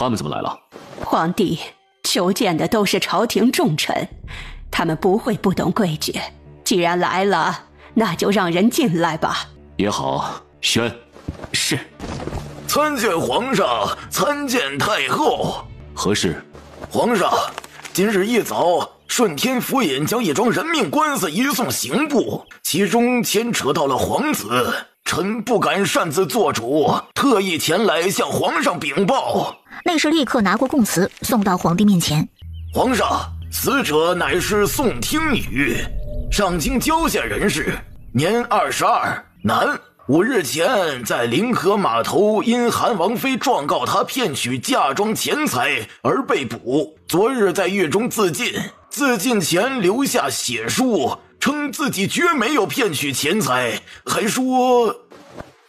他们怎么来了？皇帝求见的都是朝廷重臣，他们不会不懂规矩。既然来了，那就让人进来吧。也好，宣。是。参见皇上，参见太后。何事？皇上，今日一早，顺天府尹将一桩人命官司移送刑部，其中牵扯到了皇子，臣不敢擅自做主，特意前来向皇上禀报。内侍立刻拿过供词送到皇帝面前。皇上，死者乃是宋听女，上京郊县人士，年22，男。5日前在临河码头因韩王妃状告他骗取嫁妆钱财而被捕，昨日在狱中自尽，自尽前留下血书，称自己绝没有骗取钱财，还说……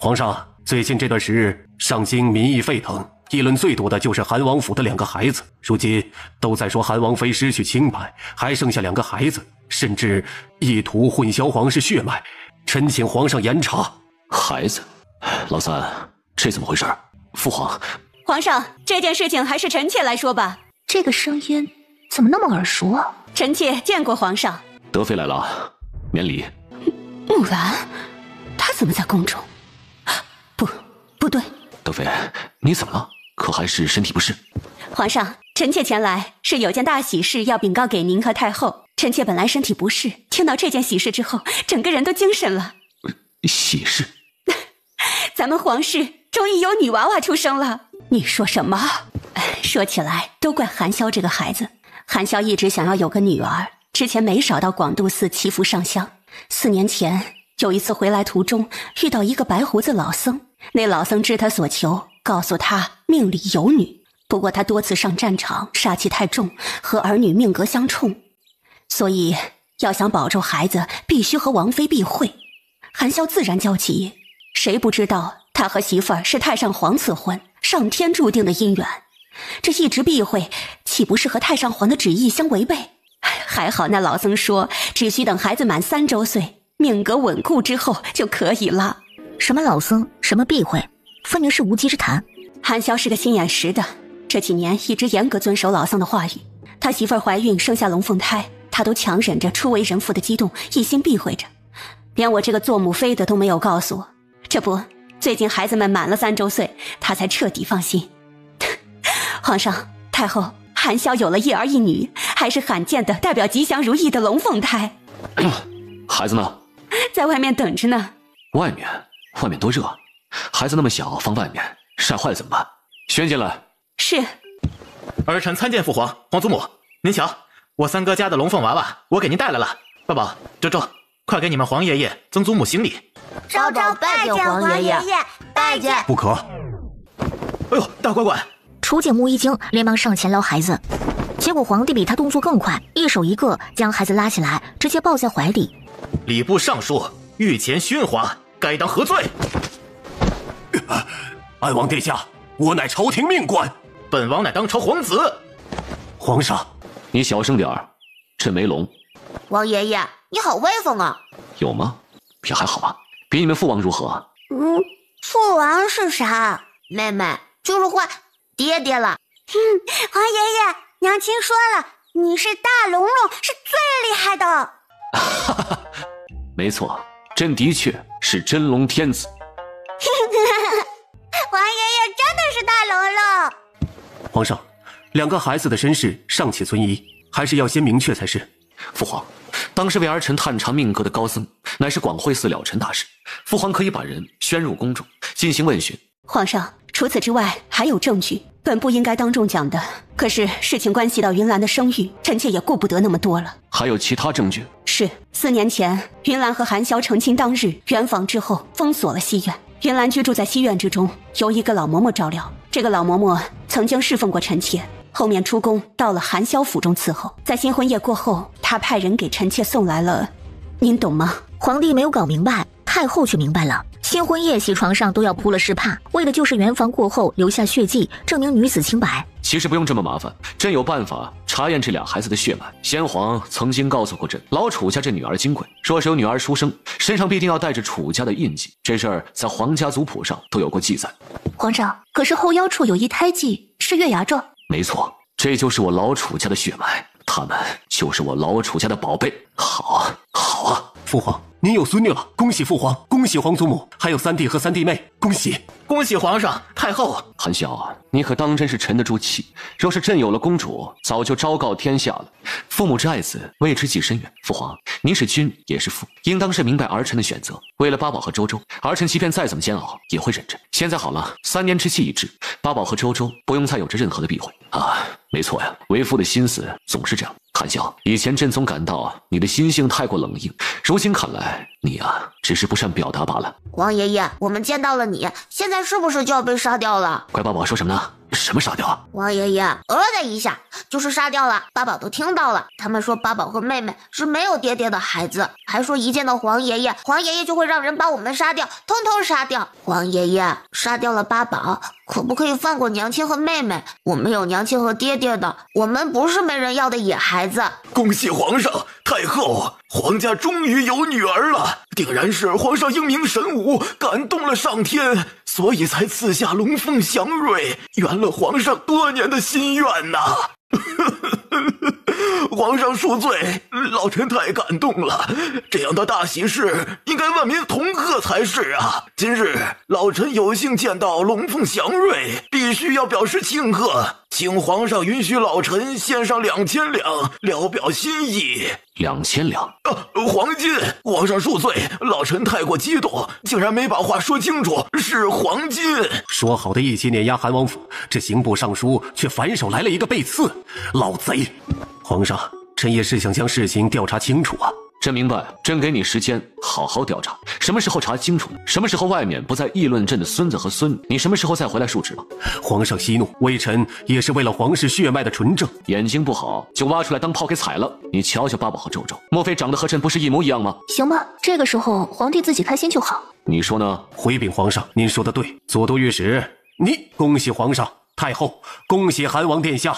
皇上，最近这段时日上京民意沸腾，议论最多的就是韩王府的2个孩子，如今都在说韩王妃失去清白，还剩下2个孩子，甚至意图混淆皇室血脉，臣请皇上严查。孩子，老三，这怎么回事？父皇，皇上，这件事情还是臣妾来说吧。这个声音怎么那么耳熟啊？臣妾见过皇上。德妃来了，免礼。木兰，她怎么在宫中？不对。德妃，你怎么了？可还是身体不适？皇上，臣妾前来是有件大喜事要禀告给您和太后。臣妾本来身体不适，听到这件喜事之后，整个人都精神了。喜事？咱们皇室终于有女娃娃出生了。你说什么？说起来都怪韩萧这个孩子。韩萧一直想要有个女儿，之前没少到广度寺祈福上香。4年前有一次回来途中遇到一个白胡子老僧，那老僧知他所求，告诉他命里有女，不过他多次上战场，煞气太重，和儿女命格相冲，所以要想保住孩子，必须和王妃避讳。韩萧自然焦急，谁不知道他和媳妇儿是太上皇赐婚，上天注定的姻缘，这一直避讳，岂不是和太上皇的旨意相违背？还好那老僧说，只需等孩子满3周岁，命格稳固之后就可以了。什么老僧，什么避讳，分明是无稽之谈。韩萧是个心眼实的，这几年一直严格遵守老僧的话语。他媳妇儿怀孕生下龙凤胎，他都强忍着初为人父的激动，一心避讳着。连我这个做母妃的都没有告诉我，这不，最近孩子们满了3周岁，他才彻底放心。皇上、太后，韩萧有了一儿一女，还是罕见的代表吉祥如意的龙凤胎。孩子呢？在外面等着呢。外面多热，孩子那么小，放外面晒坏了怎么办？宣进来。是。儿臣参见父皇、皇祖母。您瞧，我3哥家的龙凤娃娃，我给您带来了。宝宝、周周，快给你们皇爷爷、曾祖母行礼。周周拜见皇爷爷，拜见。不可。哎呦，大乖乖！初见穆一惊，连忙上前捞孩子，结果皇帝比他动作更快，一手一个将孩子拉起来，直接抱在怀里。礼部尚书御前训华，该当何罪？安王殿下，我乃朝廷命官，本王乃当朝皇子。皇上，你小声点儿，朕没聋。王爷爷，你好威风啊！有吗？也还好吧，比你们父王如何？父王是啥？妹妹就是坏爹爹了。皇爷爷，娘亲说了，你是大龙龙，是最厉害的。哈哈，没错，朕的确是真龙天子。皇爷爷真的是大龙龙。皇上，2个孩子的身世尚且存疑，还是要先明确才是。父皇，当时为儿臣探查命格的高僧，乃是广惠寺了尘大师。父皇可以把人宣入宫中进行问询。皇上，除此之外还有证据，本不应该当众讲的，可是事情关系到云兰的声誉，臣妾也顾不得那么多了。还有其他证据？是4年前，云兰和韩萧成亲当日圆房之后封锁了西院，云兰居住在西院之中，由一个老嬷嬷照料。这个老嬷嬷曾经侍奉过臣妾，后面出宫到了韩萧府中伺候。在新婚夜过后，他派人给臣妾送来了，您懂吗？皇帝没有搞明白，太后却明白了。新婚夜席床上都要铺了湿帕，为的就是圆房过后留下血迹，证明女子清白。其实不用这么麻烦，朕有办法查验这俩孩子的血脉。先皇曾经告诉过朕，老楚家这女儿金贵，若是有女儿出生，身上必定要带着楚家的印记。这事儿在皇家族谱上都有过记载。皇上，可是后腰处有一胎记，是是月牙咒。没错，这就是我老楚家的血脉，他们就是我老楚家的宝贝。好啊！父皇，您有孙女了，恭喜父皇，恭喜皇祖母，还有3弟和3弟妹，恭喜！恭喜皇上太后！韩萧，你可当真是沉得住气？若是朕有了公主，早就昭告天下了。父母之爱子，为之计深远。父皇，您是君也是父，应当是明白儿臣的选择。为了八宝和周周，儿臣即便再怎么煎熬，也会忍着。现在好了，3年之期已至，八宝和周周不用再有着任何的避讳啊！没错呀，为父的心思总是这样。韩萧，以前朕总感到你的心性太过冷硬，如今看来，你只是不善表达罢了。皇爷爷，我们见到了你，现在是不是就要被杀掉了？乖八宝说什么呢？什么杀掉啊？皇爷爷，的一下就是杀掉了。八宝都听到了，他们说八宝和妹妹是没有爹爹的孩子，还说一见到皇爷爷，皇爷爷就会让人把我们杀掉，通通杀掉。皇爷爷，杀掉了八宝，可不可以放过娘亲和妹妹？我们有娘亲和爹爹的，我们不是没人要的野孩子。恭喜皇上太后，皇家终于有女儿了，定然是皇上英明神武，感动了上天，所以才赐下龙凤祥瑞，圆了皇上多年的心愿呐。皇上恕罪，老臣太感动了，这样的大喜事应该万民同贺才是啊！今日老臣有幸见到龙凤祥瑞，必须要表示庆贺，请皇上允许老臣献上2000两，聊表心意。2000两？黄金！皇上恕罪，老臣太过激动，竟然没把话说清楚，是黄金。说好的一起碾压韩王府，这刑部尚书却反手来了一个背刺，老贼！皇上，臣也是想将事情调查清楚啊。朕明白，朕给你时间好好调查，什么时候查清楚，什么时候外面不再议论朕的孙子和孙女，你什么时候再回来述职吧。皇上息怒，微臣也是为了皇室血脉的纯正。眼睛不好就挖出来当炮给踩了，你瞧瞧八宝和周周，莫非长得和朕不是一模一样吗？行吧，这个时候皇帝自己开心就好。你说呢？回禀皇上，您说的对，左都御史，你恭喜皇上太后，恭喜韩王殿下。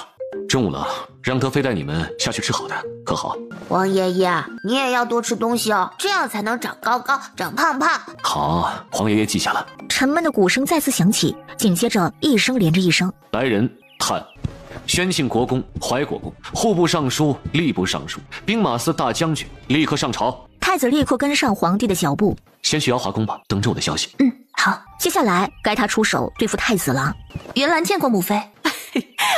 中午了，让德妃带你们下去吃好的，可好？皇爷爷，你也要多吃东西哦，这样才能长高高、长胖胖。好，皇爷爷记下了。沉闷的鼓声再次响起，紧接着一声连着一声。来人，探。宣庆国公、怀国公、户部尚书、吏部尚书、兵马司大将军，立刻上朝。太子立刻跟上皇帝的脚步，先去瑶华宫吧，等着我的消息。好，接下来该他出手对付太子了。云兰见过母妃。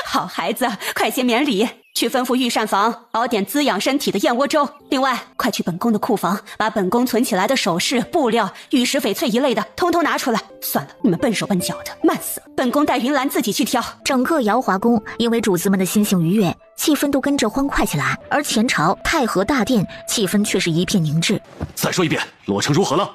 好孩子，快些免礼，去吩咐御膳房熬点滋养身体的燕窝粥。另外，快去本宫的库房，把本宫存起来的首饰、布料、玉石、翡翠一类的，通通拿出来。算了，你们笨手笨脚的，慢死了。本宫带云兰自己去挑。整个瑶华宫因为主子们的心性愉悦，气氛都跟着欢快起来，而前朝太和大殿气氛却是一片凝滞。再说一遍，洛城如何了？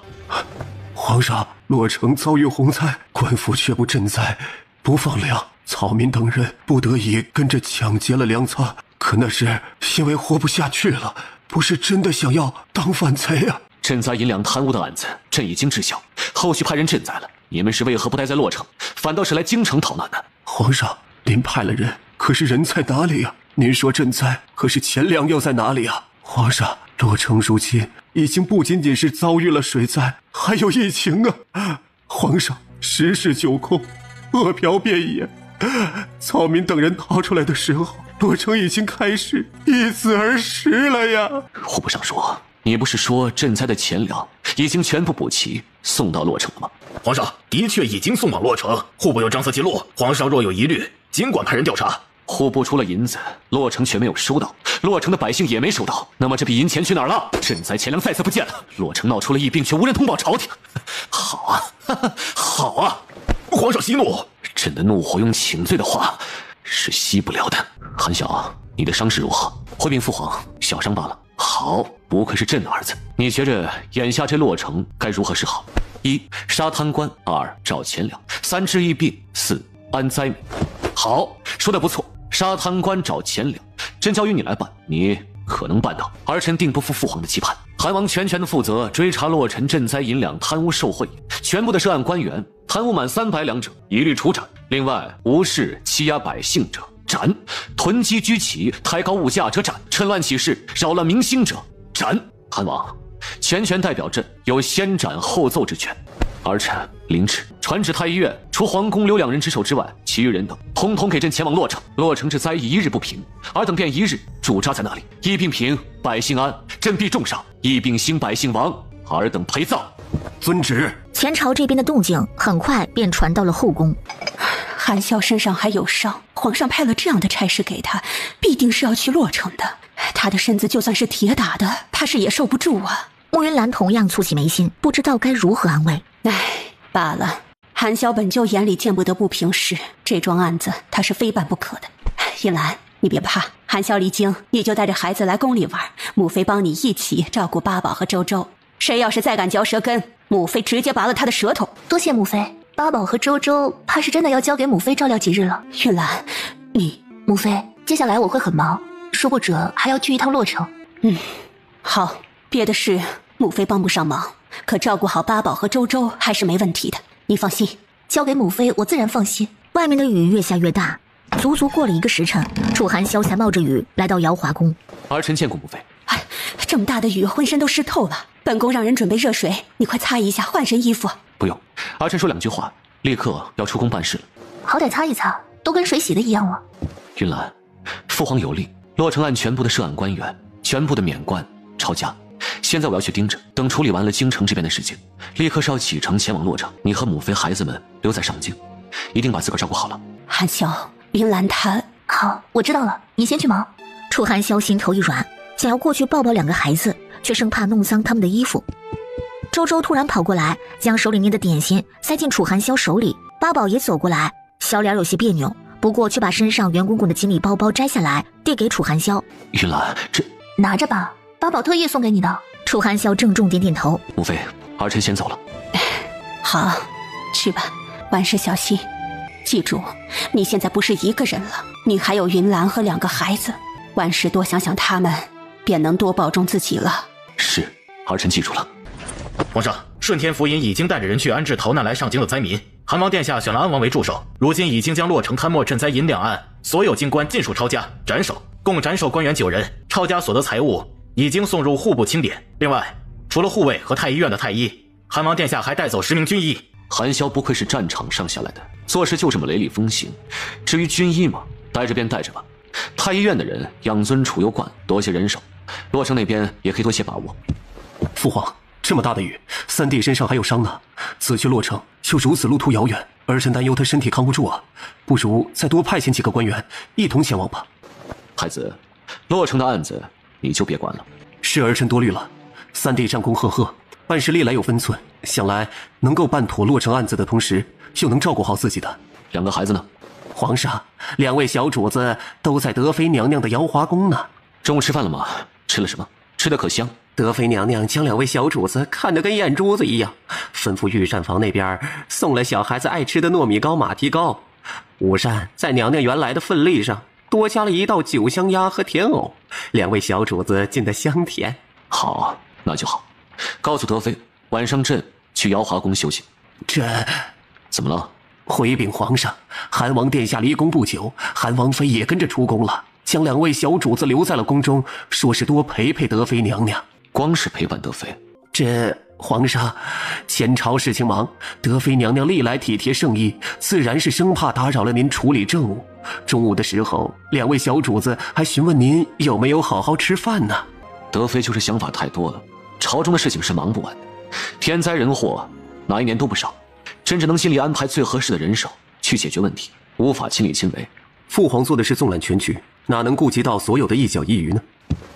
皇上，洛城遭遇洪灾，官府却不赈灾，不放粮，草民等人不得已跟着抢劫了粮仓，可那是因为活不下去了，不是真的想要当反贼啊！赈灾银两贪污的案子，朕已经知晓，后续派人赈灾了。你们是为何不待在洛城，反倒是来京城讨难呢？皇上，您派了人，可是人在哪里啊？您说赈灾，可是钱粮又在哪里啊？皇上，洛城如今已经不仅仅是遭遇了水灾，还有疫情啊！皇上，时势久控，饿殍遍野，草民等人逃出来的时候，洛城已经开始易子而食了呀！户部尚书，你不是说赈灾的钱粮已经全部补齐，送到洛城了吗？皇上，的确已经送往洛城，户部有账册记录，皇上若有疑虑，尽管派人调查。户部出了银子，洛城却没有收到，洛城的百姓也没收到，那么这笔银钱去哪儿了？赈灾钱粮再次不见了，洛城闹出了疫病，却无人通报朝廷。好啊，好啊！皇上息怒，朕的怒火用请罪的话是息不了的。韩晓，你的伤势如何？回禀父皇，小伤罢了。好，不愧是朕的儿子。你觉着眼下这洛城该如何是好？1. 杀贪官，2. 找钱粮，3. 治疫病，4. 安灾民。好，说的不错。杀贪官找钱粮，朕交于你来办，你可能办到。儿臣定不负父皇的期盼。韩王全权的负责追查洛城赈灾银两贪污受贿，全部的涉案官员贪污满300两者一律处斩。另外，无视欺压百姓者斩，囤积居奇抬高物价者斩，趁乱起事扰乱民心者斩。韩王全权代表朕有先斩后奏之权。儿臣领旨，传旨太医院，除皇宫留2人值守之外，其余人等统统给朕前往洛城。洛城之灾疫1日不平，尔等便1日驻扎在那里。疫病平，百姓安，朕必重赏；疫病兴，百姓亡，尔等陪葬。遵旨。前朝这边的动静很快便传到了后宫。韩萧身上还有伤，皇上派了这样的差事给他，必定是要去洛城的。他的身子就算是铁打的，怕是也受不住啊。慕云兰同样蹙起眉心，不知道该如何安慰。罢了，韩萧本就眼里见不得不平事，这桩案子他是非办不可的。云兰，你别怕，韩萧离京，你就带着孩子来宫里玩，母妃帮你一起照顾八宝和周周。谁要是再敢嚼舌根，母妃直接拔了他的舌头。多谢母妃，八宝和周周怕是真的要交给母妃照料几日了。云兰，母妃，接下来我会很忙，说不准还要去一趟洛城。好，别的事母妃帮不上忙，可照顾好八宝和周周还是没问题的，你放心。交给母妃，我自然放心。外面的雨越下越大，足足过了1个时辰，楚寒萧才冒着雨来到瑶华宫。儿臣见过母妃。这么大的雨，浑身都湿透了。本宫让人准备热水，你快擦一下，换身衣服。不用，儿臣说2句话，立刻要出宫办事了。好歹擦一擦，都跟水洗的一样了。云兰，父皇有令，洛城案全部的涉案官员全部的免官抄家。现在我要去盯着，等处理完了京城这边的事情，立刻是要启程前往洛城。你和母妃孩子们留在上京，一定把自个儿照顾好了。韩萧，云兰她……好，我知道了，你先去忙。楚寒萧心头一软，想要过去抱抱2个孩子，却生怕弄脏他们的衣服。周周突然跑过来，将手里捏的点心塞进楚寒萧手里。八宝也走过来，小脸有些别扭，不过却把身上圆滚滚的锦鲤包包摘下来，递给楚寒萧。云兰，这拿着吧，八宝特意送给你的。楚寒萧郑重点点头。母妃，儿臣先走了。好，去吧，万事小心。记住，你现在不是一个人了，你还有云兰和2个孩子，万事多想想他们，便能多保重自己了。是，儿臣记住了。皇上，顺天福尹已经带着人去安置逃难来上京的灾民。韩王殿下选了安王为助手，如今已经将洛城贪墨赈灾银2案所有京官尽数抄家斩首，共斩首官员9人，抄家所得财物已经送入户部清点。另外，除了护卫和太医院的太医，韩王殿下还带走10名军医。韩萧不愧是战场上下来的，做事就这么雷厉风行。至于军医嘛，带着便带着吧。太医院的人养尊处优惯，多些人手。洛城那边也可以多些把握。父皇，这么大的雨，3弟身上还有伤呢，此去洛城又如此路途遥远，儿臣担忧他身体扛不住啊，不如再多派遣几个官员一同前往吧。孩子，洛城的案子你就别管了。是儿臣多虑了，3弟战功赫赫，办事历来有分寸，想来能够办妥洛城案子的同时，又能照顾好自己的。 2个孩子呢？皇上，2位小主子都在德妃娘娘的瑶华宫呢。中午吃饭了吗？吃了什么？吃得可香？德妃娘娘将2位小主子看得跟眼珠子一样，吩咐御膳房那边送了小孩子爱吃的糯米糕、马蹄糕。午膳在娘娘原来的份例上多加了1道酒香鸭和甜藕，2位小主子进得香甜。好，那就好。告诉德妃，晚上朕去瑶华宫休息。这怎么了？回禀皇上，韩王殿下离宫不久，韩王妃也跟着出宫了，将2位小主子留在了宫中，说是多陪陪德妃娘娘。光是陪伴德妃？这皇上，前朝事情忙，德妃娘娘历来体贴圣意，自然是生怕打扰了您处理政务。中午的时候，2位小主子还询问您有没有好好吃饭呢。德妃就是想法太多了，朝中的事情是忙不完的，天灾人祸哪一年都不少，朕只能尽力安排最合适的人手去解决问题，无法亲力亲为。父皇做的是纵览全局，哪能顾及到所有的一角一隅呢？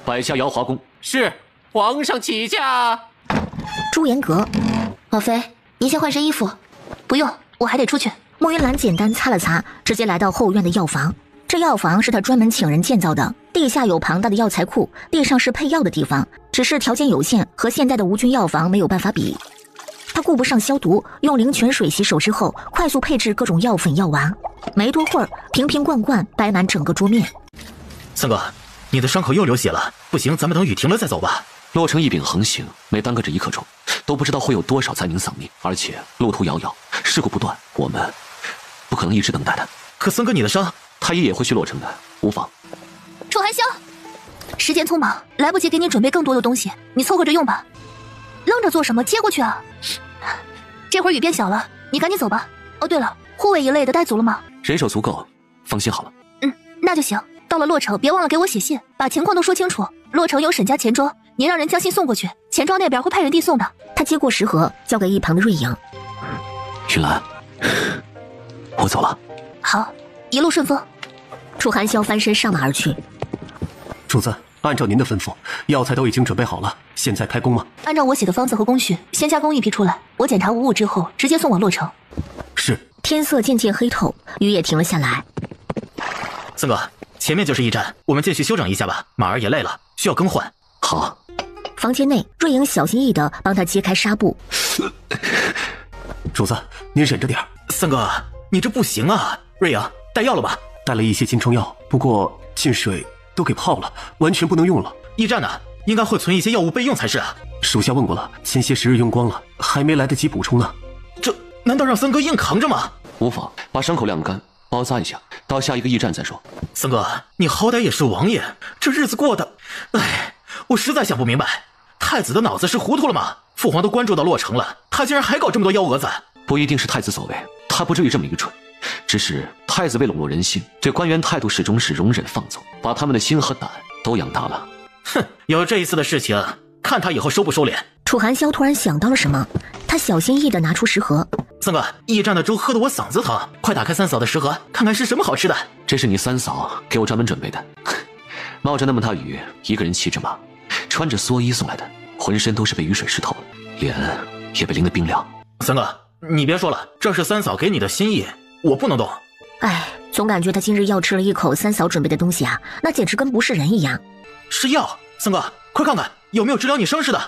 摆下瑶华宫。是，皇上起驾。朱颜阁，王妃，您先换身衣服。不用，我还得出去。慕云兰简单擦了擦，直接来到后院的药房。这药房是他专门请人建造的，地下有庞大的药材库，地上是配药的地方，只是条件有限，和现在的无菌药房没有办法比。他顾不上消毒，用灵泉水洗手之后，快速配置各种药粉药丸。没多会儿，瓶瓶罐罐摆满整个桌面。三哥，你的伤口又流血了，不行，咱们等雨停了再走吧。洛城疫病横行，每耽搁这1刻钟，都不知道会有多少灾民丧命，而且路途遥遥，事故不断，我们不可能一直等待的。可三哥，你的伤，太医也会去洛城的，无妨。楚寒霄，时间匆忙，来不及给你准备更多的东西，你凑合着用吧。愣着做什么？接过去啊！这会儿雨变小了，你赶紧走吧。哦，对了，护卫一类的带足了吗？人手足够，放心好了。那就行。到了洛城，别忘了给我写信，把情况都说清楚。洛城有沈家钱庄，您让人将信送过去，钱庄那边会派人递送的。他接过食盒，交给一旁的瑞影。云兰，我走了。好，一路顺风。楚寒霄翻身上马而去。主子，按照您的吩咐，药材都已经准备好了，现在开工吗？按照我写的方子和工序，先加工一批出来，我检查无误之后，直接送往洛城。是。天色渐渐黑透，雨也停了下来。森哥，前面就是驿站，我们进去休整一下吧，马儿也累了，需要更换。好。房间内，瑞影小心翼翼地帮他揭开纱布。主子，您忍着点。森哥，你这不行啊！瑞影，带药了吧？带了一些金疮药，不过进水都给泡了，完全不能用了。驿站呢，应该会存一些药物备用才是啊。属下问过了，前些时日用光了，还没来得及补充呢。这难道让森哥硬扛着吗？无妨，把伤口晾干，包扎一下，到下一个驿站再说。森哥，你好歹也是王爷，这日子过得……哎，我实在想不明白，太子的脑子是糊涂了吗？父皇都关注到洛城了，他竟然还搞这么多幺蛾子。不一定是太子所为，他不至于这么愚蠢。只是太子为笼络人心，对官员态度始终是容忍放纵，把他们的心和胆都养大了。哼，有这一次的事情，看他以后收不收敛。楚寒霄突然想到了什么，他小心翼翼地拿出食盒。森哥，驿站的粥喝得我嗓子疼，快打开三嫂的食盒，看看是什么好吃的。这是你三嫂给我专门准备的。冒着那么大雨，一个人骑着马，穿着蓑衣送来的，浑身都是被雨水湿透了，脸也被淋得冰凉。森哥，你别说了，这是三嫂给你的心意，我不能动。哎，总感觉他今日要吃了一口三嫂准备的东西啊，那简直跟不是人一样。是药，森哥，快看看有没有治疗你伤势的。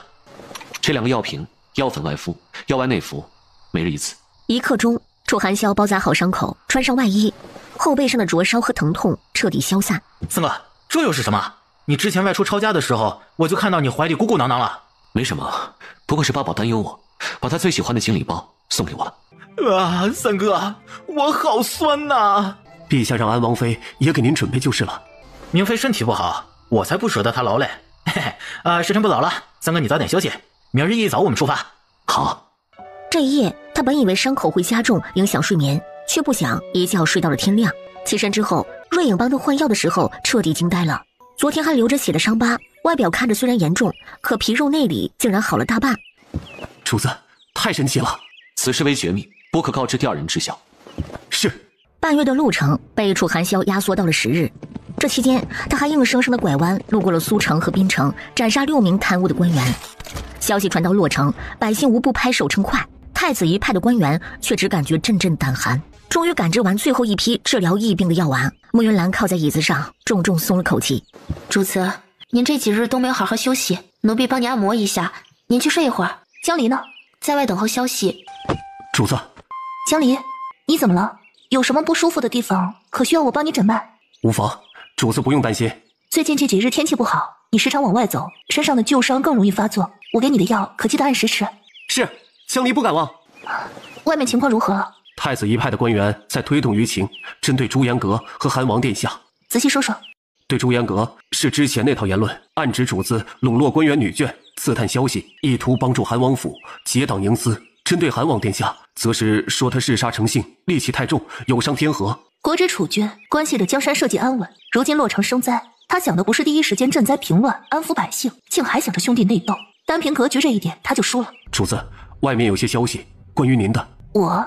这2个药瓶，药粉外敷，药丸内服，每日1次。1刻钟，楚寒霄包扎好伤口，穿上外衣，后背上的灼烧和疼痛彻底消散。森哥，这又是什么？你之前外出抄家的时候，我就看到你怀里鼓鼓囊囊了。没什么，不过是八宝担忧我，把他最喜欢的锦鲤包送给我了。啊，三哥，我好酸呐！陛下让安王妃也给您准备就是了。明妃身体不好，我才不舍得她劳累。嘿嘿，时辰不早了，三哥你早点休息，明日一早我们出发。好。这一夜，他本以为伤口会加重，影响睡眠，却不想一觉睡到了天亮。起身之后，瑞影帮他换药的时候，彻底惊呆了。昨天还流着血的伤疤，外表看着虽然严重，可皮肉内里竟然好了大半。主子，太神奇了！此事为绝密，不可告知第二人知晓。是。半月的路程被楚寒霄压缩到了10日。这期间，他还硬生生的拐弯，路过了苏城和滨城，斩杀6名贪污的官员。消息传到洛城，百姓无不拍手称快。太子一派的官员却只感觉阵阵胆寒。终于赶制完最后一批治疗疫病的药丸，慕云兰靠在椅子上，重重松了口气。主子，您这几日都没有好好休息，奴婢帮您按摩一下，您去睡一会儿。江离呢？在外等候消息。主子。江离，你怎么了？有什么不舒服的地方？可需要我帮你诊脉？无妨，主子不用担心。最近这几日天气不好，你时常往外走，身上的旧伤更容易发作。我给你的药可记得按时吃。是，香梨不敢忘。外面情况如何？太子一派的官员在推动舆情，针对朱颜阁和韩王殿下。仔细说说。对朱颜阁是之前那套言论，暗指主子笼络官员女眷，刺探消息，意图帮助韩王府结党营私；针对韩王殿下，则是说他嗜杀成性，戾气太重，有伤天和。国之储君，关系着江山社稷安稳。如今洛城生灾，他想的不是第一时间赈灾平乱，安抚百姓，竟还想着兄弟内斗。单凭格局这一点，他就输了。主子，外面有些消息，关于您的。我？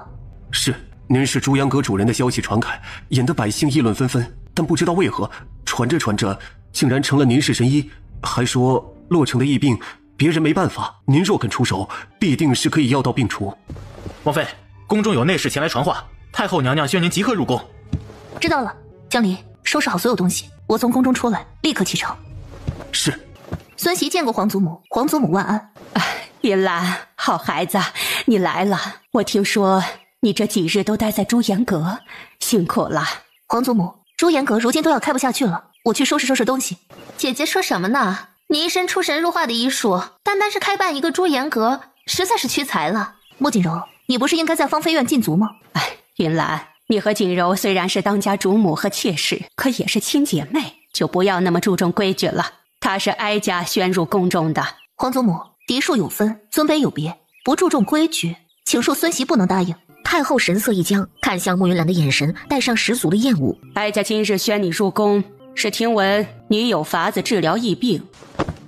是，您是朱颜阁主人的消息传开，引得百姓议论纷纷。但不知道为何，传着传着，竟然成了您是神医，还说洛城的疫病，别人没办法，您若肯出手，必定是可以药到病除。王妃，宫中有内侍前来传话，太后娘娘宣您即刻入宫。知道了，江离，收拾好所有东西，我从宫中出来，立刻启程。是。孙媳见过皇祖母，皇祖母万安。云兰，好孩子，你来了。我听说你这几日都待在朱颜阁，辛苦了。皇祖母，朱颜阁如今都要开不下去了，我去收拾收拾东西。姐姐说什么呢？你一身出神入化的医术，单单是开办一个朱颜阁，实在是屈才了。莫锦柔，你不是应该在芳菲院禁足吗？云兰，你和锦柔虽然是当家主母和妾室，可也是亲姐妹，就不要那么注重规矩了。她是哀家宣入宫中的。皇祖母，嫡庶有分，尊卑有别，不注重规矩，请恕孙媳不能答应。太后神色一僵，看向慕云兰的眼神带上十足的厌恶。哀家今日宣你入宫，是听闻你有法子治疗疫病，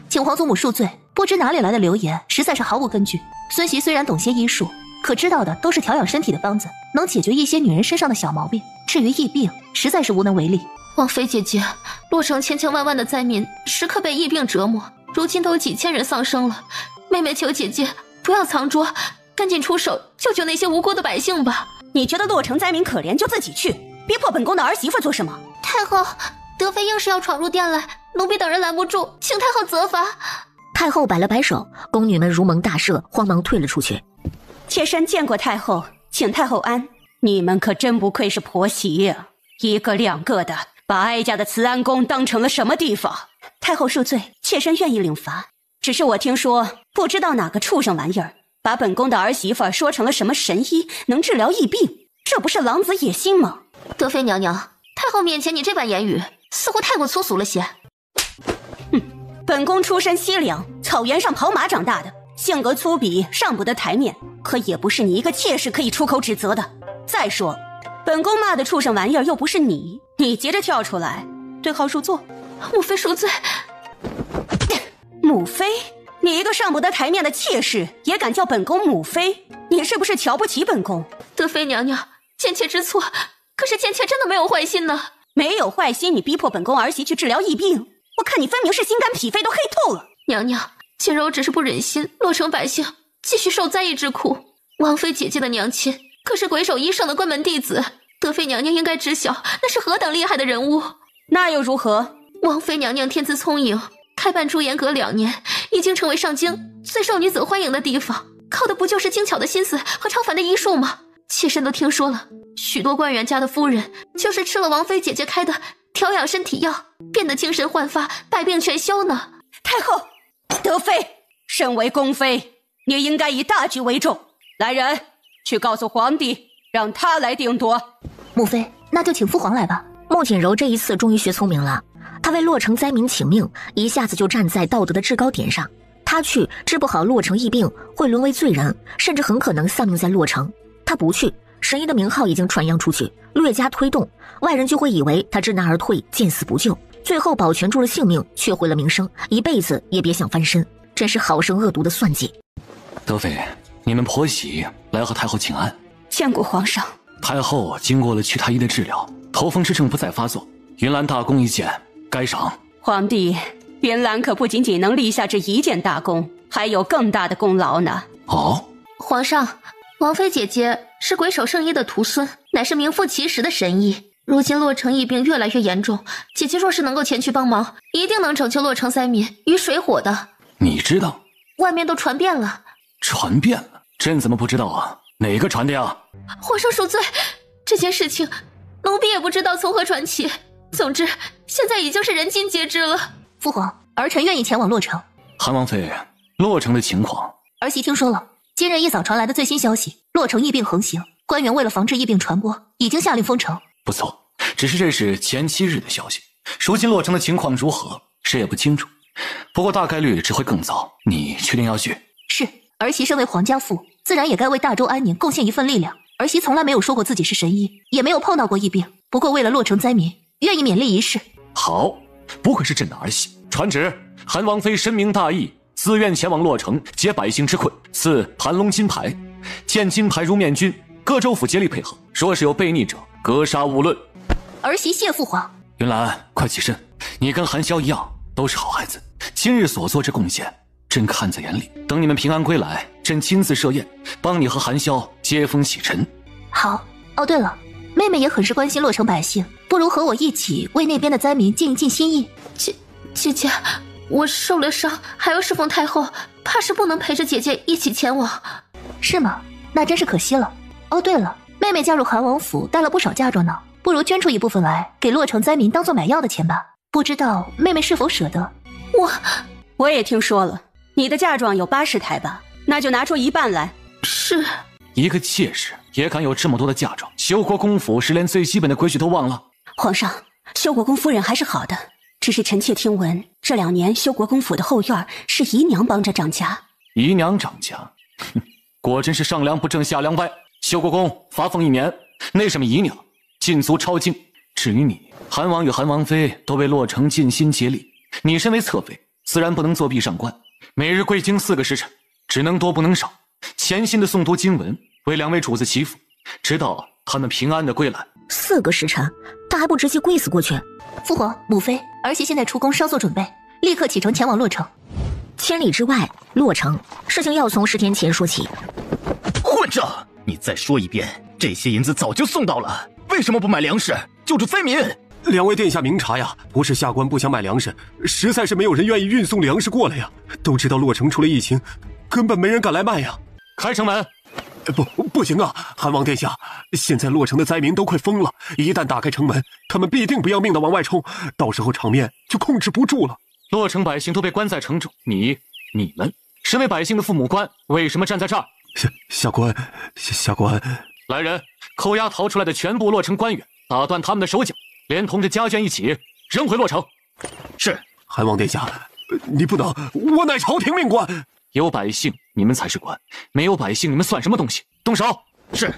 请皇祖母恕罪。不知哪里来的流言，实在是毫无根据。孙媳虽然懂些医术，可知道的都是调养身体的方子，能解决一些女人身上的小毛病。至于疫病，实在是无能为力。王妃姐姐，洛城千千万万的灾民时刻被疫病折磨，如今都有几千人丧生了。妹妹求姐姐不要藏拙，赶紧出手救救那些无辜的百姓吧。你觉得洛城灾民可怜就自己去，逼迫本宫的儿媳妇做什么？太后，德妃硬是要闯入殿来，奴婢等人拦不住，请太后责罚。太后摆了摆手，宫女们如蒙大赦，慌忙退了出去。妾身见过太后，请太后安。你们可真不愧是婆媳呀，一个两个的把哀家的慈安宫当成了什么地方？太后恕罪，妾身愿意领罚。只是我听说，不知道哪个畜生玩意儿把本宫的儿媳妇说成了什么神医，能治疗疫病，这不是狼子野心吗？德妃娘娘，太后面前你这般言语，似乎太过粗俗了些。本宫出身西凉，草原上跑马长大的，性格粗鄙，上不得台面，可也不是你一个妾室可以出口指责的。再说，本宫骂的畜生玩意儿又不是你，你急着跳出来，对号入座。母妃恕罪。母妃？你一个上不得台面的妾室，也敢叫本宫母妃？你是不是瞧不起本宫？德妃娘娘，贱妾知错，可是贱妾真的没有坏心呢。没有坏心，你逼迫本宫儿媳去治疗疫病，我看你分明是心肝脾肺都黑透了。娘娘，锦柔只是不忍心洛城百姓继续受灾疫之苦。王妃姐姐的娘亲可是鬼手医圣的关门弟子，德妃娘娘应该知晓那是何等厉害的人物。那又如何？王妃娘娘天资聪颖，开办朱颜阁2年，已经成为上京最受女子欢迎的地方，靠的不就是精巧的心思和超凡的医术吗？妾身都听说了，许多官员家的夫人就是吃了王妃姐姐开的调养身体药，变得精神焕发，百病全消呢。太后，德妃，身为宫妃，你应该以大局为重。来人，去告诉皇帝，让他来定夺。母妃，那就请父皇来吧。穆锦柔这一次终于学聪明了，她为洛城灾民请命，一下子就站在道德的制高点上。她去治不好洛城疫病，会沦为罪人，甚至很可能丧命在洛城。她不去，神医的名号已经传扬出去，略加推动，外人就会以为她知难而退，见死不救，最后保全住了性命，却毁了名声，一辈子也别想翻身，真是好生恶毒的算计。德妃，你们婆媳来和太后请安。见过皇上。太后经过了去太医的治疗，头风之症不再发作，云岚大功一件，该赏。皇帝，云岚可不仅仅能立下这一件大功，还有更大的功劳呢。哦，皇上，王妃姐姐是鬼手圣医的徒孙，乃是名副其实的神医。如今洛城疫病越来越严重，姐姐若是能够前去帮忙，一定能拯救洛城灾民于水火的。你知道？外面都传遍了。传遍了？朕怎么不知道啊？哪个传的呀？皇上恕罪，这件事情奴婢也不知道从何传起。总之，现在已经是人尽皆知了。父皇，儿臣愿意前往洛城。韩王妃，洛城的情况，儿媳听说了。今日一早传来的最新消息，洛城疫病横行，官员为了防治疫病传播，已经下令封城。不错，只是这是前7日的消息，如今洛城的情况如何，谁也不清楚。不过大概率只会更糟。你确定要去？是，儿媳身为皇家妇，自然也该为大周安宁贡献一份力量。儿媳从来没有说过自己是神医，也没有碰到过疫病。不过为了洛城灾民，愿意勉力一试。好，不愧是朕的儿媳。传旨，韩王妃深明大义，自愿前往洛城解百姓之困，赐盘龙金牌，见金牌如面君。各州府竭力配合，若是有悖逆者，格杀勿论。儿媳谢父皇。云岚，快起身，你跟韩萧一样，都是好孩子，今日所做之贡献，朕看在眼里。等你们平安归来，朕亲自设宴，帮你和韩萧接风洗尘。好。哦，对了，妹妹也很是关心洛城百姓，不如和我一起为那边的灾民尽一尽心意。姐姐，我受了伤，还要侍奉太后，怕是不能陪着姐姐一起前往。是吗？那真是可惜了。哦，对了，妹妹嫁入韩王府，带了不少嫁妆呢，不如捐出一部分来给洛城灾民当做买药的钱吧。不知道妹妹是否舍得？我也听说了，你的嫁妆有80台吧？那就拿出一半来。是。一个妾室也敢有这么多的嫁妆？修国公府是连最基本的规矩都忘了？皇上，修国公夫人还是好的，只是臣妾听闻这2年修国公府的后院是姨娘帮着掌家。姨娘掌家？哼，果真是上梁不正下梁歪。休国公罚俸1年，那什么姨娘禁足抄经。至于你，韩王与韩王妃都为洛城尽心竭力，你身为侧妃，自然不能作壁上观，每日归京4个时辰，只能多不能少，潜心的诵读经文，为2位主子祈福，直到他们平安的归来。4个时辰，他还不直接跪死过去？父皇母妃，儿媳现在出宫稍作准备，立刻启程前往洛城。千里之外，洛城，事情要从10天前说起。混账！你再说一遍，这些银子早就送到了，为什么不买粮食救助灾民？2位殿下明察呀，不是下官不想买粮食，实在是没有人愿意运送粮食过来呀。都知道洛城出了疫情，根本没人敢来卖呀。开城门！不行啊，韩王殿下，现在洛城的灾民都快疯了，一旦打开城门，他们必定不要命的往外冲，到时候场面就控制不住了。洛城百姓都被关在城中，你们身为百姓的父母官，为什么站在这儿？下官，来人，扣押逃出来的全部洛城官员，打断他们的手脚，连同着家眷一起扔回洛城。是。韩王殿下，你不能，我乃朝廷命官。有百姓，你们才是官；没有百姓，你们算什么东西？动手！是。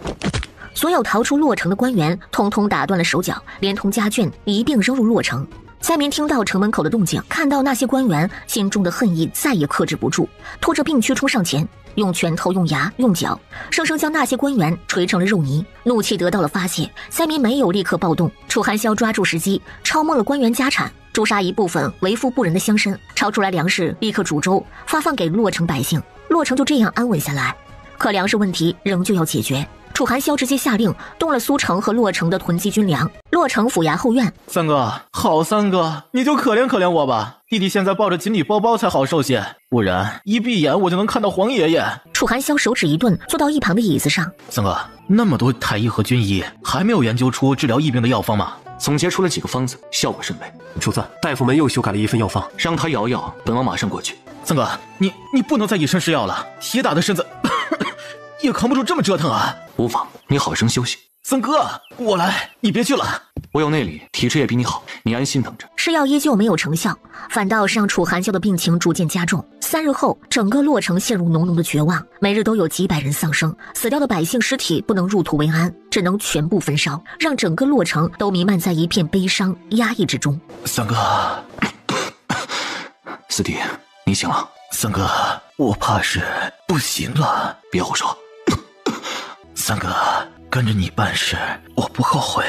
所有逃出洛城的官员，统统打断了手脚，连同家眷一并扔入洛城。灾民听到城门口的动静，看到那些官员，心中的恨意再也克制不住，拖着病躯冲上前，用拳头、用牙、用脚，生生将那些官员捶成了肉泥。怒气得到了发泄，灾民没有立刻暴动，楚寒霄抓住时机，抄没了官员家产，诛杀一部分为富不仁的乡绅，抄出来粮食立刻煮粥发放给洛城百姓，洛城就这样安稳下来。可粮食问题仍旧要解决。楚寒霄直接下令动了苏城和洛城的囤积军粮。洛城府衙后院，三哥，好三哥，你就可怜可怜我吧，弟弟现在抱着锦鲤包包才好受些，不然一闭眼我就能看到黄爷爷。楚寒霄手指一顿，坐到一旁的椅子上。三哥，那么多太医和军医，还没有研究出治疗疫病的药方吗？总结出了几个方子，效果甚微。主子，大夫们又修改了一份药方，让他摇摇，本王马上过去。三哥，你不能再以身试药了，铁打的身子也扛不住这么折腾啊！无妨，你好生休息。三哥，我来，你别去了。我有内力，体质也比你好，你安心等着。试药依旧没有成效，反倒是让楚寒霄的病情逐渐加重。3日后，整个洛城陷入浓浓的绝望，每日都有几百人丧生，死掉的百姓尸体不能入土为安，只能全部焚烧，让整个洛城都弥漫在一片悲伤压抑之中。三哥，四弟，你醒了。三哥，我怕是不行了。别胡说。三哥，跟着你办事我不后悔，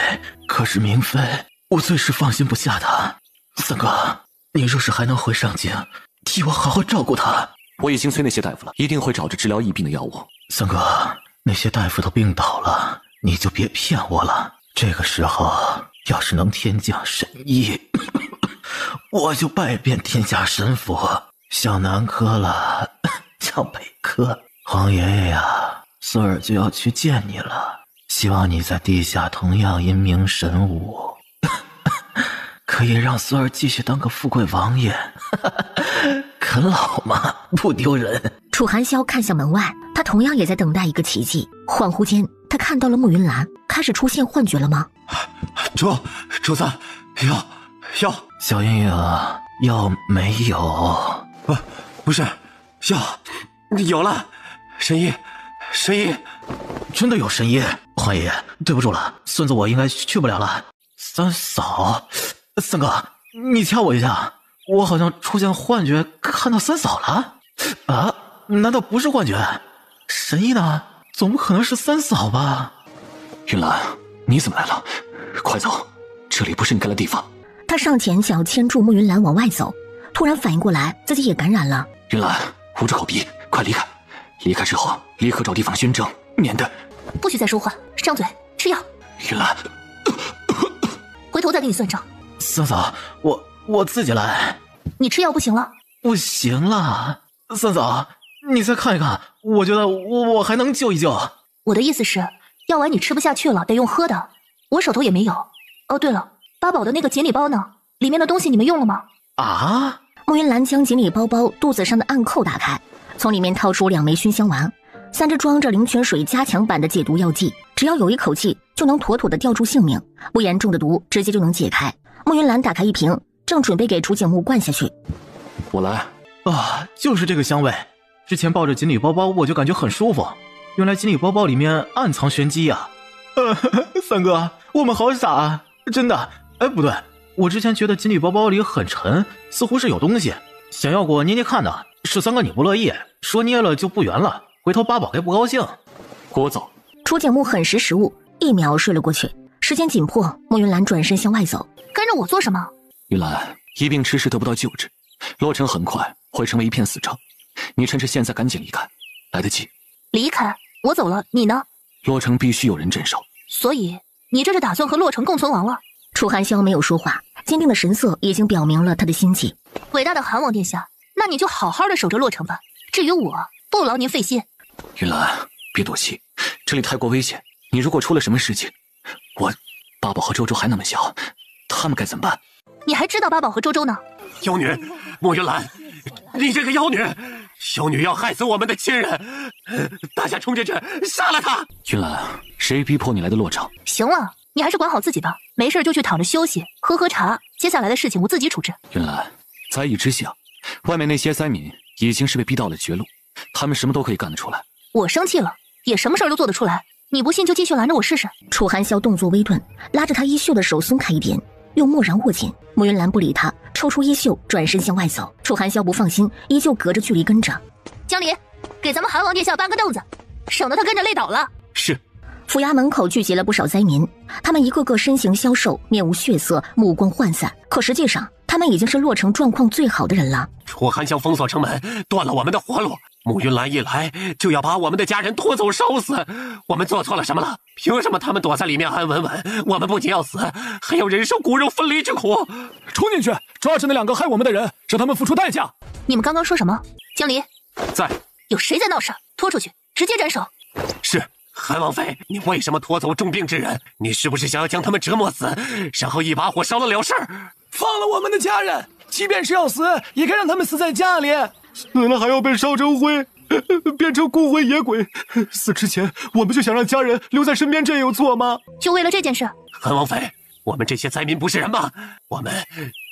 可是明妃我最是放心不下她。三哥，你若是还能回上京，替我好好照顾她。我已经催那些大夫了，一定会找着治疗疫病的药物。三哥，那些大夫都病倒了，你就别骗我了。这个时候要是能天降神医我就拜遍天下神府，向南科了，向北科。皇爷爷呀，孙儿就要去见你了，希望你在地下同样英明神武，可以让孙儿继续当个富贵王爷，啃老嘛，不丢人。楚寒霄看向门外，他同样也在等待一个奇迹。恍惚间，他看到了慕云兰，开始出现幻觉了吗？主子，药，小英英，药没有？不是，药有了，神医，真的有神医。皇爷爷，对不住了，孙子我应该去不了了。三嫂，三哥，你掐我一下，我好像出现幻觉，看到三嫂了。啊，难道不是幻觉？神医呢？总不可能是三嫂吧？云兰，你怎么来了？快走，这里不是你该来的地方。他上前想要牵住慕云兰往外走，突然反应过来自己也感染了。云兰，捂着口鼻，快离开！离开之后立刻找地方熏蒸，免得……不许再说话，张嘴，吃药。云兰，回头再跟你算账。三嫂，我自己来。你吃药不行了？不行了，三嫂，你再看一看，我觉得我还能救一救。我的意思是，药丸你吃不下去了，得用喝的。我手头也没有。哦，对了，八宝的那个锦鲤包呢？里面的东西你们用了吗？啊！慕云兰将锦鲤包包肚子上的暗扣打开，从里面掏出2枚熏香丸，3支装着灵泉水加强版的解毒药剂，只要有一口气就能妥妥的吊住性命，不严重的毒直接就能解开。慕云兰打开一瓶，正准备给楚景木灌下去。我来。啊，就是这个香味。之前抱着锦鲤包包我就感觉很舒服，原来锦鲤包包里面暗藏玄机呀！三哥，我们好傻啊，真的。哎，不对，我之前觉得锦鲤包包里很沉，似乎是有东西，想要过捏捏看的。是三哥你不乐意，说捏了就不圆了，回头八宝该不高兴。我走。楚景木狠识时务，1秒睡了过去。时间紧迫，莫云兰转身向外走。跟着我做什么？云兰，一病迟迟得不到救治，洛城很快会成为一片死城。你趁着现在赶紧离开，来得及。离开？我走了，你呢？洛城必须有人镇守。所以你这是打算和洛城共存亡了？楚寒霄没有说话，坚定的神色已经表明了他的心迹。伟大的韩王殿下，那你就好好的守着洛城吧。至于我，不劳您费心。云兰，别多心，这里太过危险。你如果出了什么事情，八宝和周周还那么小，他们该怎么办？你还知道八宝和周周呢？妖女，莫云兰，你这个妖女，小女要害死我们的亲人，大家冲进去杀了她！云兰，谁逼迫你来的洛城？行了，你还是管好自己吧，没事就去躺着休息，喝茶。接下来的事情我自己处置。云兰，在意之下，外面那些灾民已经是被逼到了绝路，他们什么都可以干得出来。我生气了，也什么事都做得出来。你不信就继续拦着我试试。楚寒霄动作微顿，拉着他衣袖的手松开一点，又蓦然握紧。莫云兰不理他，抽出衣袖，转身向外走。楚寒霄不放心，依旧隔着距离跟着。江离，给咱们韩王殿下搬个凳子，省得他跟着累倒了。是。府衙门口聚集了不少灾民，他们一个个身形消瘦，面无血色，目光涣散，可实际上他们已经是洛城状况最好的人了。楚寒霄封锁城门，断了我们的活路。穆云兰一来就要把我们的家人拖走烧死，我们做错了什么了？凭什么他们躲在里面安稳稳，我们不仅要死，还要忍受骨肉分离之苦？冲进去，抓住那2个害我们的人，让他们付出代价！你们刚刚说什么？江离在。有谁在闹事？拖出去，直接斩首。是。韩王妃，你为什么拖走重病之人？你是不是想要将他们折磨死，然后一把火烧了了事儿？放了我们的家人，即便是要死，也该让他们死在家里。死了还要被烧成灰，变成孤魂野鬼。死之前，我们就想让家人留在身边，这有错吗？就为了这件事？韩王妃，我们这些灾民不是人吗？我们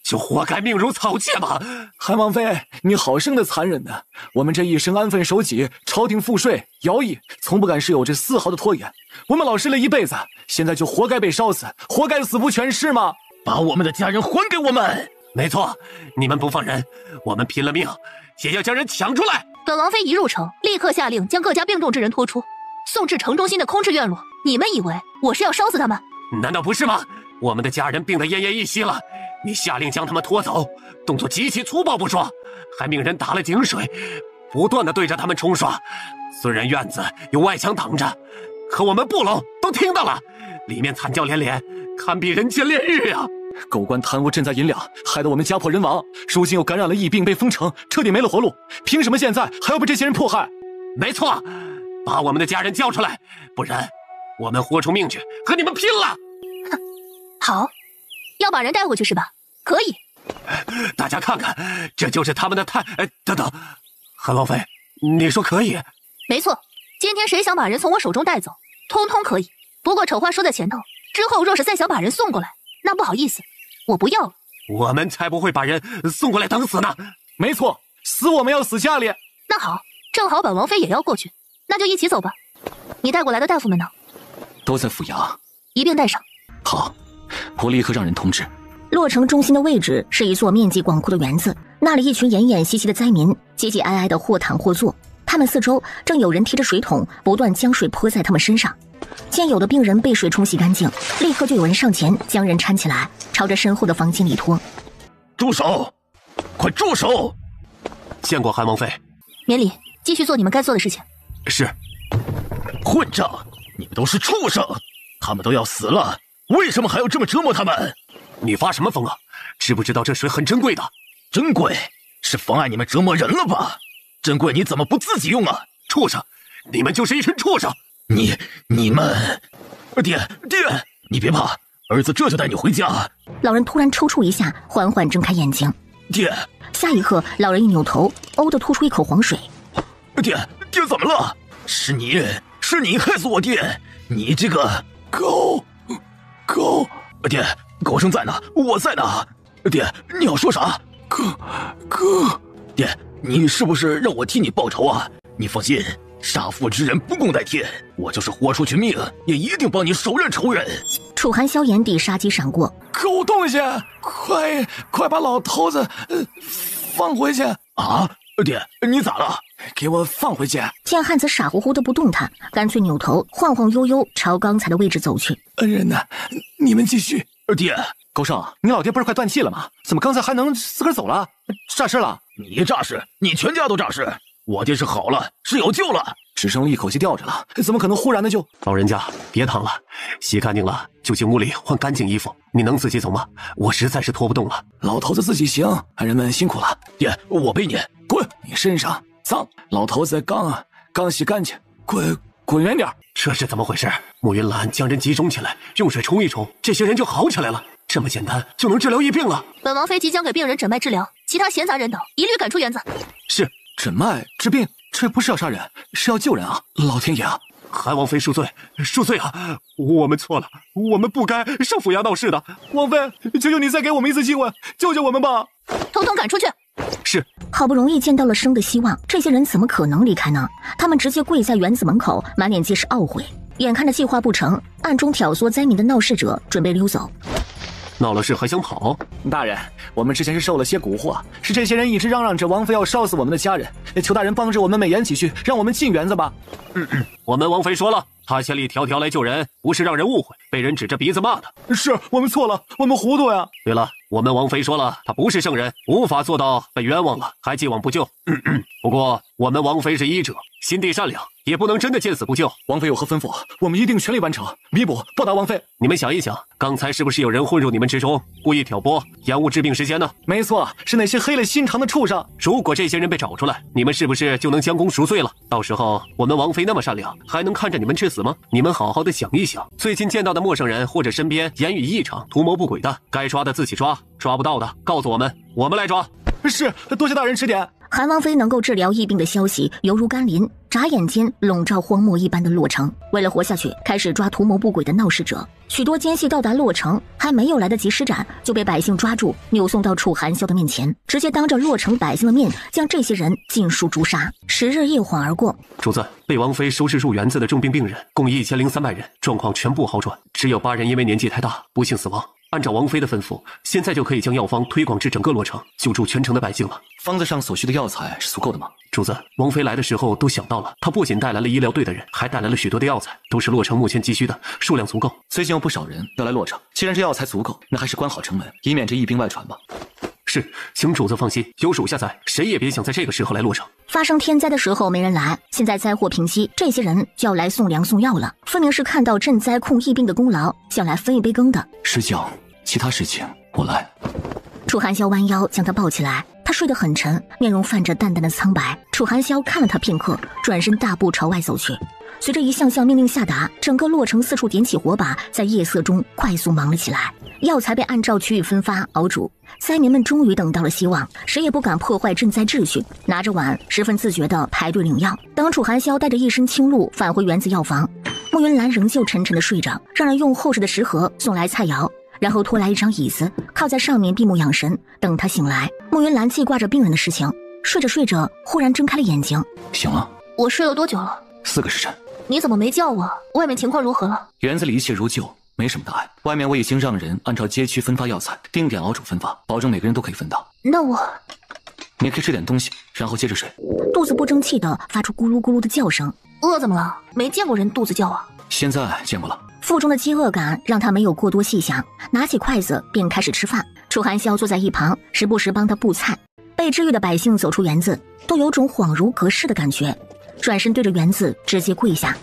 就活该命如草芥吗？韩王妃，你好生的残忍呢！我们这一生安分守己，朝廷赋税徭役，从不敢是有这丝毫的拖延。我们老实了一辈子，现在就活该被烧死，活该死不全尸吗？把我们的家人还给我们！没错，你们不放人，我们拼了命也要将人抢出来。本王妃一入城，立刻下令将各家病重之人拖出，送至城中心的空置院落。你们以为我是要烧死他们？难道不是吗？我们的家人病得奄奄一息了，你下令将他们拖走，动作极其粗暴不说，还命人打了井水，不断地对着他们冲刷。虽然院子有外墙挡着，可我们部楼都听到了，里面惨叫连连，堪比人间炼狱啊！狗官贪污赈灾银两，害得我们家破人亡，如今又感染了疫病被封城，彻底没了活路。凭什么现在还要被这些人迫害？没错，把我们的家人交出来，不然我们豁出命去和你们拼了！哼，好，要把人带回去是吧？可以。大家看看，这就是他们的等等，韩王妃，你说可以？没错，今天谁想把人从我手中带走，通通可以。不过丑话说在前头，之后若是再想把人送过来，那不好意思，我不要了。我们才不会把人送过来等死呢。没错，死我们要死家里。那好，正好本王妃也要过去，那就一起走吧。你带过来的大夫们呢？都在府衙，一并带上。好，我立刻让人通知。洛城中心的位置是一座面积广阔的园子，那里一群奄奄息息的灾民挤挤挨挨的或躺或坐，他们四周正有人提着水桶不断将水泼在他们身上。见有的病人被水冲洗干净，立刻就有人上前将人搀起来，朝着身后的房间里拖。住手！快住手！见过韩王妃。免礼，继续做你们该做的事情。是。混账！你们都是畜生！他们都要死了，为什么还要这么折磨他们？你发什么疯啊？知不知道这水很珍贵的？珍贵？是妨碍你们折磨人了吧？珍贵你怎么不自己用啊？畜生！你们就是一群畜生！你们，爹，你别怕，儿子这就带你回家。老人突然抽搐一下，缓缓睁开眼睛。爹！下一刻，老人一扭头，呕地吐出一口黄水。爹怎么了？是你害死我爹！你这个狗！爹，狗生在呢，我在呢。爹，你要说啥？哥，爹，你是不是让我替你报仇啊？你放心，杀父之人不共戴天，我就是豁出去命，也一定帮你手刃仇人。楚寒霄眼底杀机闪过，狗东西，快把老头子放回去！啊，爹，你咋了？给我放回去！见汉子傻乎乎的不动弹，干脆扭头晃晃悠悠朝刚才的位置走去。恩人呐，你们继续。爹，狗剩，你老爹不是快断气了吗？怎么刚才还能自个儿走了？诈尸了？你诈尸，你全家都诈尸。我爹是好了，是有救了，只剩了一口气吊着了，怎么可能忽然的就……老人家别躺了，洗干净了就进屋里换干净衣服。你能自己走吗？我实在是拖不动了。老头子自己行，恩人们辛苦了。爹，我背你。滚！你身上脏，老头子刚洗干净，滚远点。这是怎么回事？慕云兰将人集中起来，用水冲一冲，这些人就好起来了。这么简单就能治疗疫病了？本王妃即将给病人诊脉治疗，其他闲杂人等一律赶出园子。是。诊脉治病，这不是要杀人，是要救人啊！老天爷啊！韩王妃恕罪，恕罪啊！我们错了，我们不该上府衙闹事的。王妃，求求你再给我们一次机会，救救我们吧！统统赶出去！是。好不容易见到了生的希望，这些人怎么可能离开呢？他们直接跪在园子门口，满脸皆是懊悔。眼看着计划不成，暗中挑唆灾民的闹事者准备溜走。闹了事还想跑？大人，我们之前是受了些蛊惑，是这些人一直嚷嚷着王妃要烧死我们的家人，求大人帮着我们美言几句，让我们进园子吧。我们王妃说了，她千里迢迢来救人，不是让人误会，被人指着鼻子骂的。是我们错了，我们糊涂呀。对了，我们王妃说了，她不是圣人，无法做到被冤枉了还既往不咎。不过我们王妃是医者，心地善良，也不能真的见死不救。王妃有何吩咐，我们一定全力完成，弥补报答王妃。你们想一想，刚才是不是有人混入你们之中，故意挑拨，延误治病时间呢？没错，是那些黑了心肠的畜生。如果这些人被找出来，你们是不是就能将功赎罪了？到时候我们王妃那么善良，还能看着你们去死吗？你们好好的想一想，最近见到的陌生人或者身边言语异常、图谋不轨的，该抓的自己抓，抓不到的告诉我们，我们来抓。是，多谢大人指点。韩王妃能够治疗疫病的消息犹如甘霖，眨眼间笼罩荒漠一般的洛城。为了活下去，开始抓图谋不轨的闹事者。许多奸细到达洛城，还没有来得及施展，就被百姓抓住，扭送到楚寒霄的面前，直接当着洛城百姓的面将这些人尽数诛杀。10日一晃而过，主子，被王妃收拾入园子的重病病人共1300人，状况全部好转，只有8人因为年纪太大不幸死亡。按照王妃的吩咐，现在就可以将药方推广至整个洛城，救助全城的百姓了。方子上所需的药材是足够的吗？主子，王妃来的时候都想到了，她不仅带来了医疗队的人，还带来了许多的药材，都是洛城目前急需的，数量足够。最近有不少人要来洛城，既然这药材足够，那还是关好城门，以免这疫病外传吧。是，请主子放心，有属下在，谁也别想在这个时候来洛城。发生天灾的时候没人来，现在灾祸平息，这些人就要来送粮送药了，分明是看到赈灾控疫病的功劳，想来分一杯羹的。师匠，其他事情我来。楚寒霄弯腰将他抱起来，他睡得很沉，面容泛着淡淡的苍白。楚寒霄看了他片刻，转身大步朝外走去。随着一项项命令下达，整个洛城四处点起火把，在夜色中快速忙了起来。药材被按照区域分发熬煮，灾民们终于等到了希望，谁也不敢破坏赈灾秩序，拿着碗十分自觉地排队领药。当楚寒霄带着一身清露返回园子药房，慕云兰仍旧沉沉地睡着，让人用厚实的食盒送来菜肴，然后拖来一张椅子，靠在上面闭目养神，等他醒来。慕云兰记挂着病人的事情，睡着睡着忽然睁开了眼睛。醒了？我睡了多久了？4个时辰。你怎么没叫我？外面情况如何了？园子里一切如旧，没什么大碍。外面我已经让人按照街区分发药材，定点熬煮分发，保证每个人都可以分到。那我……你可以吃点东西，然后接着睡。肚子不争气的发出咕噜咕噜的叫声。饿怎么了？没见过人肚子叫啊。现在见过了。腹中的饥饿感让他没有过多细想，拿起筷子便开始吃饭。楚寒霄坐在一旁，时不时帮他布菜。被治愈的百姓走出园子，都有种恍如隔世的感觉，转身对着园子直接跪下。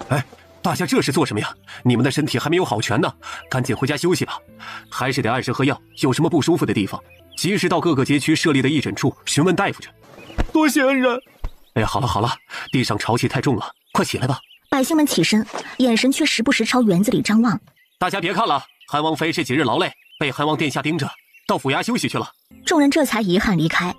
哎，大家这是做什么呀？你们的身体还没有好全呢，赶紧回家休息吧。还是得按时喝药，有什么不舒服的地方，及时到各个街区设立的义诊处询问大夫去。多谢恩人。哎呀，好了好了，地上潮气太重了，快起来吧。百姓们起身，眼神却时不时朝园子里张望。大家别看了，韩王妃这几日劳累，被韩王殿下盯着，到府衙休息去了。众人这才遗憾离开。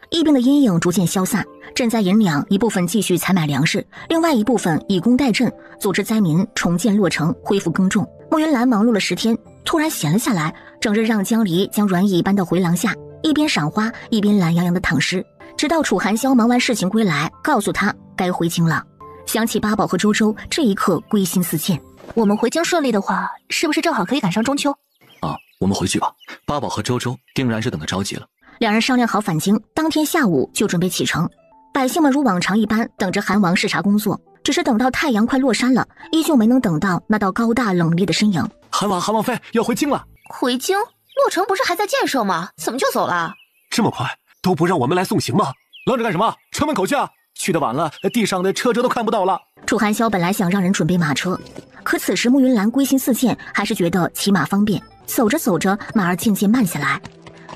疫病的阴影逐渐消散，赈灾银两一部分继续采买粮食，另外一部分以工代赈，组织灾民重建洛城，恢复耕种。慕云兰忙碌了10天，突然闲了下来，整日让江离将软椅搬到回廊下，一边赏花，一边懒洋洋的躺尸。直到楚寒霄忙完事情归来，告诉他该回京了。想起八宝和周周，这一刻归心似箭。我们回京顺利的话，是不是正好可以赶上中秋？啊，我们回去吧。八宝和周周定然是等得着急了。两人商量好返京，当天下午就准备启程。百姓们如往常一般等着韩王视察工作，只是等到太阳快落山了，依旧没能等到那道高大冷冽的身影。韩王妃要回京了。回京？洛城不是还在建设吗？怎么就走了？这么快都不让我们来送行吗？愣着干什么？城门口去啊！去得晚了，地上的车辙都看不到了。楚寒霄本来想让人准备马车，可此时慕云兰归心似箭，还是觉得骑马方便。走着走着，马儿渐渐慢下来，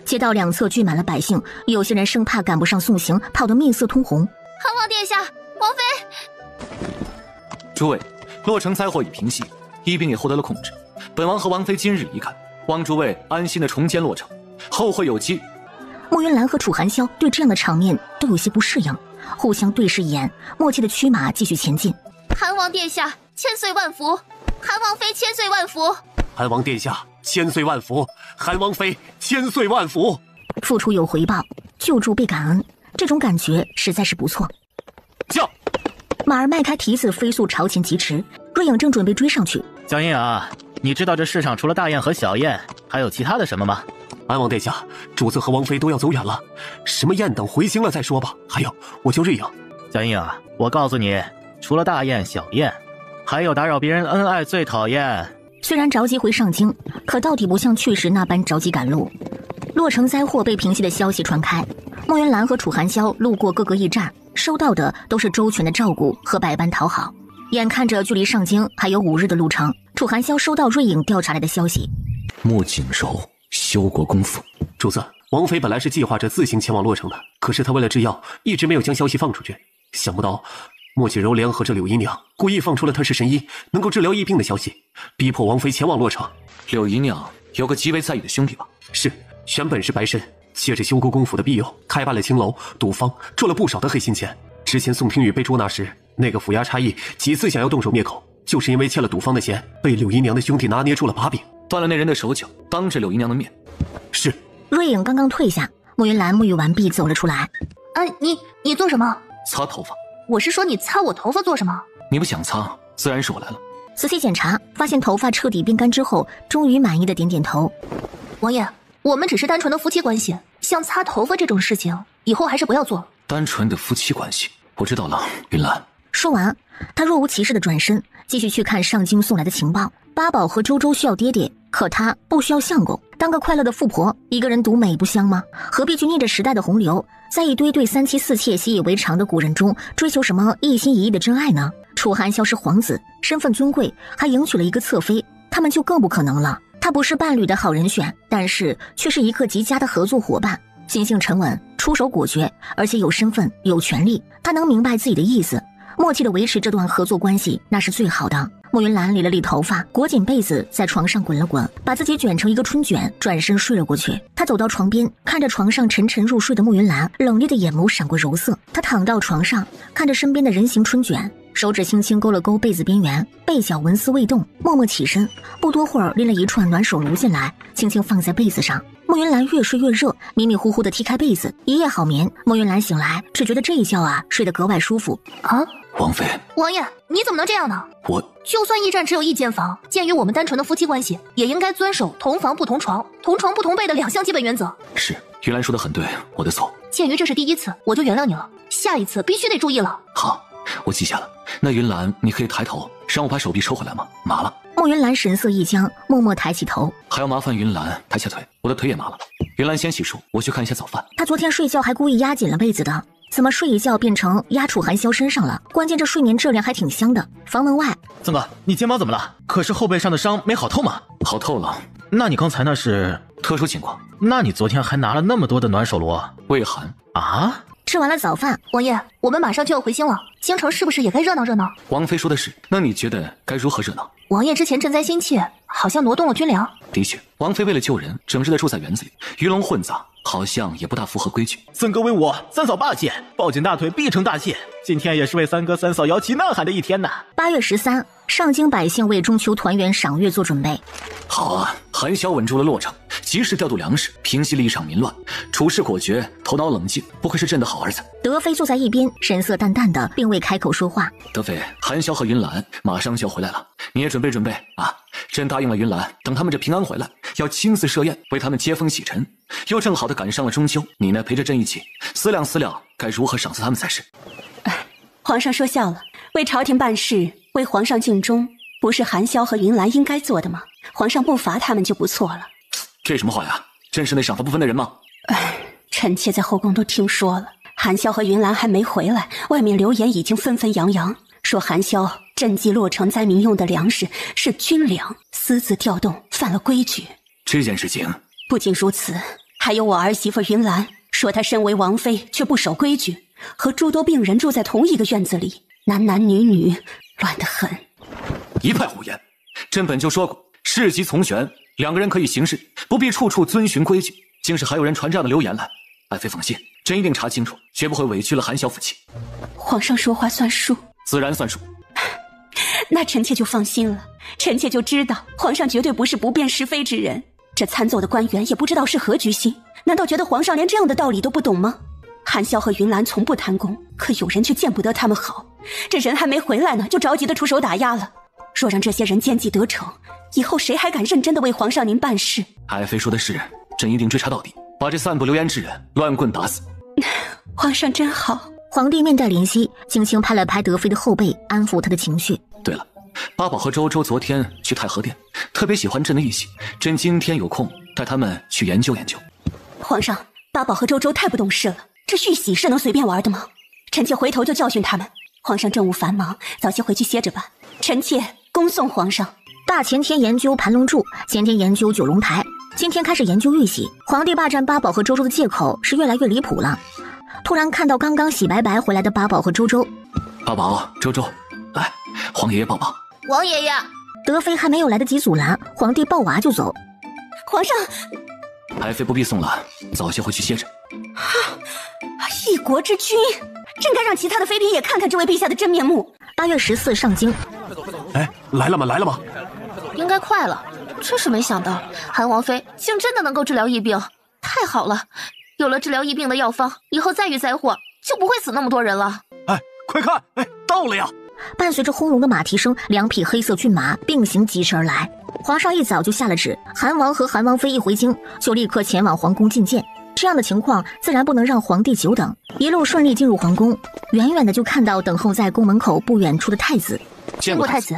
街道两侧聚满了百姓，有些人生怕赶不上送行，跑得面色通红。韩王殿下，王妃。诸位，洛城灾祸已平息，疫病也获得了控制。本王和王妃今日离开，望诸位安心的重建洛城，后会有期。慕云兰和楚寒霄对这样的场面都有些不适应，互相对视一眼，默契的驱马继续前进。韩王殿下千岁万福，韩王妃千岁万福。韩王殿下千岁万福，韩王妃千岁万福。付出有回报，救助被感恩，这种感觉实在是不错。驾！马儿迈开蹄子，飞速朝前疾驰。瑞影正准备追上去。江阴啊，你知道这世上除了大雁和小雁，还有其他的什么吗？韩王殿下，主子和王妃都要走远了，什么雁等回京了再说吧。还有，我叫瑞影。江阴啊，我告诉你，除了大雁、小雁，还有打扰别人恩爱最讨厌。虽然着急回上京，可到底不像去时那般着急赶路。洛城灾祸被平息的消息传开，慕云兰和楚寒霄路过各个驿站，收到的都是周全的照顾和百般讨好。眼看着距离上京还有5日的路程，楚寒霄收到瑞影调查来的消息。穆景柔修国公府。主子，王妃本来是计划着自行前往洛城的，可是她为了制药，一直没有将消息放出去。想不到莫锦柔联合着柳姨娘，故意放出了她是神医，能够治疗疫病的消息，逼迫王妃前往洛城。柳姨娘有个极为在意的兄弟吧？是，原本是白参，借着修国公府的庇佑，开办了青楼、赌坊，赚了不少的黑心钱。之前宋听雨被捉拿时，那个府衙差役几次想要动手灭口，就是因为欠了赌坊的钱，被柳姨娘的兄弟拿捏住了把柄，断了那人的手脚，当着柳姨娘的面。是。瑞影刚刚退下，慕云兰沐浴完毕走了出来。你做什么？擦头发。我是说你擦我头发做什么？你不想擦，自然是我来了。仔细检查，发现头发彻底变干之后，终于满意的点点头。王爷，我们只是单纯的夫妻关系，像擦头发这种事情，以后还是不要做。单纯的夫妻关系，我知道了，云兰。说完，他若无其事的转身，继续去看上京送来的情报。八宝和周周需要爹爹，可他不需要相公。当个快乐的富婆，一个人独美不香吗？何必去逆着时代的洪流，在一堆对3妻4妾习以为常的古人中追求什么一心一意的真爱呢？楚寒霄是皇子，身份尊贵，还迎娶了一个侧妃，他们就更不可能了。他不是伴侣的好人选，但是却是一个极佳的合作伙伴。心性沉稳，出手果决，而且有身份有权利，他能明白自己的意思，默契地维持这段合作关系，那是最好的。慕云兰理了理头发，裹紧被子，在床上滚了滚，把自己卷成一个春卷，转身睡了过去。他走到床边，看着床上沉沉入睡的慕云兰，冷冽的眼眸闪过柔色。他躺到床上，看着身边的人形春卷，手指轻轻勾了勾被子边缘，被角纹丝未动，默默起身。不多会儿，拎了一串暖手炉进来，轻轻放在被子上。慕云兰越睡越热，迷迷糊糊地踢开被子，一夜好眠。慕云兰醒来，只觉得这一觉睡得格外舒服。王妃，王爷，你怎么能这样呢？就算驿站只有1间房，鉴于我们单纯的夫妻关系，也应该遵守同房不同床、同床不同被的2项基本原则。是，云兰说的很对，我的错。鉴于这是第1次，我就原谅你了，下一次必须得注意了。好，我记下了。那云兰，你可以抬头，让我把手臂抽回来吗？麻了。慕云兰神色一僵，默默抬起头。还要麻烦云兰抬下腿，我的腿也麻了。云兰先洗漱，我去看一下早饭。他昨天睡觉还故意压紧了被子的，怎么睡一觉变成压楚寒霄身上了？关键这睡眠质量还挺香的。房门外，曾哥，你肩膀怎么了？可是后背上的伤没好透吗？好透了。那你刚才那是特殊情况。那你昨天还拿了那么多的暖手炉？胃寒啊？吃完了早饭，王爷，我们马上就要回京了，京城是不是也该热闹热闹？王妃说的是，那你觉得该如何热闹？王爷之前赈灾心切，好像挪动了军粮。的确，王妃为了救人，整日的住在园子里，鱼龙混杂，好像也不大符合规矩。三哥为我，三嫂霸气，抱紧大腿必成大器。今天也是为三哥三嫂摇旗呐喊的一天呐。8月13，上京百姓为中秋团圆赏月做准备。好啊，韩萧稳住了洛城，及时调度粮食，平息了一场民乱，处事果决，头脑冷静，不愧是朕的好儿子。德妃坐在一边，神色淡淡的，并未开口说话。德妃，韩萧和云兰马上就要回来了，你也准备准备啊！朕答应了云兰，等他们这平安回来，要亲自设宴为他们接风洗尘。又正好的赶上了中秋，你呢陪着朕一起思量思量，该如何赏赐他们才是。皇上说笑了，为朝廷办事，为皇上尽忠，不是韩萧和云兰应该做的吗？皇上不罚他们就不错了。这什么话呀？朕是那赏罚不分的人吗？臣妾在后宫都听说了，韩萧和云兰还没回来，外面流言已经纷纷扬扬，说韩萧赈济洛城灾民用的粮食是军粮，私自调动，犯了规矩。这件事情不仅如此，还有我儿媳妇云兰说她身为王妃却不守规矩，和诸多病人住在同一个院子里，男女乱得很。一派胡言！朕本就说过，事急从权，两个人可以行事，不必处处遵循规矩。竟是还有人传这样的流言来，爱妃放心，朕一定查清楚，绝不会委屈了韩萧夫妻。皇上说话算数，自然算数。那臣妾就放心了，臣妾就知道皇上绝对不是不辨是非之人。这参奏的官员也不知道是何居心，难道觉得皇上连这样的道理都不懂吗？韩萧和云兰从不贪功，可有人却见不得他们好，这人还没回来呢，就着急的出手打压了。若让这些人奸计得逞，以后谁还敢认真的为皇上您办事？爱妃说的是，朕一定追查到底，把这散布流言之人乱棍打死。皇上真好。皇帝面带怜惜，轻轻拍了拍德妃的后背，安抚她的情绪。对了，八宝和周周昨天去太和殿，特别喜欢朕的玉玺，朕今天有空带他们去研究研究。皇上，八宝和周周太不懂事了，这玉玺是能随便玩的吗？臣妾回头就教训他们。皇上政务繁忙，早些回去歇着吧。臣妾恭送皇上。大前天研究盘龙柱，前天研究九龙台，今天开始研究玉玺。皇帝霸占八宝和周周的借口是越来越离谱了。突然看到刚刚洗白白回来的八宝和周周。八宝、周周，来，皇爷爷抱抱。王爷爷，德妃还没有来得及阻拦，皇帝抱娃就走。皇上，爱妃不必送了，早些回去歇着。一国之君，朕该让其他的妃嫔也看看这位陛下的真面目。8月14上京。哎，来了吗？来了吗？应该快了。真是没想到，韩王妃竟真的能够治疗疫病，太好了！有了治疗疫病的药方，以后再遇灾祸就不会死那么多人了。哎，快看，哎，到了呀！伴随着轰隆的马蹄声，2匹黑色骏马并行疾驰而来。皇上一早就下了旨，韩王和韩王妃一回京就立刻前往皇宫觐见。这样的情况自然不能让皇帝久等，一路顺利进入皇宫，远远的就看到等候在宫门口不远处的太子。见过太子。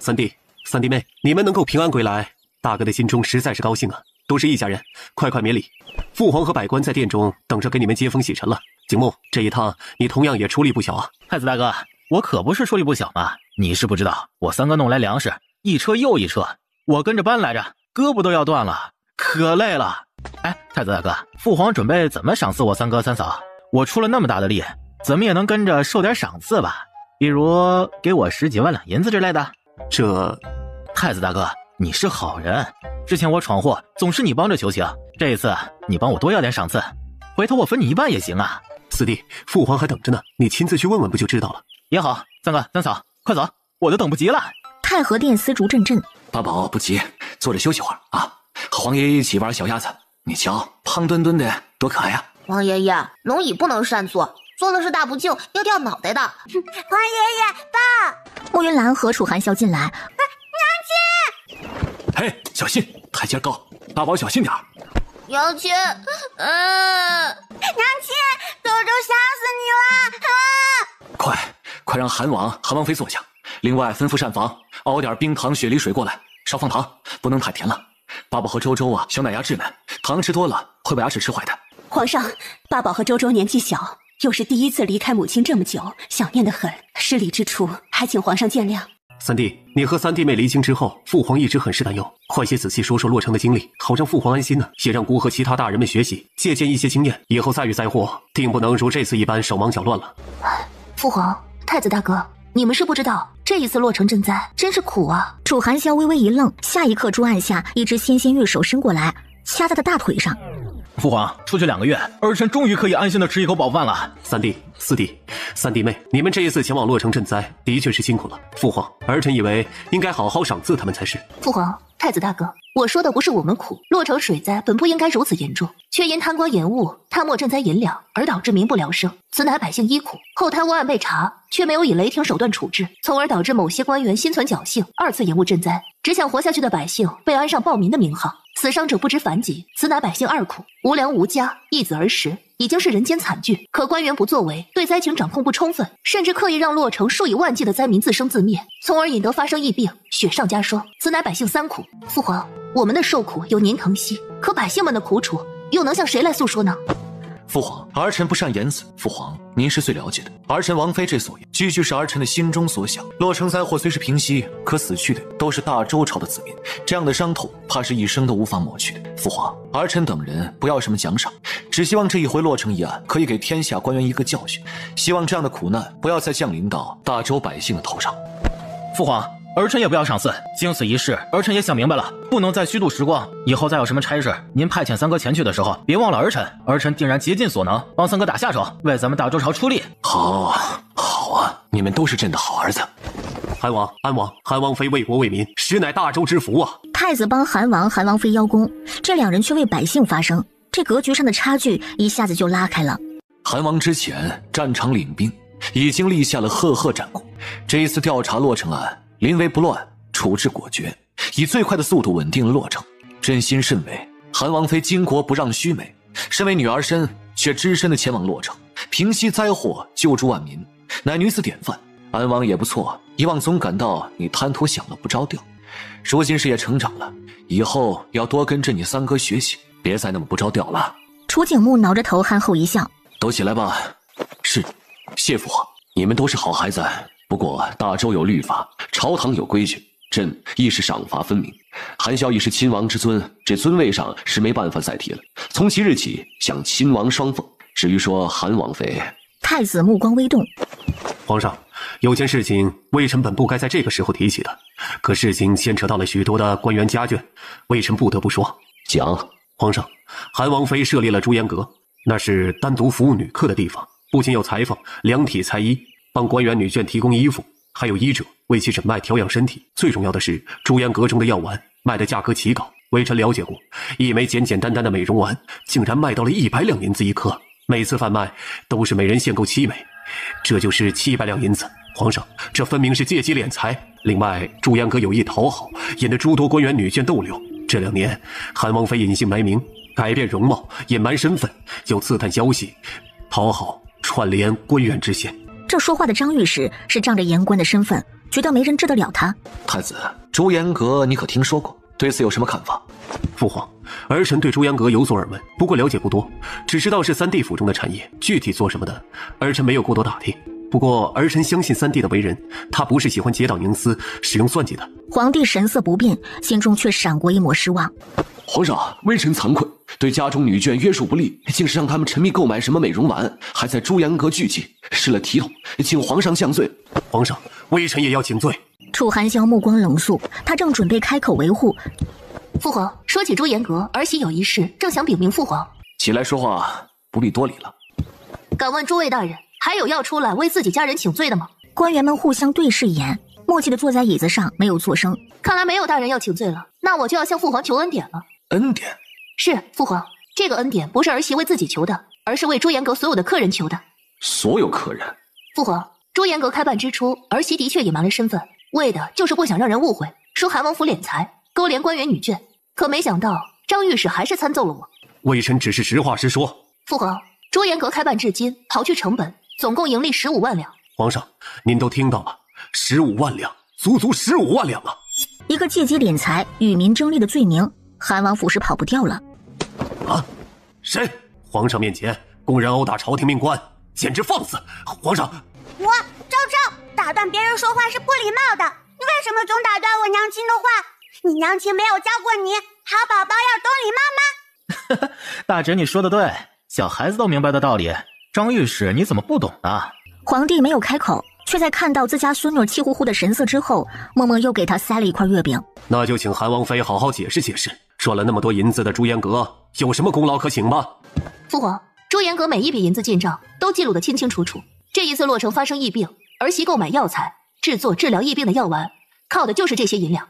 三弟妹，你们能够平安归来，大哥的心中实在是高兴啊！都是一家人，快免礼。父皇和百官在殿中等着给你们接风洗尘了。景木，这一趟你同样也出力不小啊！太子大哥，我可不是出力不小嘛，你是不知道，我三哥弄来粮食一车又一车，我跟着搬来着，胳膊都要断了，可累了。哎，太子大哥，父皇准备怎么赏赐我三哥三嫂？我出了那么大的力，怎么也能跟着受点赏赐吧？比如给我10几万两银子之类的。这，太子大哥，你是好人，之前我闯祸总是你帮着求情，这一次你帮我多要点赏赐，回头我分你一半也行啊。四弟，父皇还等着呢，你亲自去问问不就知道了。也好，三哥三嫂，快走，我都等不及了。太和殿丝竹阵阵。八宝不急，坐着休息会儿啊，和皇爷爷一起玩小鸭子。你瞧，胖墩墩的多可爱啊！王爷爷，龙椅不能擅作，做了是大不敬，要掉脑袋的。王爷爷，爸！慕云兰和楚含笑进来。娘亲！嘿，小心，台阶高，八宝小心点。娘亲，娘亲，周周吓死你了！快让韩王妃坐下，另外吩咐膳房熬点冰糖雪梨水过来，少放糖，不能太甜了。八宝和周周啊，小奶牙稚嫩，糖吃多了会把牙齿吃坏的。皇上，八宝和周周年纪小，又是第一次离开母亲这么久，想念得很，失礼之处还请皇上见谅。三弟，你和三弟妹离京之后，父皇一直很是担忧，快些仔细说说洛城的经历，好让父皇安心呢，也让姑和其他大人们学习，借鉴一些经验，以后再遇灾祸，定不能如这次一般手忙脚乱了。父皇，太子大哥，你们是不知道，这一次洛城赈灾真是苦啊！楚含笑微微一愣，下一刻桌案下一只纤纤玉手伸过来，掐在他大腿上。父皇，出去2个月，儿臣终于可以安心的吃一口饱饭了。三弟、四弟、三弟妹，你们这一次前往洛城赈灾，的确是辛苦了。父皇，儿臣以为应该好好赏赐他们才是。父皇，太子大哥，我说的不是我们苦，洛城水灾本不应该如此严重，却因贪官延误、贪没赈灾银两而导致民不聊生，此乃百姓依苦。后贪污案被查，却没有以雷霆手段处置，从而导致某些官员心存侥幸，2次延误赈灾，只想活下去的百姓被安上暴民的名号。死伤者不知凡几，此乃百姓2苦，无粮无家，一子而食，已经是人间惨剧。可官员不作为，对灾情掌控不充分，甚至刻意让洛城数以万计的灾民自生自灭，从而引得发生疫病，雪上加霜，此乃百姓3苦。父皇，我们的受苦由您疼惜，可百姓们的苦楚又能向谁来诉说呢？父皇，儿臣不善言辞。父皇，您是最了解的。儿臣王妃之所言，句句是儿臣的心中所想。洛城灾祸虽是平息，可死去的都是大周朝的子民，这样的伤痛，怕是一生都无法抹去的。父皇，儿臣等人不要什么奖赏，只希望这一回洛城一案可以给天下官员一个教训，希望这样的苦难不要再降临到大周百姓的头上。父皇，儿臣也不要赏赐，经此一事，儿臣也想明白了，不能再虚度时光。以后再有什么差事，您派遣三哥前去的时候，别忘了儿臣。儿臣定然竭尽所能，帮三哥打下手，为咱们大周朝出力。好啊，你们都是朕的好儿子。韩王、安王，韩王妃为国为民，实乃大周之福啊！太子帮韩王、韩王妃邀功，这2人却为百姓发声，这格局上的差距一下子就拉开了。韩王之前战场领兵，已经立下了赫赫战功。这一次调查洛城案，临危不乱，处置果决，以最快的速度稳定了洛城。朕心甚慰，韩王妃巾帼不让须眉，身为女儿身，却只身的前往洛城，平息灾祸，救助万民，乃女子典范。安王也不错，以往总感到你贪图享乐不着调，如今事业成长了，以后要多跟着你三哥学习，别再那么不着调了。楚景木挠着头憨厚一笑，都起来吧。是，谢父皇，你们都是好孩子。不过大周有律法，朝堂有规矩，朕亦是赏罚分明。韩萧已是亲王之尊，这尊位上是没办法再提了。从即日起，向亲王双奉。至于说韩王妃，太子目光微动。皇上，有件事情微臣本不该在这个时候提起的，可事情牵扯到了许多的官员家眷，微臣不得不说。讲。皇上，韩王妃设立了朱颜阁，那是单独服务女客的地方，不仅有裁缝、量体裁衣，帮官员女眷提供衣服，还有医者为其诊脉调养身体。最重要的是，朱颜阁中的药丸卖的价格奇高，微臣了解过，一枚简简单单的美容丸竟然卖到了100两银子一颗，每次贩卖都是每人限购7枚，这就是700两银子。皇上，这分明是借机敛财。另外，朱颜阁有意讨好，引得诸多官员女眷逗留。这2年，韩王妃隐姓埋名，改变容貌，隐瞒身份，又刺探消息，讨好串联官员之嫌。这说话的张御史是仗着言官的身份，觉得没人治得了他。太子，朱颜阁你可听说过？对此有什么看法？父皇，儿臣对朱颜阁有所耳闻，不过了解不多，只知道是三弟府中的产业，具体做什么的，儿臣没有过多打听。不过儿臣相信三弟的为人，他不是喜欢结党营私、使用算计的。皇帝神色不变，心中却闪过一抹失望。皇上，微臣惭愧，对家中女眷约束不力，竟是让他们沉迷购买什么美容丸，还在朱颜阁聚集，失了体统，请皇上降罪。皇上，微臣也要请罪。楚寒霄目光冷肃，他正准备开口维护。父皇，说起朱颜阁，儿媳有一事，正想禀明父皇。起来说话，不必多礼了。敢问诸位大人，还有要出来为自己家人请罪的吗？官员们互相对视一眼，默契地坐在椅子上，没有作声。看来没有大人要请罪了，那我就要向父皇求恩典了。恩典？是，父皇，这个恩典不是儿媳为自己求的，而是为朱颜阁所有的客人求的。所有客人？父皇，朱颜阁开办之初，儿媳的确隐瞒了身份，为的就是不想让人误会，说韩王府敛财，勾连官员女眷。可没想到张御史还是参奏了我。微臣只是实话实说。父皇，朱颜阁开办至今，刨去成本，总共盈利15万两。皇上，您都听到了，15万两，足足15万两啊！一个借机敛财、与民争利的罪名，韩王府是跑不掉了。啊！谁？皇上面前公然殴打朝廷命官，简直放肆！皇上，赵赵，打断别人说话是不礼貌的，你为什么总打断我娘亲的话？你娘亲没有教过你，好宝宝要懂礼貌吗？大侄，你说的对，小孩子都明白的道理，张御史你怎么不懂呢？皇帝没有开口，却在看到自家孙女气呼呼的神色之后，默默又给他塞了一块月饼。那就请韩王妃好好解释解释，赚了那么多银子的朱延阁有什么功劳可请吗？父皇，朱延阁每一笔银子进账都记录得清清楚楚。这一次洛城发生疫病，儿媳购买药材，制作治疗疫病的药丸，靠的就是这些银两。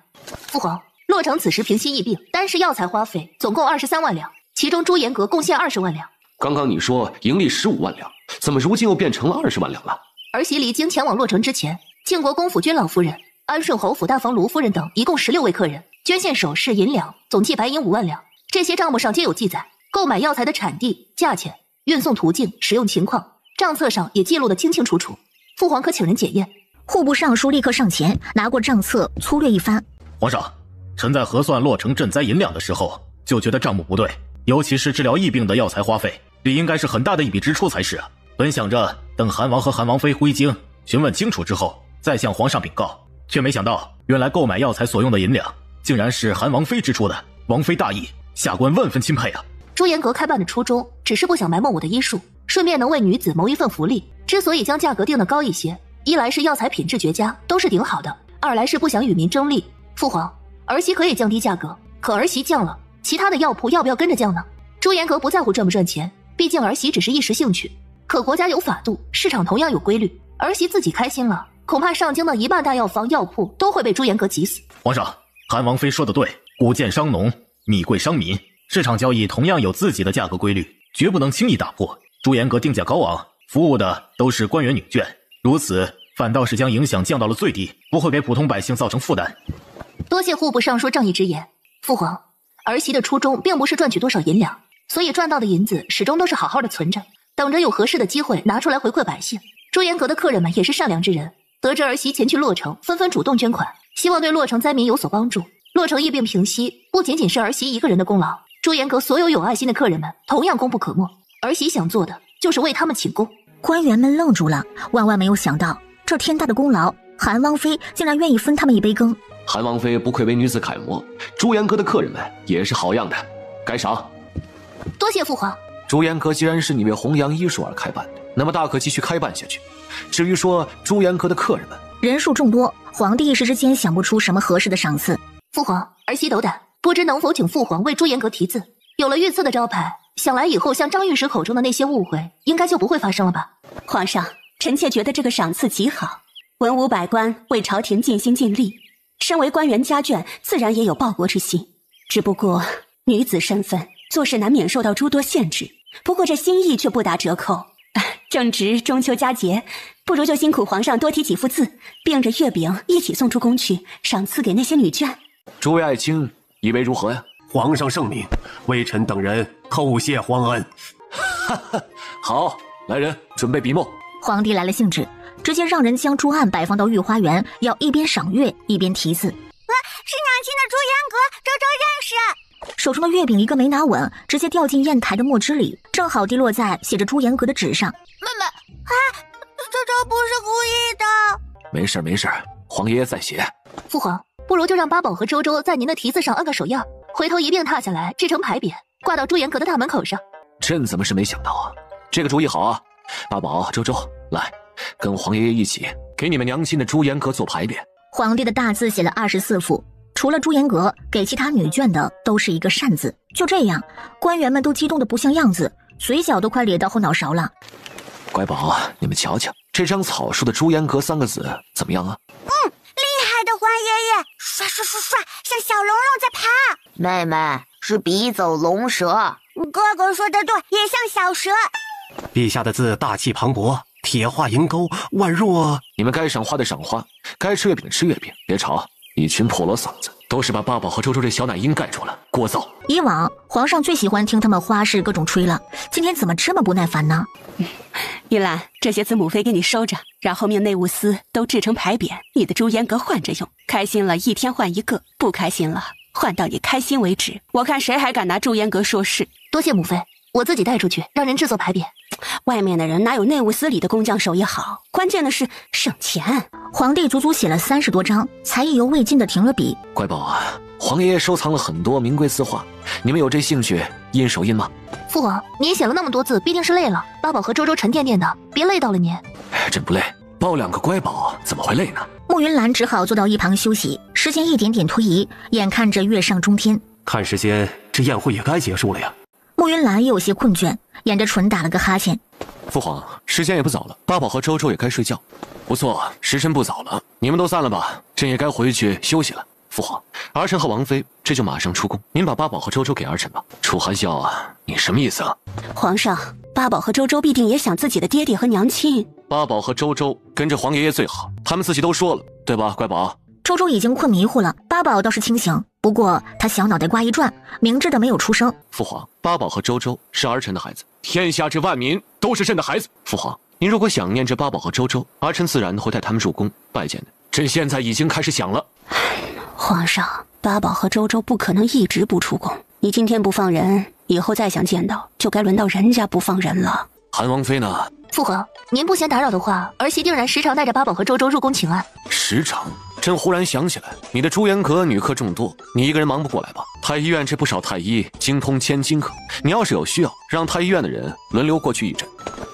父皇，洛城此时平息疫病，单是药材花费总共23万两，其中朱延阁贡献20万两。刚刚你说盈利15万两，怎么如今又变成了20万两了？儿媳离京前往洛城之前，靖国公府君老夫人、安顺侯府大房卢夫人等一共16位客人捐献首饰银两，总计白银5万两。这些账目上皆有记载，购买药材的产地、价钱、运送途径、使用情况，账册上也记录得清清楚楚。父皇可请人检验。户部尚书立刻上前拿过账册粗略一番。皇上，臣在核算洛城赈灾银两的时候，就觉得账目不对，尤其是治疗疫病的药材花费，理应该是很大的一笔支出才是啊。本想着等韩王和韩王妃回京询问清楚之后，再向皇上禀告，却没想到原来购买药材所用的银两，竟然是韩王妃支出的。王妃大义，下官万分钦佩啊！朱延阁开办的初衷，只是不想埋没我的医术，顺便能为女子谋一份福利。之所以将价格定得高一些，一来是药材品质绝佳，都是顶好的；二来是不想与民争利。父皇，儿媳可以降低价格，可儿媳降了，其他的药铺要不要跟着降呢？朱延阁不在乎赚不赚钱，毕竟儿媳只是一时兴趣。可国家有法度，市场同样有规律，儿媳自己开心了，恐怕上京的一半大药房药铺都会被朱延阁挤死。皇上，韩王妃说得对，谷贱伤农，米贵伤民，市场交易同样有自己的价格规律，绝不能轻易打破。朱延阁定价高昂，服务的都是官员女眷，如此反倒是将影响降到了最低，不会给普通百姓造成负担。多谢户部尚书仗义直言。父皇，儿媳的初衷并不是赚取多少银两，所以赚到的银子始终都是好好的存着，等着有合适的机会拿出来回馈百姓。朱延阁的客人们也是善良之人，得知儿媳前去洛城，纷纷主动捐款，希望对洛城灾民有所帮助。洛城疫病平息，不仅仅是儿媳一个人的功劳，朱延阁所有有爱心的客人们同样功不可没。儿媳想做的就是为他们请功。官员们愣住了，万万没有想到，这天大的功劳，韩王妃竟然愿意分他们一杯羹。韩王妃不愧为女子楷模，朱延阁的客人们也是好样的，该赏。多谢父皇。朱延阁既然是你为弘扬医术而开办的，那么大可继续开办下去。至于说朱延阁的客人们，人数众多，皇帝一时之间想不出什么合适的赏赐。父皇，儿媳斗胆，不知能否请父皇为朱延阁题字？有了御赐的招牌，想来以后像张御史口中的那些误会，应该就不会发生了吧？皇上，臣妾觉得这个赏赐极好，文武百官为朝廷尽心尽力，身为官员家眷，自然也有报国之心。只不过女子身份，做事难免受到诸多限制。不过这心意却不打折扣。正值中秋佳节，不如就辛苦皇上多题几幅字，并着月饼一起送出宫去，赏赐给那些女眷。诸位爱卿以为如何呀？皇上圣明，微臣等人叩谢皇恩。好，来人，准备笔墨。皇帝来了兴致，直接让人将朱案摆放到御花园，要一边赏月一边题字。是娘亲的朱延阁，周周认识。手中的月饼一个没拿稳，直接掉进砚台的墨汁里，正好滴落在写着朱延阁的纸上。妹妹，周周不是故意的。没事没事，皇爷爷在写。父皇，不如就让八宝和周周在您的题字上按个手印，回头一并踏下来制成牌匾，挂到朱延阁的大门口上。朕怎么是没想到啊？这个主意好啊！八宝、周周，来，跟皇爷爷一起给你们娘亲的朱延阁做牌匾。皇帝的大字写了24幅。除了朱延阁，给其他女眷的都是一个善字。就这样，官员们都激动得不像样子，嘴角都快咧到后脑勺了。乖宝，你们瞧瞧，这张草书的朱延阁3个字怎么样啊？厉害的皇爷爷，刷刷刷刷，像小龙龙在爬。妹妹是笔走龙蛇。哥哥说的对，也像小蛇。陛下的字大气磅礴，铁画银钩，宛若……你们该赏花的赏花，该吃月饼的吃月饼，别吵。一群破锣嗓子，都是把八宝和周周这小奶鹰盖住了，聒噪。以往皇上最喜欢听他们花式各种吹了，今天怎么这么不耐烦呢？玉兰，这些字母妃给你收着，让后面内务司都制成牌匾，你的朱延阁换着用。开心了一天换一个，不开心了换到你开心为止。我看谁还敢拿朱延阁说事。多谢母妃，我自己带出去，让人制作牌匾。外面的人哪有内务司里的工匠手艺好？关键的是省钱。皇帝足足写了30多张，才意犹未尽地停了笔。乖宝啊，皇爷爷收藏了很多名贵字画，你们有这兴趣印手印吗？父皇，您写了那么多字，必定是累了。八宝和周周沉甸甸的，别累到了您。朕不累，抱2个乖宝怎么会累呢？慕云兰只好坐到一旁休息。时间一点点推移，眼看着月上中天，看时间，这宴会也该结束了呀。慕云兰也有些困倦，掩着唇打了个哈欠。父皇，时间也不早了，八宝和周周也该睡觉。不错，时辰不早了，你们都散了吧，朕也该回去休息了。父皇，儿臣和王妃这就马上出宫，您把八宝和周周给儿臣吧。楚含笑啊，你什么意思啊？皇上，八宝和周周必定也想自己的爹爹和娘亲。八宝和周周跟着皇爷爷最好，他们自己都说了，对吧，乖宝？周周已经困迷糊了，八宝倒是清醒，不过他小脑袋瓜一转，明智的没有出声。父皇，八宝和周周是儿臣的孩子，天下之万民都是朕的孩子。父皇，您如果想念这八宝和周周，儿臣自然会带他们入宫拜见的。朕现在已经开始想了。皇上，八宝和周周不可能一直不出宫，你今天不放人，以后再想见到，就该轮到人家不放人了。韩王妃呢？父皇，您不嫌打扰的话，儿媳定然时常带着八宝和周周入宫请安。时常？朕忽然想起来，你的朱颜阁女客众多，你一个人忙不过来吧？太医院这不少太医，精通千金课，你要是有需要，让太医院的人轮流过去一诊。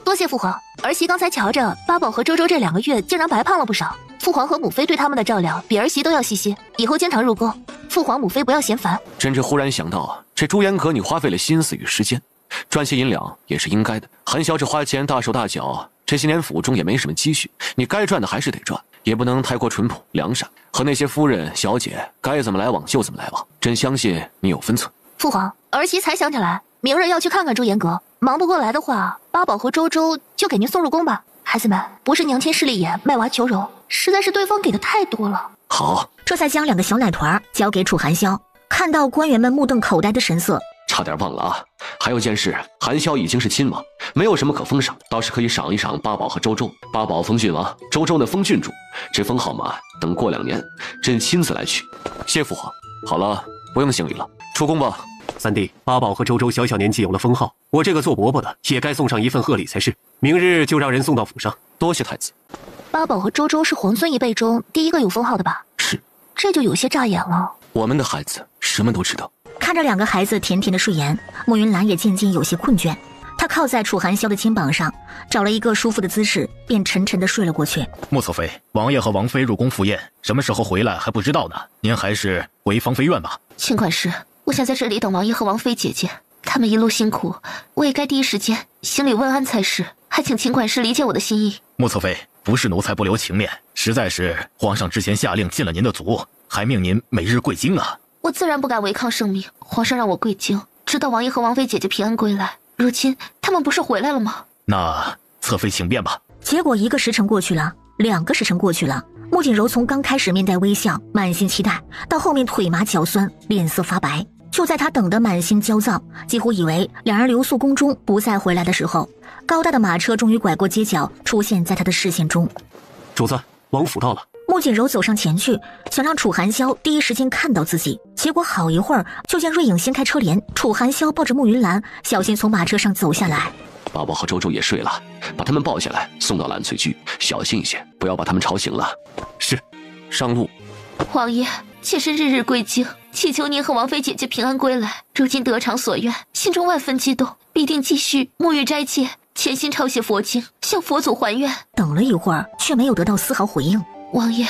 多谢父皇，儿媳刚才瞧着八宝和周周这2个月竟然白胖了不少。父皇和母妃对他们的照料比儿媳都要细心，以后经常入宫，父皇母妃不要嫌烦。朕这忽然想到，这朱颜阁女花费了心思与时间，赚些银两也是应该的。韩小这花钱大手大脚，这些年府中也没什么积蓄，你该赚的还是得赚，也不能太过淳朴良善，和那些夫人小姐该怎么来往就怎么来往。朕相信你有分寸。父皇，儿媳才想起来，明日要去看看朱颜阁，忙不过来的话，八宝和周周就给您送入宫吧。孩子们，不是娘亲势利眼卖娃求荣，实在是对方给的太多了。好，这才将2个小奶团交给楚含笑。看到官员们目瞪口呆的神色，差点忘了啊，还有件事，含笑已经是亲王，没有什么可封赏，倒是可以赏一赏八宝和周周。八宝封郡王，周周呢封郡主，这封号码等过2年，朕亲自来取。谢父皇。好了，不用行礼了，出宫吧。三弟，八宝和周周小小年纪有了封号，我这个做伯伯的也该送上一份贺礼才是。明日就让人送到府上。多谢太子。八宝和周周是皇孙一辈中第一个有封号的吧？是。这就有些扎眼了。我们的孩子什么都知道。看着2个孩子甜甜的睡颜，慕云兰也渐渐有些困倦。她靠在楚含笑的肩膀上，找了一个舒服的姿势，便沉沉的睡了过去。穆侧妃，王爷和王妃入宫赴宴，什么时候回来还不知道呢。您还是回芳妃院吧。秦管事，我想在这里等王爷和王妃姐姐，他们一路辛苦，我也该第一时间行礼问安才是。还请秦管事理解我的心意。穆侧妃，不是奴才不留情面，实在是皇上之前下令禁了您的足，还命您每日跪经啊。我自然不敢违抗圣命，皇上让我跪经，直到王爷和王妃姐姐平安归来。如今他们不是回来了吗？那侧妃请便吧。结果1个时辰过去了，2个时辰过去了。穆锦柔从刚开始面带微笑，满心期待，到后面腿麻脚酸，脸色发白。就在他等得满心焦躁，几乎以为2人留宿宫中不再回来的时候，高大的马车终于拐过街角，出现在他的视线中。主子，王府到了。穆锦柔走上前去，想让楚含笑第一时间看到自己，结果好一会儿，就见瑞影掀开车帘，楚含笑抱着慕云兰，小心从马车上走下来。宝宝和周周也睡了，把他们抱下来，送到蓝翠居，小心一些，不要把他们吵醒了。是。上路。王爷，妾身日日跪经，祈求您和王妃姐姐平安归来。如今得偿所愿，心中万分激动，必定继续沐浴斋戒，潜心抄写佛经，向佛祖还愿。等了一会儿，却没有得到丝毫回应。王爷，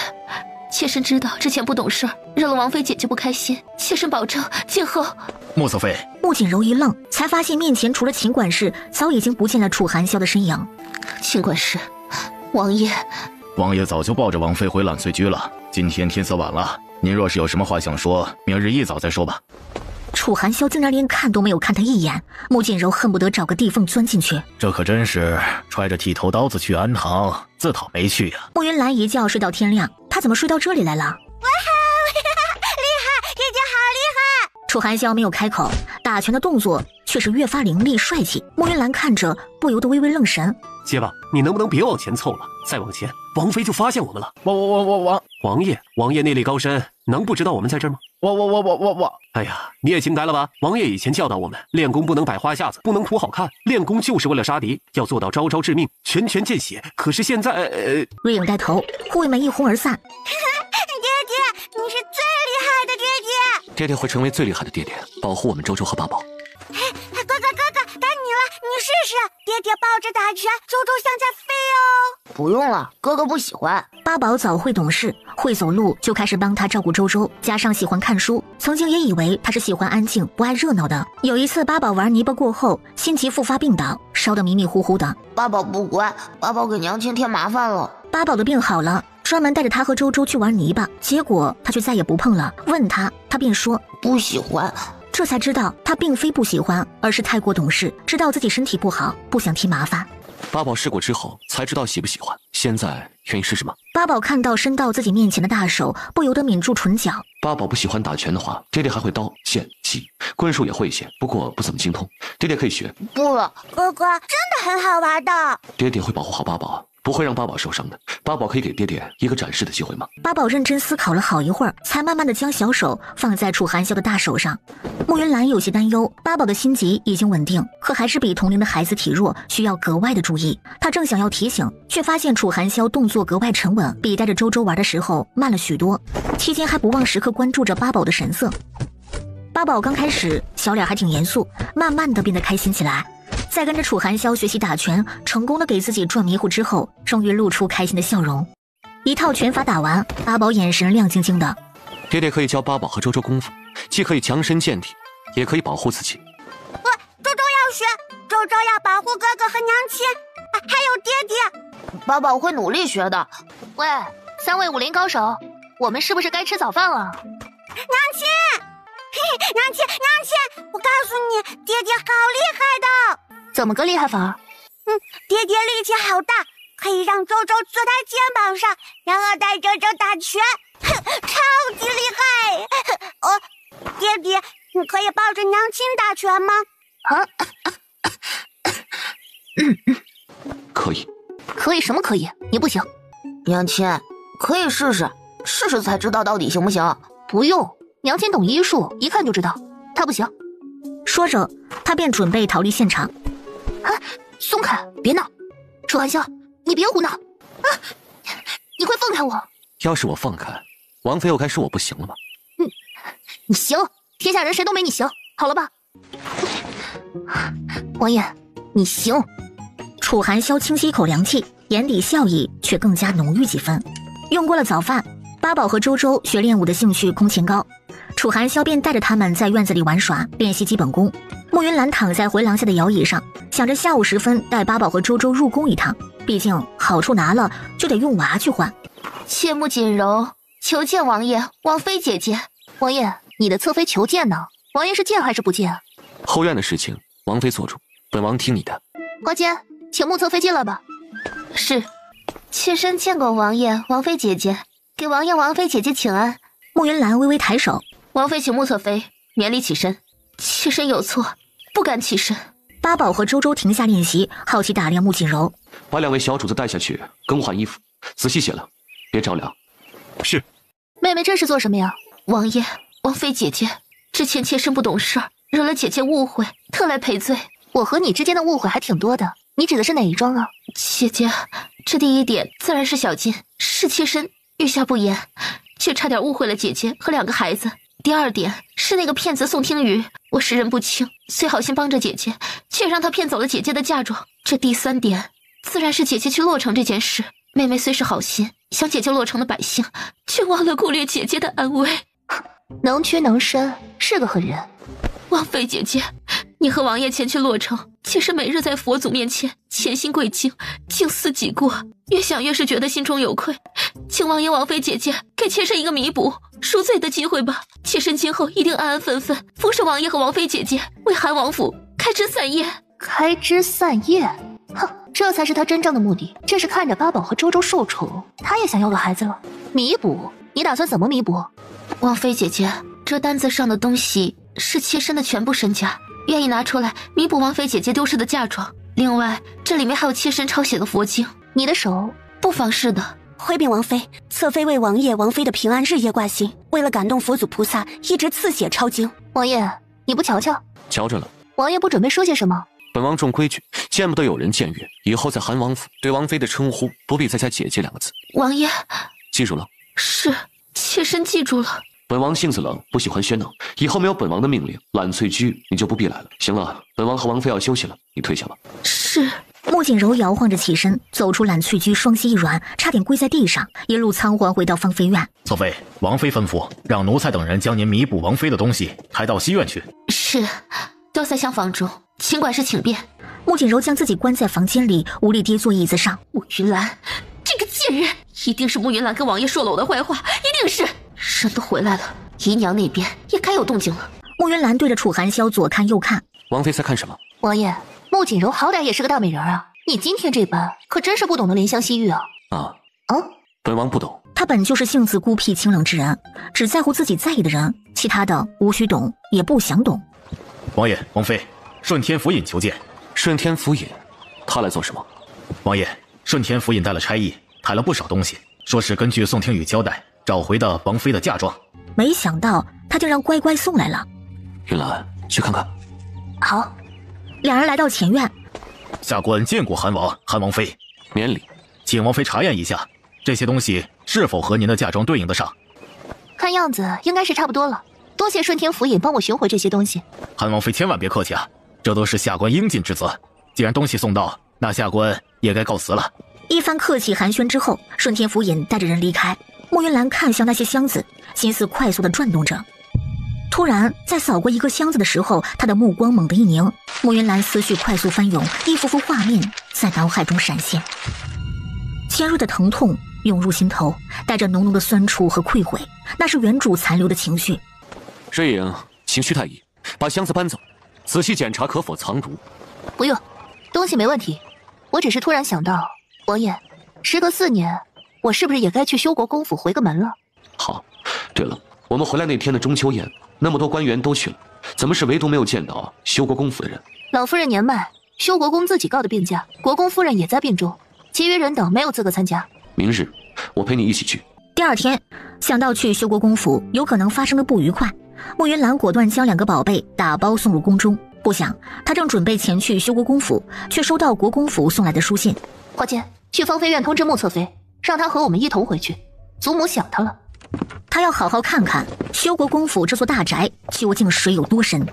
妾身知道之前不懂事，惹了王妃姐姐不开心，妾身保证今后。穆侧妃，穆锦柔一愣，才发现面前除了秦管事，早已经不见了楚含笑的身影。秦管事，王爷，王爷早就抱着王妃回揽翠居了。今天天色晚了，您若是有什么话想说，明日一早再说吧。楚含笑竟然连看都没有看他一眼，穆锦柔恨不得找个地缝钻进去。这可真是揣着剃头刀子去安堂，自讨没趣呀。慕云兰一觉睡到天亮，她怎么睡到这里来了？哇厉害，姐姐好厉害！楚含笑没有开口，打拳的动作却是越发凌厉帅气。慕云兰看着不由得微微愣神。结巴，你能不能别往前凑了？再往前，王妃就发现我们了。王爷内力高深，能不知道我们在这儿吗？哎呀，你也惊呆了吧？王爷以前教导我们，练功不能摆花架子，不能图好看，练功就是为了杀敌，要做到招招致命，拳拳见血。可是现在，瑞影带头，护卫们一哄而散。爹爹，你是最厉害的爹爹！爹爹会成为最厉害的爹爹，保护我们周周和八宝。哥哥，该你了，你试试。爹爹抱着打拳，周周像在飞哦。不用了，哥哥不喜欢。八宝早会懂事，会走路，就开始帮他照顾周周，加上喜欢看书，曾经也以为他是喜欢安静不爱热闹的。有一次八宝玩泥巴过后，心急复发病倒，烧得迷迷糊糊的。八宝不乖，八宝给娘亲添麻烦了。八宝的病好了，专门带着他和周周去玩泥巴，结果他却再也不碰了。问他，他便说不喜欢。这才知道他并非不喜欢，而是太过懂事，知道自己身体不好，不想添麻烦。八宝试过之后才知道喜不喜欢，现在愿意试试吗？八宝看到伸到自己面前的大手，不由得抿住唇角。八宝不喜欢打拳的话，爹爹还会刀、剑、戟、棍术也会一些，不过不怎么精通，爹爹可以学。不了，哥哥真的很好玩的。爹爹会保护好八宝，不会让八宝受伤的。八宝可以给爹爹一个展示的机会吗？八宝认真思考了好一会儿，才慢慢的将小手放在楚寒潇的大手上。慕云兰有些担忧，八宝的心急已经稳定，可还是比同龄的孩子体弱，需要格外的注意。他正想要提醒，却发现楚寒潇动作格外沉稳，比带着周周玩的时候慢了许多，期间还不忘时刻关注着八宝的神色。八宝刚开始小脸还挺严肃，慢慢的变得开心起来。在跟着楚寒潇学习打拳，成功的给自己转迷糊之后，终于露出开心的笑容。一套拳法打完，八宝眼神亮晶晶的。爹爹可以教八宝和周周功夫，既可以强身健体，也可以保护自己。周周要学，周周要保护哥哥和娘亲，还有爹爹。八宝会努力学的。喂，3位武林高手，我们是不是该吃早饭了？娘亲，嘿嘿，娘亲，我告诉你，爹爹好厉害的。怎么个厉害法？爹爹力气好大，可以让周周坐在肩膀上，然后带周周打拳，超级厉害。爹爹，你可以抱着娘亲打拳吗？可以。可以什么可以？你不行。娘亲，可以试试，试试才知道到底行不行。不用，娘亲懂医术，一看就知道，她不行。说着，他便准备逃离现场。松开，别闹！楚寒潇，你别胡闹！你快放开我！要是我放开，王妃又该说我不行了吗？你行，天下人谁都没你行，好了吧？王爷，你行。楚寒潇轻吸一口凉气，眼底笑意却更加浓郁几分。用过了早饭，八宝和周周学练武的兴趣空前高，楚寒潇便带着他们在院子里玩耍，练习基本功。慕云兰躺在回廊下的摇椅上，想着下午时分带八宝和周周入宫一趟，毕竟好处拿了就得用娃去换。切莫锦柔，求见王爷、王妃姐姐。王爷，你的侧妃求见呢？王爷是见还是不见？后院的事情，王妃做主，本王听你的。花间，请穆侧妃进来吧。是，妾身见过王爷、王妃姐姐，给王爷、王妃姐姐请安。慕云兰微微抬手，王妃请穆侧妃免礼起身。妾身有错，不敢起身。八宝和周周停下练习，好奇打量穆锦柔。把2位小主子带下去更换衣服，仔细些了，别着凉。是。妹妹这是做什么呀？王爷、王妃姐姐，之前妾身不懂事，惹了姐姐误会，特来赔罪。我和你之间的误会还挺多的，你指的是哪一桩啊？姐姐，这第一点自然是小金，是妾身御下不严，却差点误会了姐姐和2个孩子。第2点是那个骗子宋听雨，我识人不清，虽好心帮着姐姐，却让他骗走了姐姐的嫁妆。这第3点自然是姐姐去洛城这件事，妹妹虽是好心想解救洛城的百姓，却忘了顾虑姐姐的安危。能屈能伸，是个狠人。王妃姐姐，你和王爷前去洛城，妾身每日在佛祖面前潜心跪经，静思己过，越想越是觉得心中有愧，请王爷、王妃姐姐给妾身一个弥补赎罪的机会吧。妾身今后一定安安分分服侍王爷和王妃姐姐，为韩王府开枝散叶。开枝散叶？哼，这才是他真正的目的。这是看着八宝和周周受宠，他也想要个孩子了。弥补？你打算怎么弥补？王妃姐姐，这单子上的东西是妾身的全部身家，愿意拿出来弥补王妃姐姐丢失的嫁妆。另外，这里面还有妾身抄写的佛经。你的手不妨事的。回禀王妃，侧妃为王爷、王妃的平安日夜挂心，为了感动佛祖菩萨，一直刺血抄经。王爷，你不瞧瞧？瞧着了。王爷不准备说些什么？本王重规矩，见不得有人僭越。以后在韩王府对王妃的称呼，不必再加姐姐2个字。王爷，记住了。是，妾身记住了。本王性子冷，不喜欢喧闹，以后没有本王的命令，揽翠居你就不必来了。行了，本王和王妃要休息了，你退下吧。是。穆锦柔摇晃着起身，走出揽翠居，双膝一软，差点跪在地上，一路仓皇回到芳菲院。侧妃，王妃吩咐让奴才等人将您弥补王妃的东西抬到西院去。是，都在厢房中，请管事请便。穆锦柔将自己关在房间里，无力跌坐椅子上。穆云兰，这个贱人，一定是穆云兰跟王爷说了我的坏话，一定是。人都回来了，姨娘那边也该有动静了。穆云兰对着楚寒霄左看右看。王妃在看什么？王爷，穆锦柔好歹也是个大美人啊，你今天这般可真是不懂得怜香惜玉啊。本王不懂。他本就是性子孤僻清冷之人，只在乎自己在意的人，其他的无需懂，也不想懂。王爷、王妃，顺天府尹求见。顺天府尹，他来做什么？王爷，顺天府尹带了差役，抬了不少东西，说是根据宋听雨交代找回的王妃的嫁妆。没想到他竟然乖乖送来了。云兰，去看看。好。两人来到前院。下官见过韩王、韩王妃，免礼。请王妃查验一下，这些东西是否和您的嫁妆对应得上？看样子应该是差不多了。多谢顺天府尹帮我寻回这些东西。韩王妃千万别客气啊，这都是下官应尽之责。既然东西送到，那下官也该告辞了。一番客气寒暄之后，顺天府尹带着人离开。穆云兰看向那些箱子，心思快速地转动着。突然在扫过一个箱子的时候，她的目光猛地一凝，穆云兰思绪快速翻涌，一幅幅画面在脑海中闪现。尖锐的疼痛涌入心头，带着浓浓的酸楚和愧悔，那是原主残留的情绪。水影，请徐太医把箱子搬走，仔细检查可否藏毒。不用，东西没问题。我只是突然想到，王爷，时隔4年，我是不是也该去修国公府回个门了？好，对了，我们回来那天的中秋宴，那么多官员都去了，怎么是唯独没有见到修国公府的人？老夫人年迈，修国公自己告的病假，国公夫人也在病中，其余人等没有资格参加。明日我陪你一起去。第二天，想到去修国公府有可能发生的不愉快，穆云兰果断将2个宝贝打包送入宫中。不想她正准备前去修国公府，却收到国公府送来的书信。华谦，去芳菲院通知穆侧妃，让她和我们一同回去。祖母想她了。她要好好看看修国公府这座大宅究竟水有多深。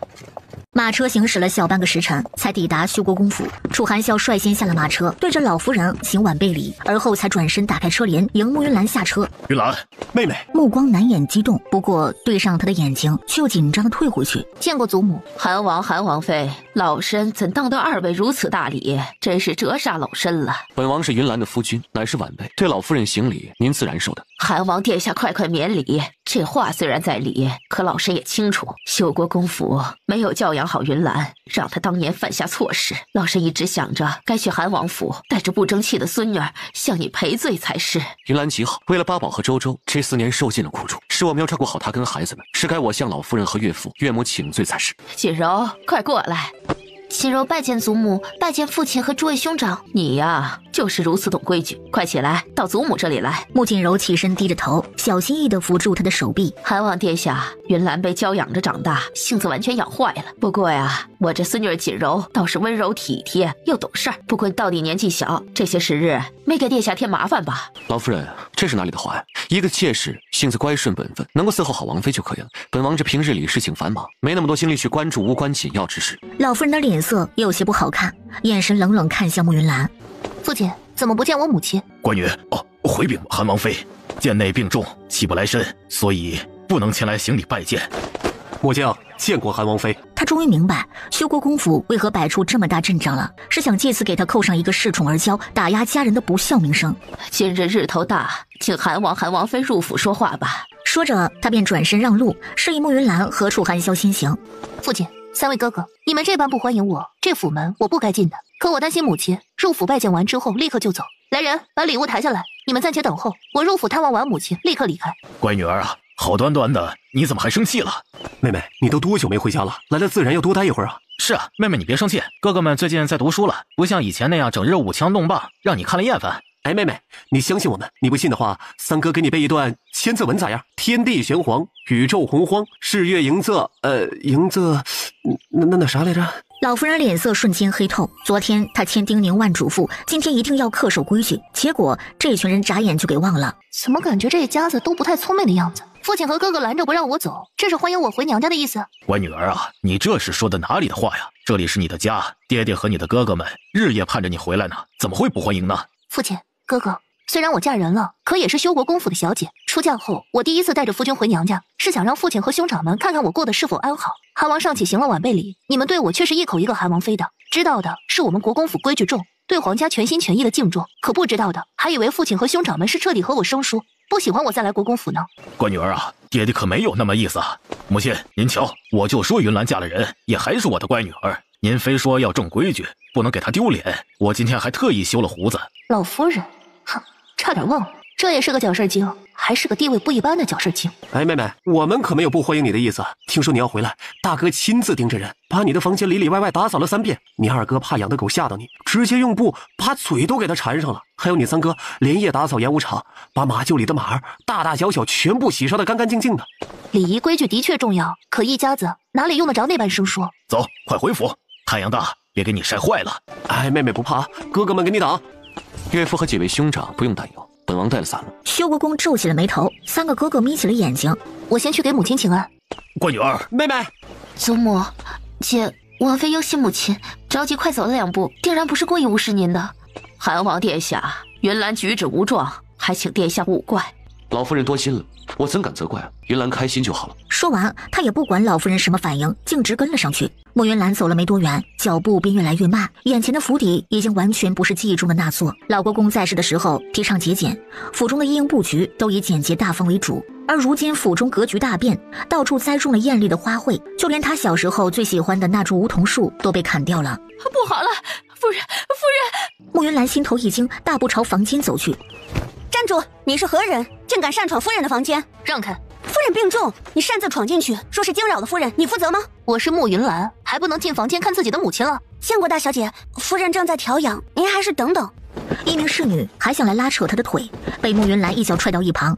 马车行驶了小半个时辰，才抵达修国公府。楚寒笑率先下了马车，对着老夫人行晚备礼，而后才转身打开车帘，迎穆云兰下车。云兰，妹妹，目光难掩激动，不过对上她的眼睛，却又紧张地退回去。见过祖母。韩王、韩王妃，老身怎当得2位如此大礼，真是折煞老身了。本王是云兰的夫君，乃是晚辈，对老夫人行礼，您自然受的。韩王殿下快免礼。这话虽然在理，可老身也清楚，修国公府没有教养好云兰，让她当年犯下错事。老身一直想着该去韩王府，带着不争气的孙女儿向你赔罪才是。云兰极好，为了八宝和周周，这4年受尽了苦楚，是我没有照顾好她跟孩子们，是该我向老夫人和岳父、岳母请罪才是。锦柔，快过来。锦柔拜见祖母，拜见父亲和诸位兄长。你呀，就是如此懂规矩。快起来，到祖母这里来。穆锦柔起身低着头，小心翼翼地扶住他的手臂。韩王殿下，云兰被娇养着长大，性子完全养坏了。不过呀，我这孙女儿锦柔倒是温柔体贴又懂事儿。不过到底年纪小，这些时日没给殿下添麻烦吧？老夫人，这是哪里的话呀？一个妾室性子乖顺本分，能够伺候好王妃就可以了。本王这平日里事情繁忙，没那么多精力去关注无关紧要之事。老夫人的脸色也有些不好看，眼神冷冷看向穆云兰。父亲怎么不见我母亲？官女回禀韩王妃，贱内病重，起不来身，所以不能前来行礼拜见。末将见过韩王妃。他终于明白修国公府为何摆出这么大阵仗了，是想借此给他扣上一个恃宠而骄、打压家人的不孝名声。今日日头大，请韩王、韩王妃入府说话吧。说着，他便转身让路，示意穆云兰和楚寒霄先行。父亲，3位哥哥，你们这般不欢迎我，这府门我不该进的。可我担心母亲入府拜见完之后立刻就走。来人，把礼物抬下来，你们暂且等候，我入府探望完母亲，立刻离开。乖女儿啊，好端端的，你怎么还生气了？妹妹，你都多久没回家了？来了自然要多待一会儿啊。是啊，妹妹你别生气，哥哥们最近在读书了，不像以前那样整日舞枪弄棒，让你看了厌烦。哎，妹妹，你相信我们，你不信的话，三哥给你背一段千字文咋样？天地玄黄，宇宙洪荒，日月盈仄，那啥来着？老夫人脸色瞬间黑透。昨天她千叮咛万嘱咐，今天一定要恪守规矩，结果这群人眨眼就给忘了。怎么感觉这一家子都不太聪明的样子？父亲和哥哥拦着不让我走，这是欢迎我回娘家的意思。乖女儿啊，你这是说的哪里的话呀？这里是你的家，爹爹和你的哥哥们日夜盼着你回来呢，怎么会不欢迎呢？父亲，哥哥，虽然我嫁人了，可也是修国公府的小姐。出嫁后，我第一次带着夫君回娘家，是想让父亲和兄长们看看我过得是否安好。韩王尚且行了晚辈礼，你们对我却是一口一个韩王妃的。知道的是我们国公府规矩重，对皇家全心全意的敬重，可不知道的还以为父亲和兄长们是彻底和我生疏，不喜欢我再来国公府呢。乖女儿啊，爹爹可没有那么意思啊。母亲，您瞧，我就说云兰嫁了人，也还是我的乖女儿。您非说要重规矩，不能给她丢脸。我今天还特意修了胡子。老夫人，哼，差点忘了，这也是个搅事精，还是个地位不一般的搅事精。哎，妹妹，我们可没有不欢迎你的意思。听说你要回来，大哥亲自盯着人，把你的房间里里外外打扫了3遍。你二哥怕养的狗吓到你，直接用布把嘴都给它缠上了。还有你三哥连夜打扫演武场，把马厩里的马儿大大小小全部洗刷得干干净净的。礼仪规矩的确重要，可一家子哪里用得着那般生疏？走，快回府，太阳大，别给你晒坏了。哎，妹妹不怕，哥哥们给你挡。岳父和几位兄长不用担忧，本王带了伞了。修国公皱起了眉头，3个哥哥眯起了眼睛。我先去给母亲请安。乖女儿，妹妹，祖母，姐，王妃忧心母亲，着急快走了2步，定然不是故意无视您的。韩王殿下，云兰举止无状，还请殿下勿怪。老夫人多心了，我怎敢责怪啊？云兰开心就好了。说完，他也不管老夫人什么反应，径直跟了上去。莫云兰走了没多远，脚步便越来越慢，眼前的府邸已经完全不是记忆中的那座。老国公在世的时候提倡节俭，府中的一应布局都以简洁大方为主，而如今府中格局大变，到处栽种了艳丽的花卉，就连他小时候最喜欢的那株梧桐树都被砍掉了。不好了，夫人，夫人！莫云兰心头一惊，大步朝房间走去。站住！你是何人？竟敢擅闯夫人的房间？让开！夫人病重，你擅自闯进去，说是惊扰了夫人，你负责吗？我是穆云兰，还不能进房间看自己的母亲了。见过大小姐，夫人正在调养，您还是等等。一名侍女还想来拉扯她的腿，被穆云兰一脚踹到一旁。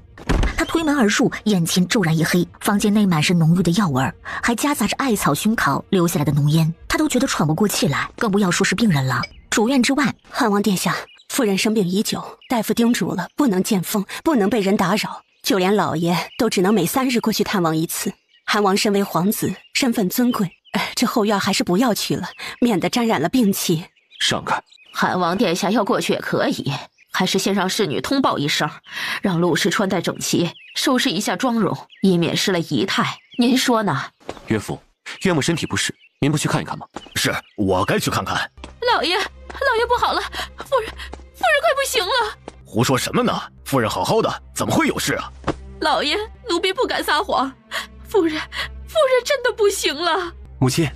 她推门而入，眼前骤然一黑，房间内满是浓郁的药味，还夹杂着艾草熏烤留下来的浓烟，她都觉得喘不过气来，更不要说是病人了。主院之外，汉王殿下，夫人生病已久，大夫叮嘱了，不能见风，不能被人打扰，就连老爷都只能每3日过去探望一次。韩王身为皇子，身份尊贵，这后院还是不要去了，免得沾染了病气。让开！韩王殿下要过去也可以，还是先让侍女通报一声，让陆氏穿戴整齐，收拾一下妆容，以免失了仪态。您说呢？岳父，岳母身体不适，您不去看一看吗？是我该去看看。老爷不好了，夫人快不行了！胡说什么呢？夫人好好的，怎么会有事啊？老爷，奴婢不敢撒谎，夫人真的不行了。母亲。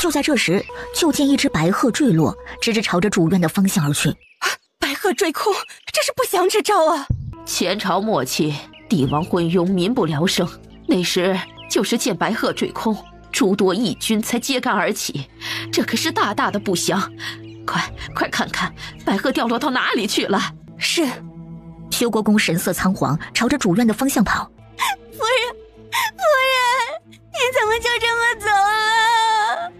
就在这时，就见一只白鹤坠落，直直朝着主院的方向而去。白鹤坠空，这是不祥之兆啊！前朝末期，帝王昏庸，民不聊生，那时就是见白鹤坠空，诸多义军才揭竿而起，这可是大大的不祥。快看看，白鹤掉落到哪里去了？是。修国公神色仓皇，朝着主院的方向跑。夫人，你怎么就这么走了？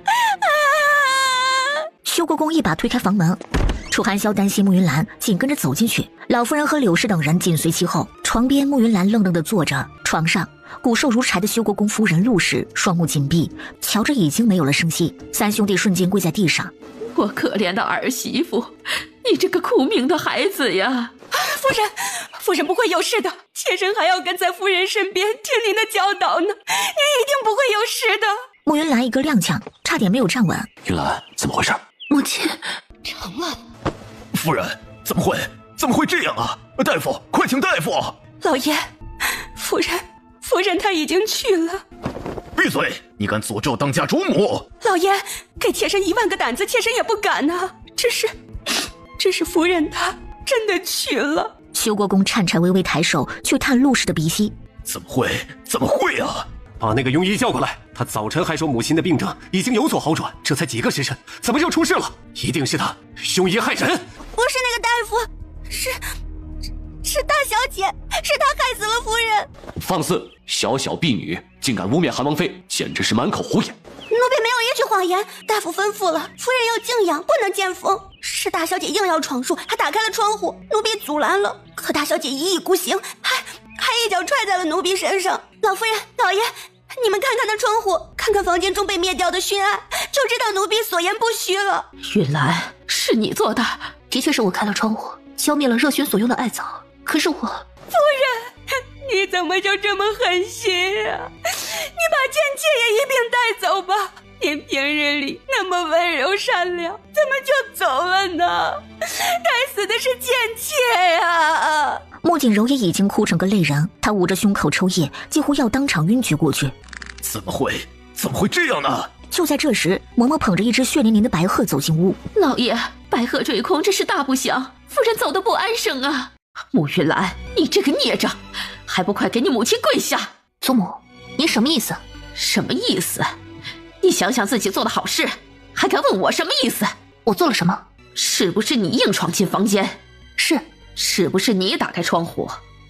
修国公一把推开房门，楚寒霄担心穆云兰，紧跟着走进去。老夫人和柳氏等人紧随其后。床边，穆云兰愣愣地坐着，床上骨瘦如柴的修国公夫人陆氏双目紧闭，瞧着已经没有了声息。3兄弟瞬间跪在地上。我可怜的儿媳妇，你这个苦命的孩子呀！夫人不会有事的，妾身还要跟在夫人身边听您的教导呢，您一定不会有事的。穆云兰一个踉跄，差点没有站稳。云兰，怎么回事？母亲，成了。夫人，怎么会这样啊？大夫，快请大夫！老爷，夫人她已经去了。闭嘴！你敢诅咒当家主母？老爷，给妾身1万个胆子，妾身也不敢啊。只是夫人她真的去了。修国公颤颤巍巍抬手去探陆氏的鼻息。怎么会啊？把那个庸医叫过来，他早晨还说母亲的病症已经有所好转，这才几个时辰，怎么又出事了？一定是他凶医害人。不是那个大夫，是大小姐，是她害死了夫人。放肆！小小婢女竟敢污蔑韩王妃，简直是满口胡言。奴婢没有一句谎言，大夫吩咐了，夫人要静养，不能见风。是大小姐硬要闯入，还打开了窗户，奴婢阻拦了，可大小姐一意孤行，还还一脚踹在了奴婢身上。老夫人、老爷，你们看看那窗户，看看房间中被灭掉的熏案，就知道奴婢所言不虚了。云兰，是你做的？的确是我开了窗户，浇灭了热熏所用的艾草。可是我……夫人，你怎么就这么狠心啊？你把贱妾也一并带走吧。您平日里那么温柔善良，怎么就走了呢？该死的是贱妾呀！穆景柔也已经哭成个泪人，她捂着胸口抽噎，几乎要当场晕厥过去。怎么会这样呢？就在这时，嬷嬷捧着一只血淋淋的白鹤走进屋。老爷，白鹤坠空，这是大不祥，夫人走得不安生啊！穆云兰，你这个孽障，还不快给你母亲跪下！祖母，你什么意思？什么意思？你想想自己做的好事，还敢问我什么意思？我做了什么？是不是你硬闯进房间？是不是你打开窗户，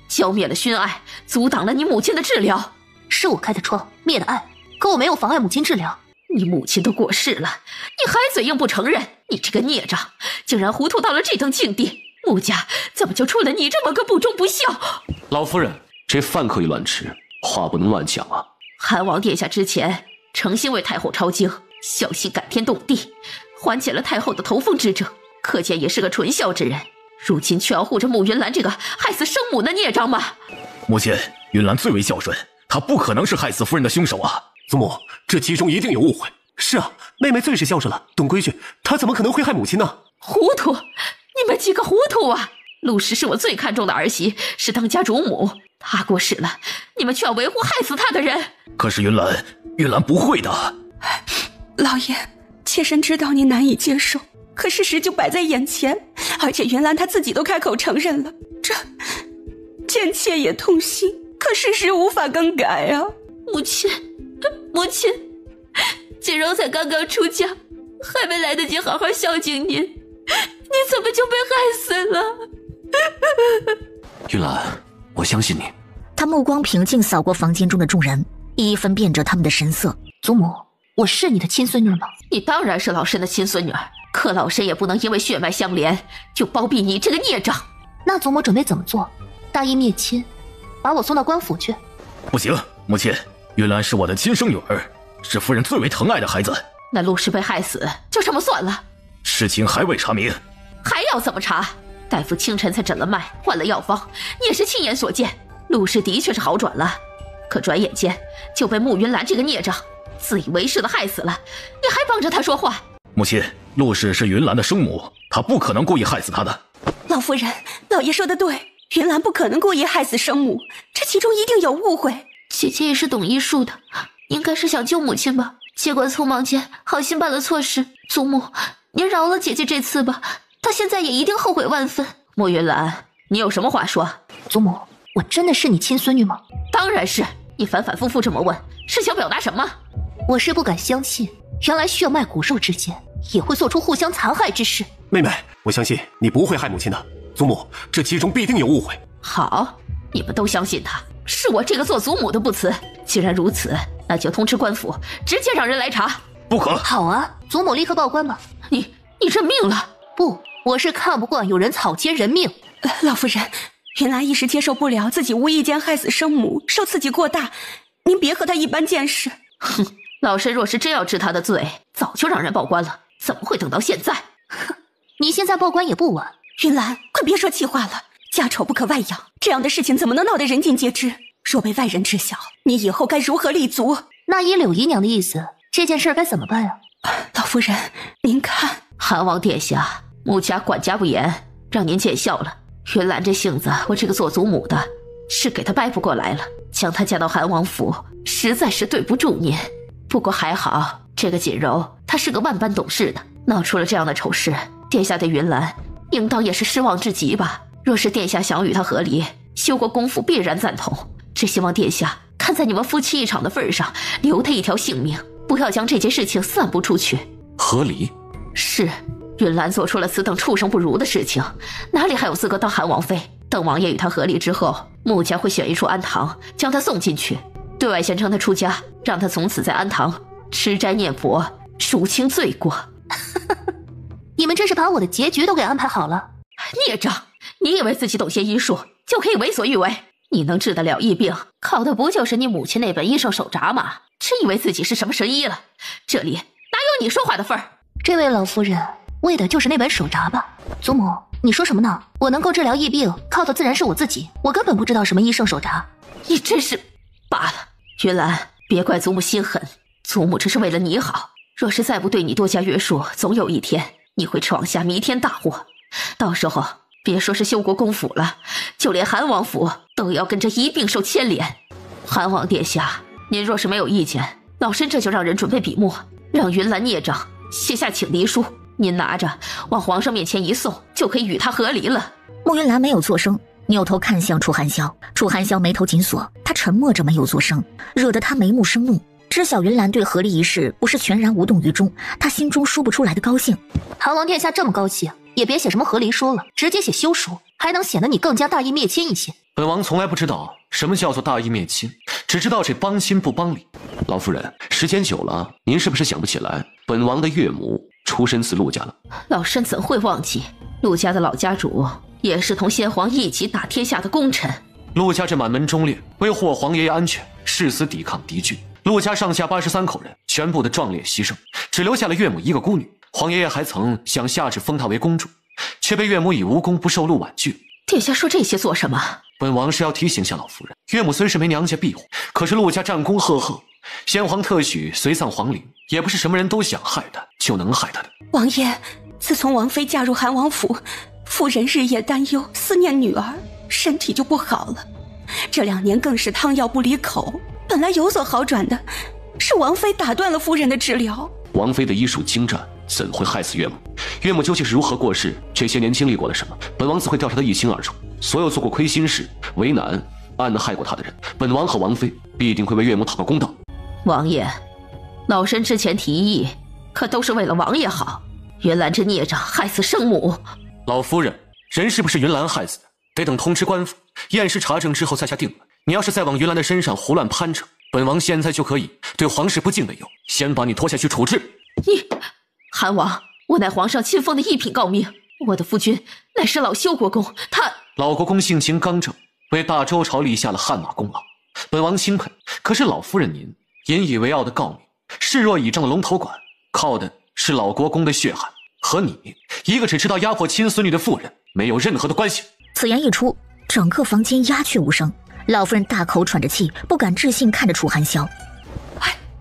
浇灭了熏艾，阻挡了你母亲的治疗？是我开的窗，灭的艾，可我没有妨碍母亲治疗。你母亲都过世了，你还嘴硬不承认？你这个孽障，竟然糊涂到了这等境地！穆家怎么就出了你这么个不忠不孝？老夫人，这饭可以乱吃，话不能乱讲啊。韩王殿下之前诚心为太后抄经，孝心感天动地，缓解了太后的头风之症，可见也是个纯孝之人。如今却要护着穆云兰这个害死生母的孽障吗？母亲，云兰最为孝顺，她不可能是害死夫人的凶手啊！祖母，这其中一定有误会。是啊，妹妹最是孝顺了，懂规矩，她怎么可能会害母亲呢？糊涂！你们几个糊涂啊！陆氏是我最看重的儿媳，是当家主母，她过世了，你们却要维护害死她的人。可是云兰不会的。老爷，妾身知道您难以接受，可事实就摆在眼前，而且云兰她自己都开口承认了，这贱妾也痛心，可事实无法更改啊！母亲，锦柔才刚刚出嫁，还没来得及好好孝敬您，你怎么就被害死了？云兰，我相信你。他目光平静扫过房间中的众人，一一分辨着他们的神色。祖母，我是你的亲孙女吗？你当然是老身的亲孙女儿，可老身也不能因为血脉相连就包庇你这个孽障。那祖母准备怎么做？大义灭亲，把我送到官府去？不行，母亲，云兰是我的亲生女儿，是夫人最为疼爱的孩子。那陆氏被害死，就这么算了？事情还未查明，还要怎么查？大夫清晨才诊了脉，换了药方，你也是亲眼所见。陆氏的确是好转了，可转眼间就被穆云兰这个孽障自以为是的害死了，你还帮着他说话？母亲，陆氏是云兰的生母，她不可能故意害死她的。老夫人，老爷说的对，云兰不可能故意害死生母，这其中一定有误会。姐姐也是懂医术的，应该是想救母亲吧，结果匆忙间好心办了错事。祖母，您饶了姐姐这次吧，她现在也一定后悔万分。穆云兰，你有什么话说？祖母，我真的是你亲孙女吗？当然是，你反反复复这么问，是想表达什么？我是不敢相信，原来血脉骨肉之间也会做出互相残害之事。妹妹，我相信你不会害母亲的。祖母，这其中必定有误会。好，你们都相信他，是我这个做祖母的不辞。既然如此，那就通知官府，直接让人来查。不可！好啊，祖母立刻报官吧。你认命了？不，我是看不惯有人草菅人命。老夫人，云兰一时接受不了自己无意间害死生母，受刺激过大，您别和她一般见识。哼，老身若是真要治他的罪，早就让人报官了，怎么会等到现在？哼，你现在报官也不晚。云兰，快别说气话了，家丑不可外扬，这样的事情怎么能闹得人尽皆知？若被外人知晓，你以后该如何立足？那依柳姨娘的意思，这件事该怎么办啊？老夫人，您看，韩王殿下，穆家管家不严，让您见笑了。云兰这性子，我这个做祖母的是给她掰不过来了，将她嫁到韩王府，实在是对不住您。不过还好，这个锦柔她是个万般懂事的，闹出了这样的丑事，殿下对云兰应当也是失望至极吧。若是殿下想与她和离，修国公府必然赞同，只希望殿下看在你们夫妻一场的份上，留她一条性命，不要将这件事情散布出去。和离？是，云兰做出了此等畜生不如的事情，哪里还有资格当韩王妃？等王爷与她和离之后，穆家会选一处安堂，将她送进去，对外宣称她出家，让她从此在安堂吃斋念佛，赎清罪过。你们这是把我的结局都给安排好了？孽障！你以为自己懂些医术就可以为所欲为？你能治得了疫病，靠的不就是你母亲那本医圣手札吗？真以为自己是什么神医了？这里哪有你说话的份儿？这位老夫人为的就是那本手札吧？祖母，你说什么呢？我能够治疗疫病，靠的自然是我自己，我根本不知道什么医圣手札。你真是罢了，云兰，别怪祖母心狠，祖母只是为了你好。若是再不对你多加约束，总有一天你会闯下弥天大祸，到时候别说是修国公府了，就连韩王府都要跟着一并受牵连。韩王殿下，您若是没有意见，老身这就让人准备笔墨，让云兰孽障写下请离书，您拿着往皇上面前一送，就可以与他和离了。穆云兰没有作声，扭头看向楚寒霄，楚寒霄眉头紧锁，他沉默着没有作声，惹得他眉目生怒。知晓云兰对和离一事不是全然无动于衷，他心中说不出来的高兴。韩王殿下这么高兴，也别写什么和离书了，直接写休书，还能显得你更加大义灭亲一些。本王从来不知道什么叫做大义灭亲，只知道这帮亲不帮理。老夫人，时间久了，您是不是想不起来本王的岳母出身自陆家了？老身怎会忘记，陆家的老家主也是同先皇一起打天下的功臣。陆家这满门忠烈，为护我皇爷爷安全，誓死抵抗敌军。陆家上下83口人，全部的壮烈牺牲，只留下了岳母一个孤女。皇爷爷还曾想下旨封她为公主，却被岳母以无功不受禄婉拒。殿下说这些做什么？本王是要提醒下老夫人，岳母虽是没娘家庇护，可是陆家战功赫赫，先皇特许随葬皇陵，也不是什么人都想害她就能害她的。王爷，自从王妃嫁入韩王府，夫人日夜担忧，思念女儿，身体就不好了。这2年更是汤药不离口，本来有所好转的，是王妃打断了夫人的治疗。王妃的医术精湛，怎会害死岳母？岳母究竟是如何过世？这些年经历过了什么？本王自会调查得一清二楚。所有做过亏心事、为难、暗害过她的人，本王和王妃必定会为岳母讨个公道。王爷，老身之前提议，可都是为了王爷好。云兰这孽障害死生母。老夫人，人是不是云兰害死的，得等通知官府验尸查证之后再下定论。你要是再往云兰的身上胡乱攀扯，本王现在就可以对皇室不敬为由，先把你拖下去处置。你，韩王，我乃皇上亲封的一品诰命，我的夫君乃是老修国公，他老国公性情刚正，为大周朝立下了汗马功劳，本王钦佩。可是老夫人您引以为傲的诰命，视若倚仗的龙头馆，靠的是老国公的血汗，和你一个只知道压迫亲孙女的妇人没有任何的关系。此言一出，整个房间鸦雀无声。老夫人大口喘着气，不敢置信看着楚寒霄。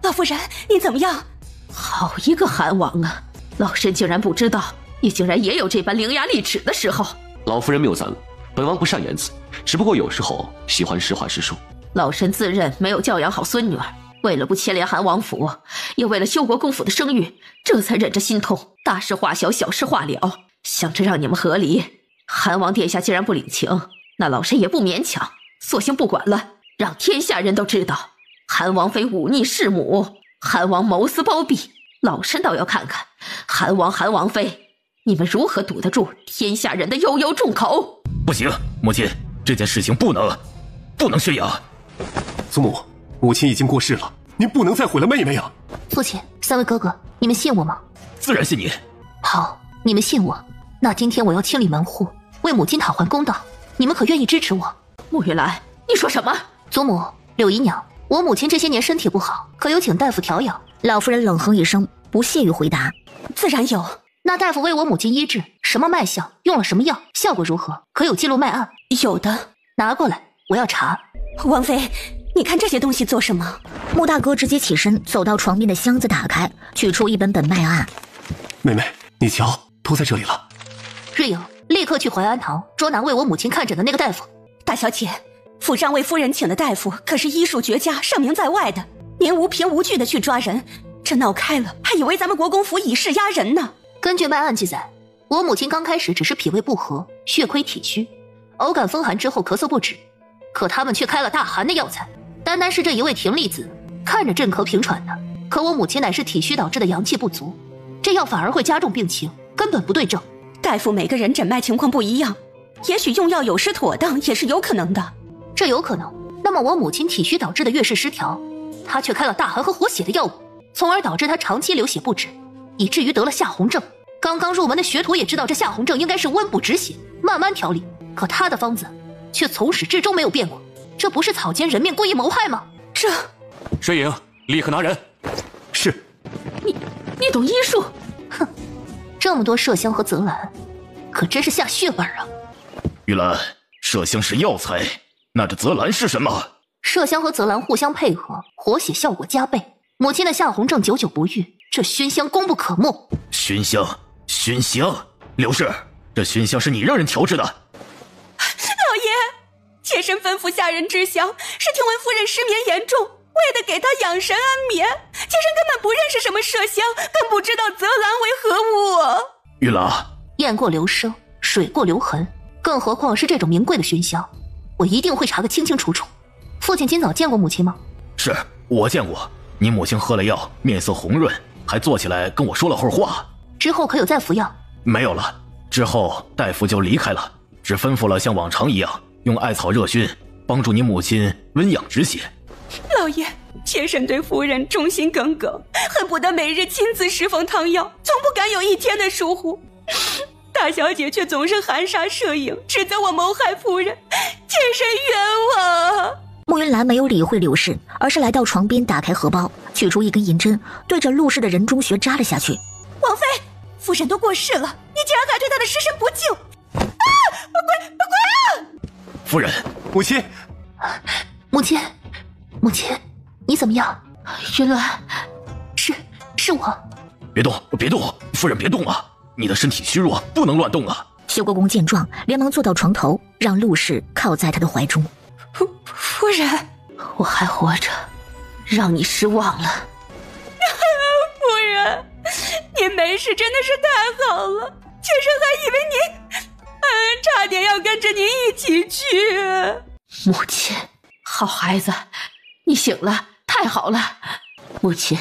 老夫人，你怎么样？好一个韩王啊！老身竟然不知道，你竟然也有这般伶牙俐齿的时候。老夫人谬赞了，本王不善言辞，只不过有时候喜欢实话实说。老身自认没有教养好孙女儿，为了不牵连韩王府，也为了修国公府的声誉，这才忍着心痛，大事化小，小事化了，想着让你们和离。韩王殿下既然不领情，那老身也不勉强，索性不管了，让天下人都知道韩王妃忤逆弑母，韩王谋私包庇。老身倒要看看韩王妃，你们如何堵得住天下人的悠悠众口。不行，母亲，这件事情不能宣扬。祖母，母亲已经过世了，您不能再毁了妹妹啊！父亲，3位哥哥，你们信我吗？自然信你。好，你们信我，那今天我要清理门户，为母亲讨还公道，你们可愿意支持我？穆玉兰，你说什么？祖母，柳姨娘，我母亲这些年身体不好，可有请大夫调养？老夫人冷哼一声，不屑于回答。自然有。那大夫为我母亲医治，什么脉象，用了什么药，效果如何？可有记录脉案？有的。拿过来，我要查。王妃，你看这些东西做什么？穆大哥直接起身，走到床边的箱子打开，取出一本脉案。妹妹，你瞧，都在这里了。瑞颖，立刻去淮安堂捉拿为我母亲看诊的那个大夫。大小姐，府上为夫人请的大夫可是医术绝佳，盛名在外的，您无凭无据的去抓人，这闹开了，还以为咱们国公府以势压人呢。根据脉案记载，我母亲刚开始只是脾胃不和，血亏体虚，偶感风寒之后咳嗽不止，可他们却开了大寒的药材。单单是这一位婷丽子，看着镇咳平喘的，可我母亲乃是体虚导致的阳气不足，这药反而会加重病情，根本不对症。大夫每个人诊脉情况不一样，也许用药有失妥当也是有可能的。这有可能。那么我母亲体虚导致的月事失调，她却开了大寒和活血的药物，从而导致她长期流血不止，以至于得了夏红症。刚刚入门的学徒也知道这夏红症应该是温补止血，慢慢调理，可她的方子却从始至终没有变过。这不是草菅人命、故意谋害吗？水影，立刻拿人。是。你懂医术？哼，这么多麝香和泽兰，可真是下血本啊！玉兰，麝香是药材，那这泽兰是什么？麝香和泽兰互相配合，活血效果加倍。母亲的夏红症久久不愈，这熏香功不可没。熏香，刘氏，这熏香是你让人调制的？老爷，妾身吩咐下人制香，是听闻夫人失眠严重，为的给她养神安眠。妾身根本不认识什么麝香，更不知道泽兰为何物。玉兰，雁过留声，水过留痕，更何况是这种名贵的熏香，我一定会查个清清楚楚。父亲今早见过母亲吗？是我见过。你母亲喝了药，面色红润，还坐起来跟我说了会儿话。之后可有再服药？没有了，之后大夫就离开了，只吩咐了像往常一样用艾草热熏，帮助你母亲温养止血。老爷，妾身对夫人忠心耿耿，恨不得每日亲自侍奉汤药，从不敢有一天的疏忽。大小姐却总是含沙射影，指责我谋害夫人，妾身冤枉。慕云兰没有理会柳氏，而是来到床边，打开荷包，取出一根银针，对着陆氏的人中穴扎了下去。王妃，夫人都过世了，你竟然还对她的尸身不敬！滚！夫人，母亲，母亲，你怎么样？云兰，是我。别动，夫人别动啊！你的身体虚弱，不能乱动啊！修国公见状，连忙坐到床头，让陆氏靠在他的怀中。夫人，我还活着，让你失望了。夫人，您没事真的是太好了，妾身还以为您，差点要跟着您一起去。母亲，好孩子，你醒了，太好了。母亲，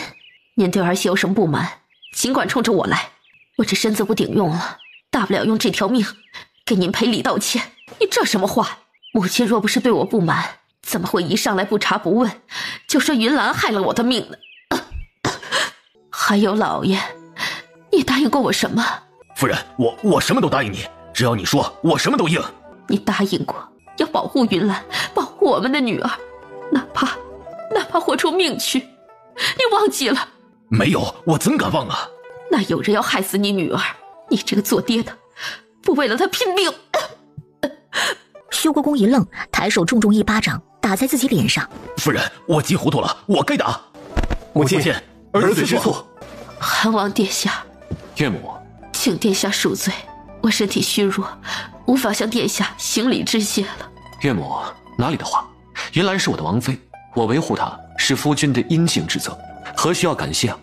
您对儿媳有什么不满，尽管冲着我来，我这身子不顶用了，大不了用这条命给您赔礼道歉。你这什么话？母亲若不是对我不满，怎么会一上来不查不问就说云兰害了我的命呢？还有老爷，你答应过我什么？夫人，我什么都答应你，只要你说，我什么都应。你答应过要保护云兰，保护我们的女儿，哪怕豁出命去，你忘记了？没有，我怎敢忘啊？那有人要害死你女儿，你这个做爹的不为了她拼命？修国公一愣，抬手重重一巴掌打在自己脸上。夫人，我急糊涂了，我该打。母亲，儿子知错。韩王殿下，岳母，请殿下恕罪，我身体虚弱，无法向殿下行礼致谢了。岳母，哪里的话？云兰是我的王妃，我维护她是夫君的应尽之责，何须要感谢啊？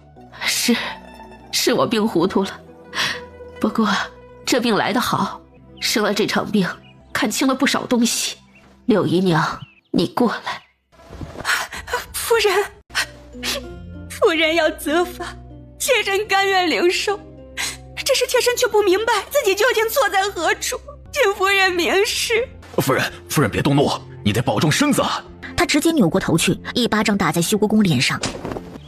是我病糊涂了，不过这病来得好，生了这场病，看清了不少东西。柳姨娘，你过来。夫人要责罚，妾身甘愿领受。只是妾身却不明白自己究竟错在何处，请夫人明示。夫人别动怒，你得保重身子啊！他直接扭过头去，一巴掌打在修国公脸上。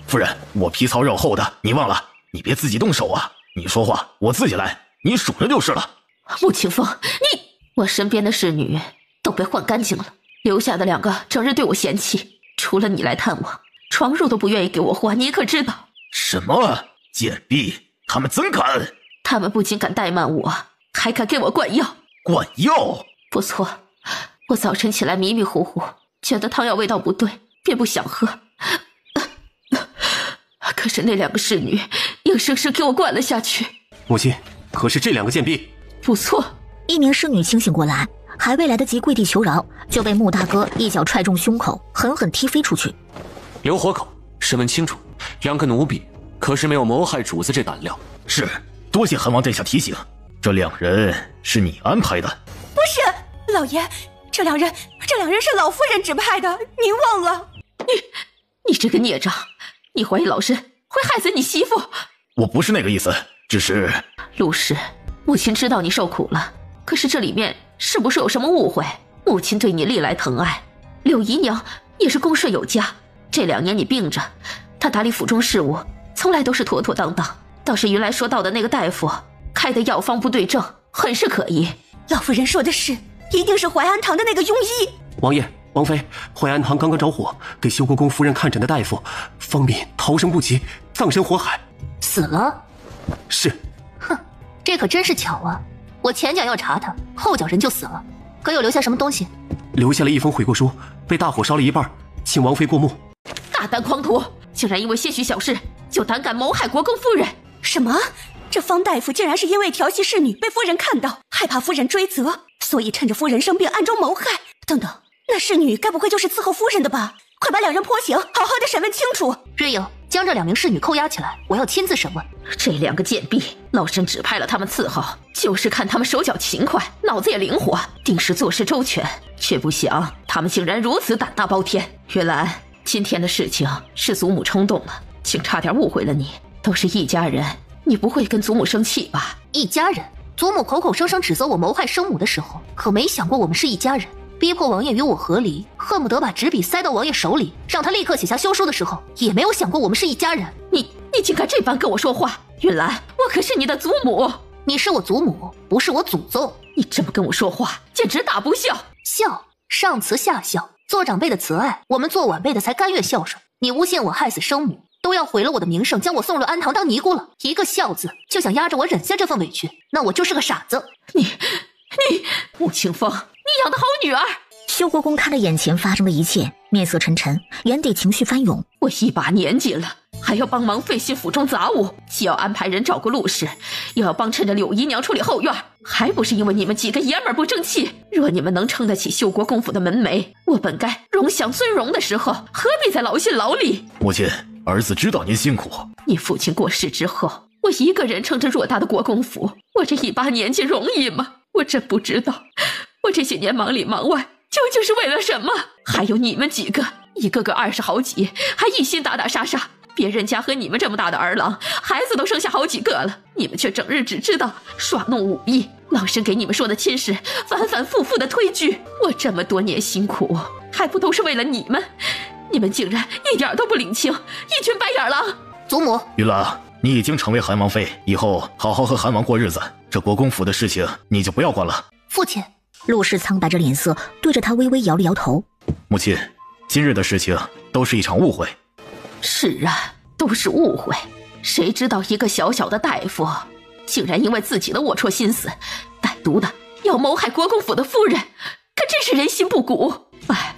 夫人，我皮糙肉厚的，你忘了？你别自己动手啊！你说话我自己来，你数着就是了。穆清风，我身边的侍女都被换干净了，留下的2个整日对我嫌弃，除了你来探望，床褥都不愿意给我换，你可知道？什么贱婢？他们怎敢？他们不仅敢怠慢我，还敢给我灌药。灌药？不错，我早晨起来迷迷糊糊，觉得汤药味道不对，便不想喝。可是那2个侍女硬生生给我灌了下去。母亲，可是这2个贱婢？不错。一名侍女清醒过来，还未来得及跪地求饶，就被穆大哥一脚踹中胸口，狠狠踢飞出去。留活口，审问清楚，2个奴婢可是没有谋害主子这胆量。是，多谢韩王殿下提醒，这2人是你安排的？不是，老爷，这两人是老夫人指派的，您忘了？你这个孽障，你怀疑老身会害死你媳妇？我不是那个意思，只是……陆氏，母亲知道你受苦了，可是这里面是不是有什么误会？母亲对你历来疼爱，柳姨娘也是恭顺有加，这2年你病着，她打理府中事务，从来都是妥妥当当。倒是云来说到的那个大夫开的药方不对症，很是可疑。老夫人说的是，一定是淮安堂的那个庸医。王爷，王妃，淮安堂刚刚着火，给修国公夫人看诊的大夫方敏逃生不及，葬身火海。死了？是。哼，这可真是巧啊！我前脚要查他，后脚人就死了。可有留下什么东西？留下了一封悔过书，被大火烧了一半，请王妃过目。大胆狂徒，竟然因为些许小事就胆敢谋害国公夫人！什么？这方大夫竟然是因为调戏侍女被夫人看到，害怕夫人追责，所以趁着夫人生病暗中谋害。等等，那侍女该不会就是伺候夫人的吧？快把两人泼刑，好好的审问清楚。瑞影，将这2名侍女扣押起来，我要亲自审问。这2个贱婢，老身指派了他们伺候，就是看他们手脚勤快，脑子也灵活，定是做事周全。却不想他们竟然如此胆大包天。月兰，今天的事情是祖母冲动了，竟差点误会了你。都是一家人，你不会跟祖母生气吧？一家人？祖母口口声声指责我谋害生母的时候，可没想过我们是一家人。逼迫王爷与我和离，恨不得把纸笔塞到王爷手里，让他立刻写下休书的时候，也没有想过我们是一家人。你竟敢这般跟我说话！云兰，我可是你的祖母。你是我祖母，不是我祖宗。你这么跟我说话，简直大不孝。孝，上慈下孝，做长辈的慈爱，我们做晚辈的才甘愿孝顺。你诬陷我害死生母，都要毁了我的名声，将我送入安堂当尼姑了。一个孝字就想压着我忍下这份委屈，那我就是个傻子。你，穆清风，你养的好女儿。修国公看了眼前发生的一切，面色沉沉，眼底情绪翻涌。我一把年纪了，还要帮忙费心府中杂物，既要安排人照顾陆氏，又要帮衬着柳姨娘处理后院，还不是因为你们几个爷们儿不争气？若你们能撑得起修国公府的门楣，我本该荣享尊荣的时候，何必再劳心劳力？母亲，儿子知道您辛苦。你父亲过世之后，我一个人撑着偌大的国公府，我这一把年纪容易吗？我真不知道，我这些年忙里忙外，究竟是为了什么？还有你们几个，一个个20好几，还一心打打杀杀。别人家和你们这么大的儿郎，孩子都生下好几个了，你们却整日只知道耍弄武艺。老身给你们说的亲事，反反复复的推拒。我这么多年辛苦，还不都是为了你们？你们竟然一点都不领情，一群白眼狼！祖母，云兰，你已经成为韩王妃，以后好好和韩王过日子。这国公府的事情，你就不要管了。父亲。陆氏苍白着脸色，对着他微微摇了摇头。母亲，今日的事情都是一场误会。是啊，都是误会。谁知道一个小小的大夫，竟然因为自己的龌龊心思，歹毒的要谋害国公府的夫人，可真是人心不古。哎，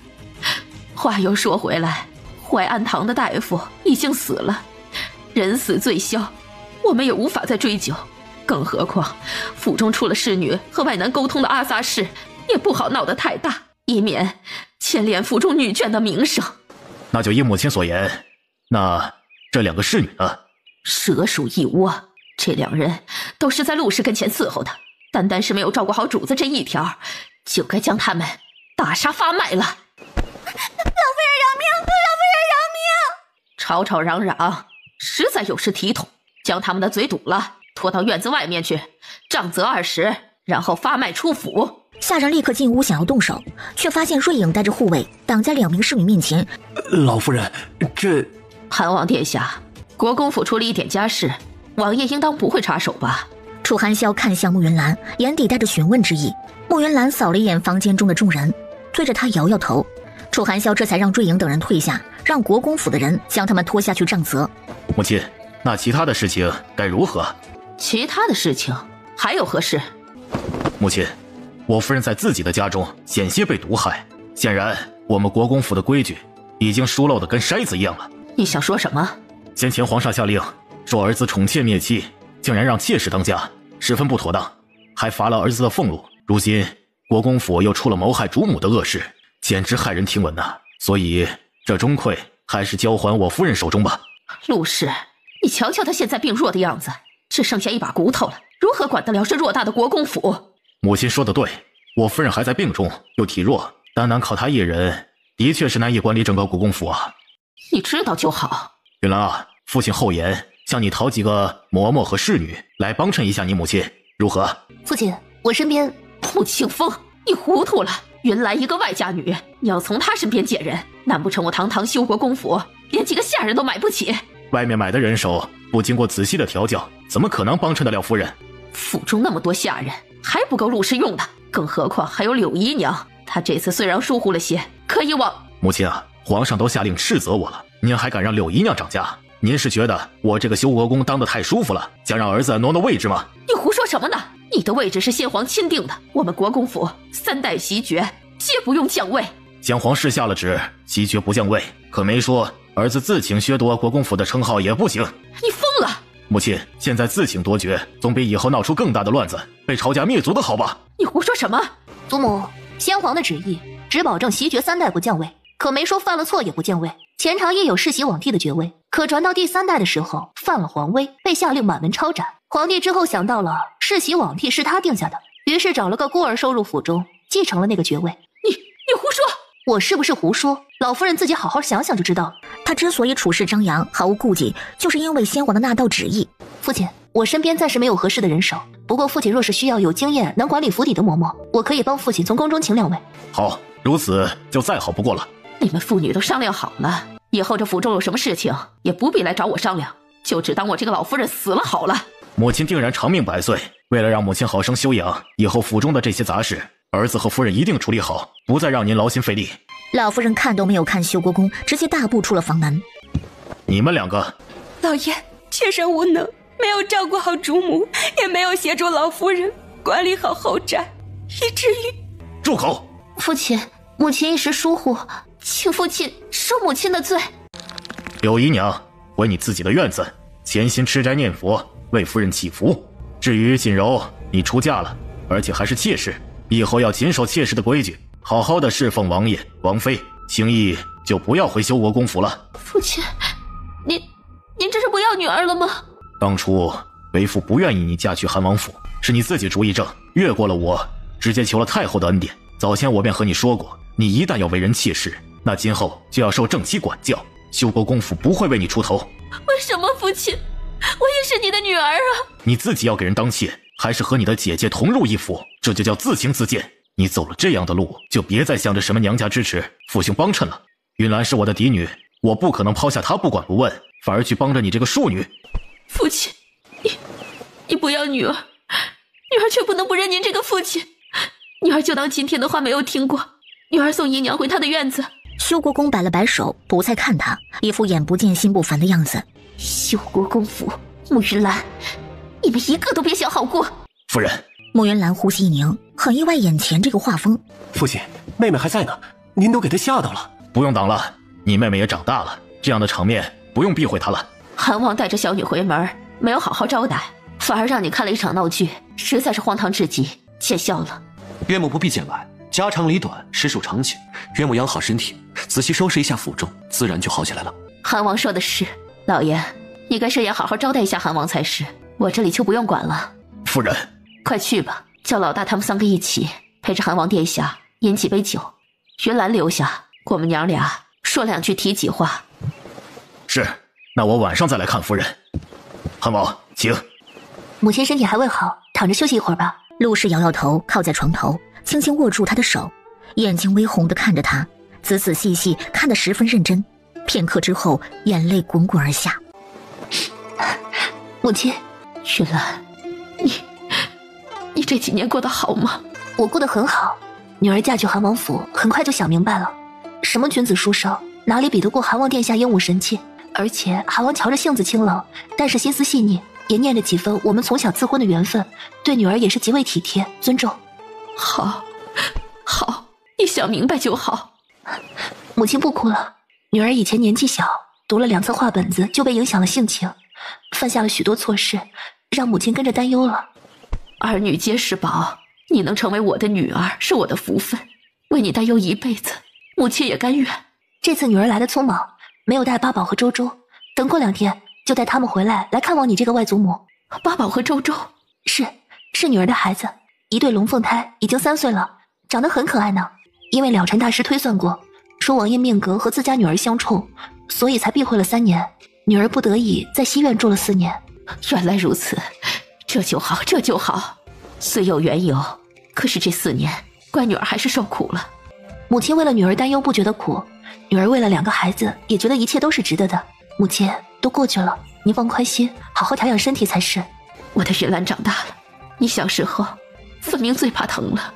话又说回来，淮安堂的大夫已经死了，人死罪消，我们也无法再追究。更何况府中出了侍女和外男沟通的阿萨事，也不好闹得太大，以免牵连府中女眷的名声。那就依母亲所言，那这2个侍女呢？蛇鼠一窝，这2人都是在陆氏跟前伺候的，单是没有照顾好主子这一条，就该将他们大杀发卖了。老夫人饶命！老夫人饶命！吵吵嚷嚷，实在有失体统，将他们的嘴堵了，拖到院子外面去，杖责20，然后发卖出府。下人立刻进屋想要动手，却发现瑞影带着护卫挡在2名侍女面前。老夫人，这……韩王殿下，国公府出了一点家事，王爷应当不会插手吧？楚寒霄看向穆云兰，眼底带着询问之意。穆云兰扫了一眼房间中的众人，对着他摇摇头。楚寒霄这才让瑞影等人退下，让国公府的人将他们拖下去杖责。母亲，那其他的事情该如何？其他的事情还有何事？母亲，我夫人在自己的家中险些被毒害，显然我们国公府的规矩已经疏漏的跟筛子一样了。你想说什么？先前皇上下令说儿子宠妾灭妻，竟然让妾室当家，十分不妥当，还罚了儿子的俸禄。如今国公府又出了谋害主母的恶事，简直骇人听闻呐！所以这钟馗还是交还我夫人手中吧。陆氏，你瞧瞧他现在病弱的样子，只剩下一把骨头了，如何管得了这偌大的国公府？母亲说的对，我夫人还在病中，又体弱，单靠她一人，的确是难以管理整个国公府啊。你知道就好。云兰啊，父亲厚颜，向你讨几个嬷嬷和侍女来帮衬一下你母亲，如何？父亲，我身边……穆庆风，你糊涂了。云兰一个外家女，你要从她身边捡人，难不成我堂堂修国公府连几个下人都买不起？外面买的人手，不经过仔细的调教，怎么可能帮衬得了夫人？府中那么多下人，还不够陆氏用的，更何况还有柳姨娘，他这次虽然疏忽了些，可以往……母亲啊，皇上都下令斥责我了，您还敢让柳姨娘掌家？您是觉得我这个修国公当得太舒服了，想让儿子挪位置吗？你胡说什么呢？你的位置是先皇钦定的，我们国公府3代袭爵皆不用降位。先皇是下了旨，袭爵不降位，可没说儿子自请削夺国公府的称号也不行。你疯了！母亲，现在自请夺爵，总比以后闹出更大的乱子，被抄家灭族的好吧？你胡说什么？祖母，先皇的旨意只保证袭爵3代不降位，可没说犯了错也不降位。前朝也有世袭罔替的爵位，可传到第3代的时候犯了皇威，被下令满门抄斩。皇帝之后想到了世袭罔替是他定下的，于是找了个孤儿收入府中，继承了那个爵位。你胡说！我是不是胡说？老夫人自己好好想想就知道了。她之所以处事张扬，毫无顾忌，就是因为先皇的那道旨意。父亲，我身边暂时没有合适的人手，不过父亲若是需要有经验能管理府邸的嬷嬷，我可以帮父亲从宫中请2位。好，如此就再好不过了。你们父女都商量好了，以后这府中有什么事情也不必来找我商量，就只当我这个老夫人死了好了。母亲定然长命百岁，为了让母亲好生休养，以后府中的这些杂事，儿子和夫人一定处理好，不再让您劳心费力。老夫人看都没有看修国公，直接大步出了房门。你们2个，老爷，妾身无能，没有照顾好主母，也没有协助老夫人管理好后宅，以至于……住口！父亲，母亲一时疏忽，请父亲恕母亲的罪。柳姨娘，回你自己的院子，潜心吃斋念佛，为夫人祈福。至于锦柔，你出嫁了，而且还是妾室，以后要谨守妾室的规矩，好好的侍奉王爷、王妃，轻易就不要回修国公府了。父亲，您这是不要女儿了吗？当初为父不愿意你嫁去韩王府，是你自己主意正，越过了我，直接求了太后的恩典。早先我便和你说过，你一旦要为人妾室，那今后就要受正妻管教，修国公府不会为你出头。为什么父亲？我也是你的女儿啊！你自己要给人当妾，还是和你的姐姐同入一府，这就叫自轻自贱。你走了这样的路，就别再想着什么娘家支持、父兄帮衬了。云兰是我的嫡女，我不可能抛下她不管不问，反而去帮着你这个庶女。父亲，你不要女儿，女儿却不能不认您这个父亲。女儿就当今天的话没有听过。女儿送姨娘回她的院子。修国公摆了摆手，不再看他，一副眼不见心不烦的样子。修国公府，慕云兰，你们一个都别想好过。夫人，慕云兰呼吸一凝，很意外眼前这个画风。父亲，妹妹还在呢，您都给她吓到了。不用挡了，你妹妹也长大了，这样的场面不用避讳她了。韩王带着小女回门，没有好好招待，反而让你看了一场闹剧，实在是荒唐至极，见笑了。岳母不必见外，家长里短，实属常情。岳母养好身体，仔细收拾一下府中，自然就好起来了。韩王说的是，老爷，你该设宴好好招待一下韩王才是，我这里就不用管了。夫人，快去吧，叫老大他们3个一起陪着韩王殿下饮几杯酒，云兰留下，我们娘俩说2句提己话。是，那我晚上再来看夫人。韩王，请。母亲身体还未好，躺着休息一会儿吧。陆氏摇摇头，靠在床头，轻轻握住他的手，眼睛微红地看着他，仔仔细细看得十分认真。片刻之后，眼泪滚滚而下。母亲，云兰，你这几年过得好吗？我过得很好，女儿嫁去韩王府，很快就想明白了，什么君子书生，哪里比得过韩王殿下英武神气？而且韩王瞧着性子清冷，但是心思细腻，也念着几分我们从小赐婚的缘分，对女儿也是极为体贴尊重。好，你想明白就好。母亲不哭了，女儿以前年纪小，读了2册画本子就被影响了性情，犯下了许多错事，让母亲跟着担忧了。儿女皆是宝，你能成为我的女儿是我的福分，为你担忧一辈子，母亲也甘愿。这次女儿来的匆忙，没有带八宝和周周，等过2天就带他们回来看望你这个外祖母。八宝和周周是女儿的孩子，一对龙凤胎，已经3岁了，长得很可爱呢。因为了尘大师推算过，说王爷命格和自家女儿相冲，所以才避讳了3年，女儿不得已在西院住了4年。原来如此，这就好。虽有缘由，可是这4年，乖女儿还是受苦了。母亲为了女儿担忧不觉得苦，女儿为了2个孩子也觉得一切都是值得的。母亲，都过去了，您放宽心，好好调养身体才是。我的云兰长大了，你小时候分明最怕疼了。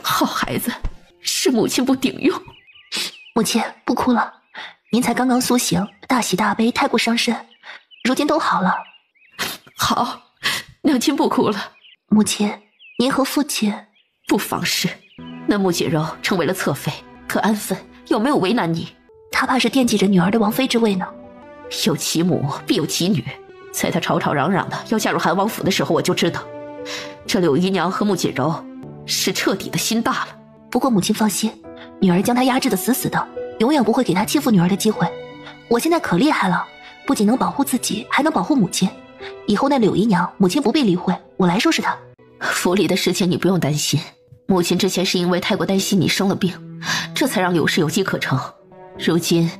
好孩子，是母亲不顶用。母亲不哭了，您才刚刚苏醒，大喜大悲，太过伤身，如今都好了。好，娘亲不哭了。母亲，您和父亲不妨事。那穆锦柔成为了侧妃，可安分有没有为难你？他怕是惦记着女儿的王妃之位呢。有其母必有其女，在他吵吵嚷嚷的要嫁入韩王府的时候，我就知道这柳姨娘和穆锦柔是彻底的心大了。不过母亲放心，女儿将她压制得死死的，永远不会给她欺负女儿的机会。我现在可厉害了，不仅能保护自己，还能保护母亲。以后那柳姨娘，母亲不必理会，我来收拾她。府里的事情你不用担心，母亲之前是因为太过担心你生了病，这才让柳氏有机可乘。如今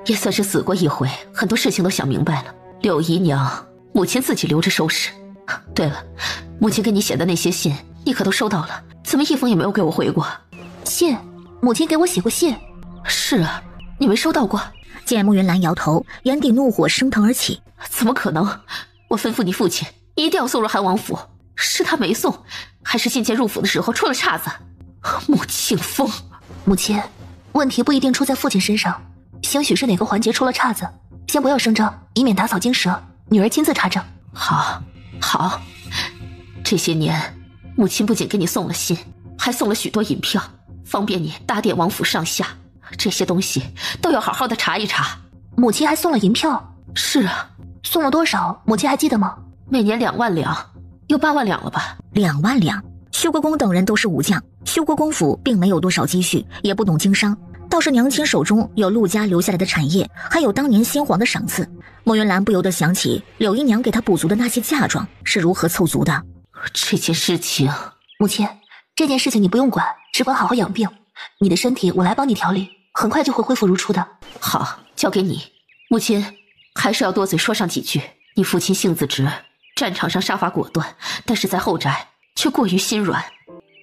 也算是死过一回，很多事情都想明白了。柳姨娘，母亲自己留着收拾。对了，母亲给你写的那些信，你可都收到了？怎么一封也没有给我回过？信？母亲给我写过信？是啊，你没收到过？见慕云兰摇头，眼底怒火升腾而起。怎么可能？我吩咐你父亲一定要送入韩王府，是他没送，还是信件入府的时候出了岔子？穆庆风，母亲，问题不一定出在父亲身上，兴许是哪个环节出了岔子。先不要声张，以免打草惊蛇。女儿亲自查证。好，好。这些年，母亲不仅给你送了信，还送了许多银票，方便你打点王府上下。这些东西都要好好的查一查。母亲还送了银票？是啊。送了多少？母亲还记得吗？每年2万两，有8万两了吧？2万两。修国公等人都是武将，修国公府并没有多少积蓄，也不懂经商，倒是娘亲手中有陆家留下来的产业，还有当年先皇的赏赐。莫云兰不由得想起柳姨娘给她补足的那些嫁妆是如何凑足的。这件事情，母亲，这件事情你不用管，只管好好养病。你的身体我来帮你调理，很快就会恢复如初的。好，交给你。母亲还是要多嘴说上几句。你父亲性子直，战场上杀伐果断，但是在后宅却过于心软。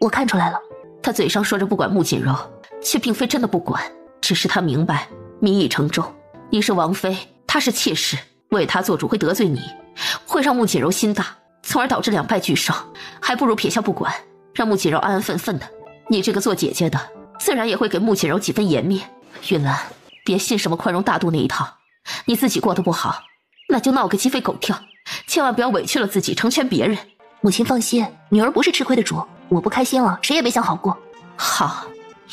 我看出来了，他嘴上说着不管穆锦柔，却并非真的不管，只是他明白民意承重。你是王妃，他是妾室，为他做主会得罪你，会让穆锦柔心大，从而导致两败俱伤。还不如撇下不管，让穆锦柔安安分分的。你这个做姐姐的，自然也会给穆锦柔几分颜面。云兰，别信什么宽容大度那一套，你自己过得不好，那就闹个鸡飞狗跳，千万不要委屈了自己成全别人。母亲放心，女儿不是吃亏的主，我不开心了，谁也别想好过。好，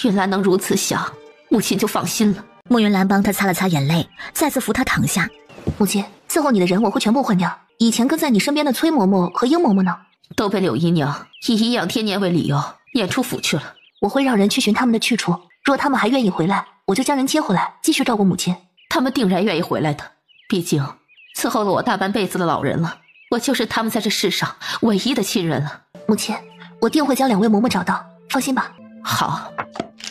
云兰能如此想，母亲就放心了。穆云兰帮她擦了擦眼泪，再次扶她躺下。母亲，伺候你的人我会全部换掉，以前跟在你身边的崔嬷嬷和英嬷嬷呢？都被柳姨娘以颐养天年为理由撵出府去了。我会让人去寻他们的去处，若他们还愿意回来，我就将人接回来，继续照顾母亲。他们定然愿意回来的，毕竟伺候了我大半辈子的老人了，我就是他们在这世上唯一的亲人了。母亲，我定会将2位嬷嬷找到，放心吧。好。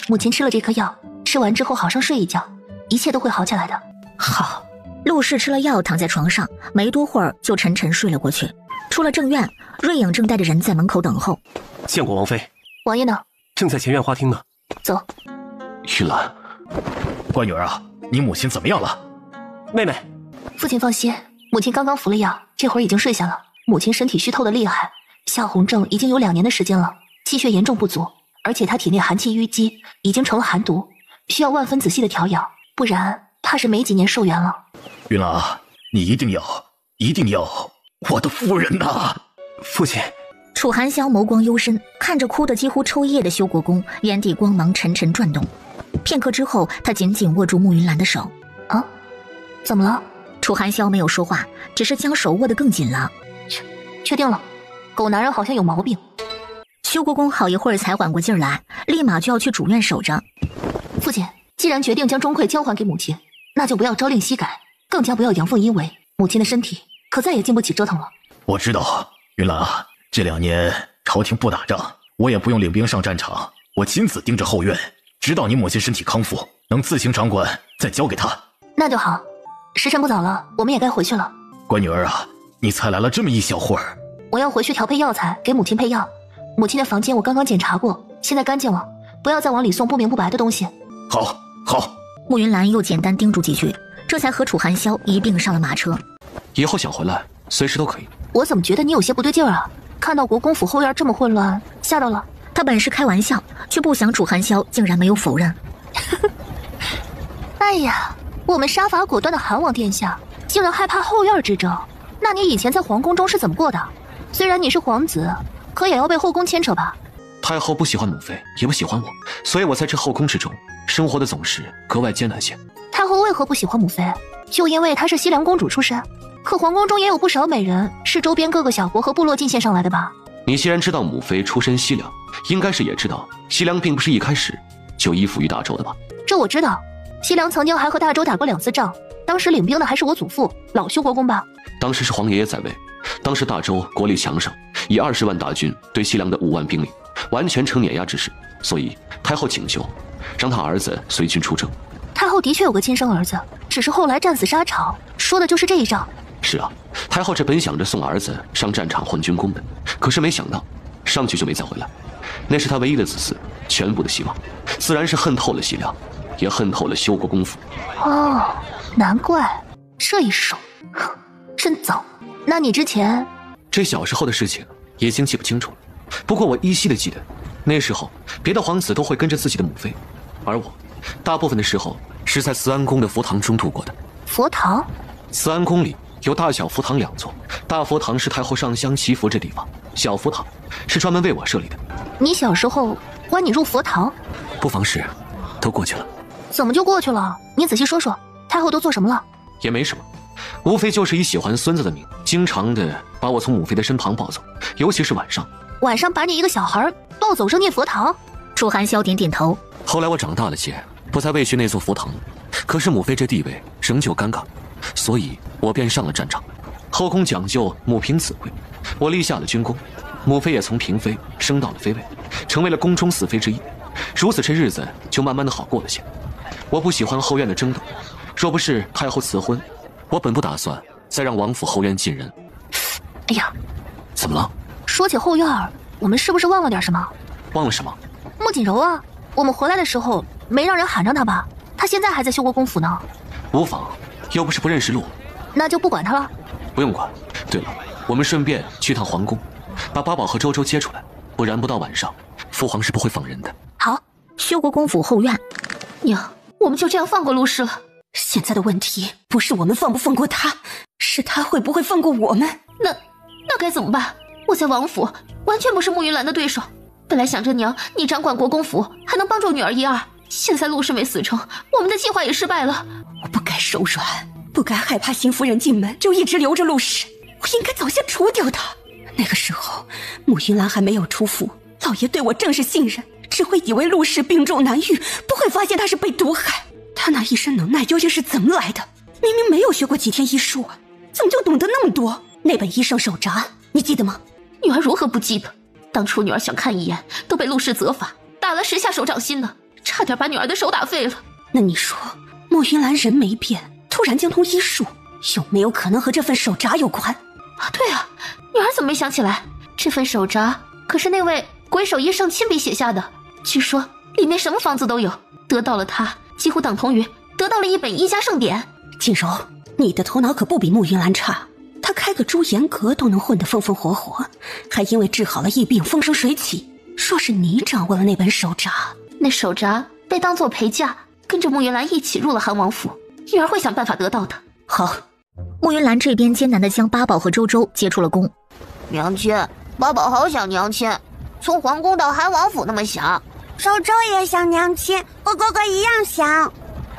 母亲吃了这颗药，吃完之后好生睡一觉，一切都会好起来的。好。陆氏吃了药，躺在床上，没多会儿就沉沉睡了过去。出了正院，瑞影正带着人在门口等候。见过王妃。王爷呢？正在前院花厅呢。走。玉兰，乖女儿啊，你母亲怎么样了？妹妹。父亲放心，母亲刚刚服了药，这会儿已经睡下了。母亲身体虚透的厉害，夏红症已经有2年的时间了，气血严重不足，而且她体内寒气淤积，已经成了寒毒，需要万分仔细的调养，不然怕是没几年寿元了。云兰啊，你一定要我的夫人呐！父亲。楚寒霄眸光幽深，看着哭得几乎抽噎的修国公，眼底光芒沉沉转动。片刻之后，他紧紧握住慕云兰的手。啊，怎么了？楚寒霄没有说话，只是将手握得更紧了。确定了，狗男人好像有毛病。修国公好一会儿才缓过劲儿来，立马就要去主院守着。父亲，既然决定将钟馗交还给母亲，那就不要朝令夕改，更加不要阳奉阴违，母亲的身体可再也经不起折腾了。我知道，云兰啊，这2年朝廷不打仗，我也不用领兵上战场，我亲自盯着后院，直到你母亲身体康复，能自行掌管，再交给她。那就好，时辰不早了，我们也该回去了。乖女儿啊，你才来了这么一小会儿，我要回去调配药材，给母亲配药。母亲的房间我刚刚检查过，现在干净了，不要再往里送不明不白的东西。好。慕云兰又简单叮嘱几句，这才和楚寒霄一并上了马车。以后想回来随时都可以。我怎么觉得你有些不对劲儿啊？看到国公府后院这么混乱，吓到了？他本是开玩笑，却不想楚寒霄竟然没有否认。哎呀，我们杀伐果断的韩王殿下，竟然害怕后院之争。那你以前在皇宫中是怎么过的？虽然你是皇子，可也要被后宫牵扯吧？太后不喜欢母妃，也不喜欢我，所以我在这后宫之中生活的总是格外艰难些。太后为何不喜欢母妃？就因为她是西凉公主出身。可皇宫中也有不少美人是周边各个小国和部落进献上来的吧？你既然知道母妃出身西凉，应该是也知道西凉并不是一开始就依附于大周的吧？这我知道，西凉曾经还和大周打过2次仗，当时领兵的还是我祖父老修国公吧？当时是皇爷爷在位，当时大周国力强盛，以20万大军对西凉的5万兵力，完全呈碾压之势，所以太后请求让他儿子随军出征。太后的确有个亲生儿子，只是后来战死沙场，说的就是这一仗。是啊，太后这本想着送儿子上战场换军功的，可是没想到上去就没再回来，那是他唯一的子嗣，全部的希望，自然是恨透了西凉，也恨透了修国公府。哦，难怪这一手，哼，真糟。那你之前这小时候的事情已经记不清楚了，不过我依稀的记得，那时候别的皇子都会跟着自己的母妃，而我大部分的时候是在慈安宫的佛堂中度过的。佛堂？慈安宫里有大小佛堂2座，大佛堂是太后上香祈福这地方，小佛堂是专门为我设立的。你小时候关你入佛堂？不妨事都过去了。怎么就过去了？你仔细说说，太后都做什么了？也没什么，无非就是以喜欢孙子的名，经常的把我从母妃的身旁抱走，尤其是晚上。晚上把你一个小孩抱走扔进佛堂？楚寒霄点点头。后来我长大了些，不再畏惧那座佛堂，可是母妃这地位仍旧尴尬，所以我便上了战场。后宫讲究母凭子贵，我立下了军功，母妃也从嫔妃升到了妃位，成为了宫中4妃之一。如此这日子就慢慢的好过了些。我不喜欢后院的争斗，若不是太后辞婚，我本不打算再让王府后院进人。哎呀，怎么了？说起后院，我们是不是忘了点什么？忘了什么？穆锦柔啊，我们回来的时候没让人喊上他吧？他现在还在修国公府呢。无妨，又不是不认识路。那就不管他了。不用管。对了，我们顺便去趟皇宫，把八宝和周周接出来，不然不到晚上，父皇是不会放人的。好，修国公府后院。娘，我们就这样放过陆氏了？现在的问题不是我们放不放过他，是他会不会放过我们？那该怎么办？我在王府完全不是慕云兰的对手。本来想着娘你掌管国公府，还能帮助女儿一二。现在陆氏没死成，我们的计划也失败了。我不该手软，不该害怕邢夫人进门就一直留着陆氏，我应该早些除掉他。那个时候慕云兰还没有出府，老爷对我正是信任，只会以为陆氏病重难愈，不会发现他是被毒害。他那一身能耐究竟是怎么来的？明明没有学过几天医术啊，怎么就懂得那么多？那本医圣手札你记得吗？女儿如何不记得？当初女儿想看一眼，都被陆氏责罚，打了10下手掌心呢，差点把女儿的手打废了。那你说慕云兰人没变，突然精通医术，有没有可能和这份手札有关？对啊，女儿怎么没想起来？这份手札可是那位鬼手医圣亲笔写下的，据说里面什么方子都有，得到了它几乎等同于得到了一本医家圣典。锦柔，你的头脑可不比慕云兰差，她开个朱颜阁都能混得风风火火，还因为治好了疫病风生水起。若是你掌握了那本手札，那手札被当作陪嫁，跟着慕云兰一起入了韩王府，女儿会想办法得到的。好。慕云兰这边艰难地将八宝和周周接出了宫。娘亲，八宝好想娘亲，从皇宫到韩王府那么想。周周也想娘亲，和哥哥一样想。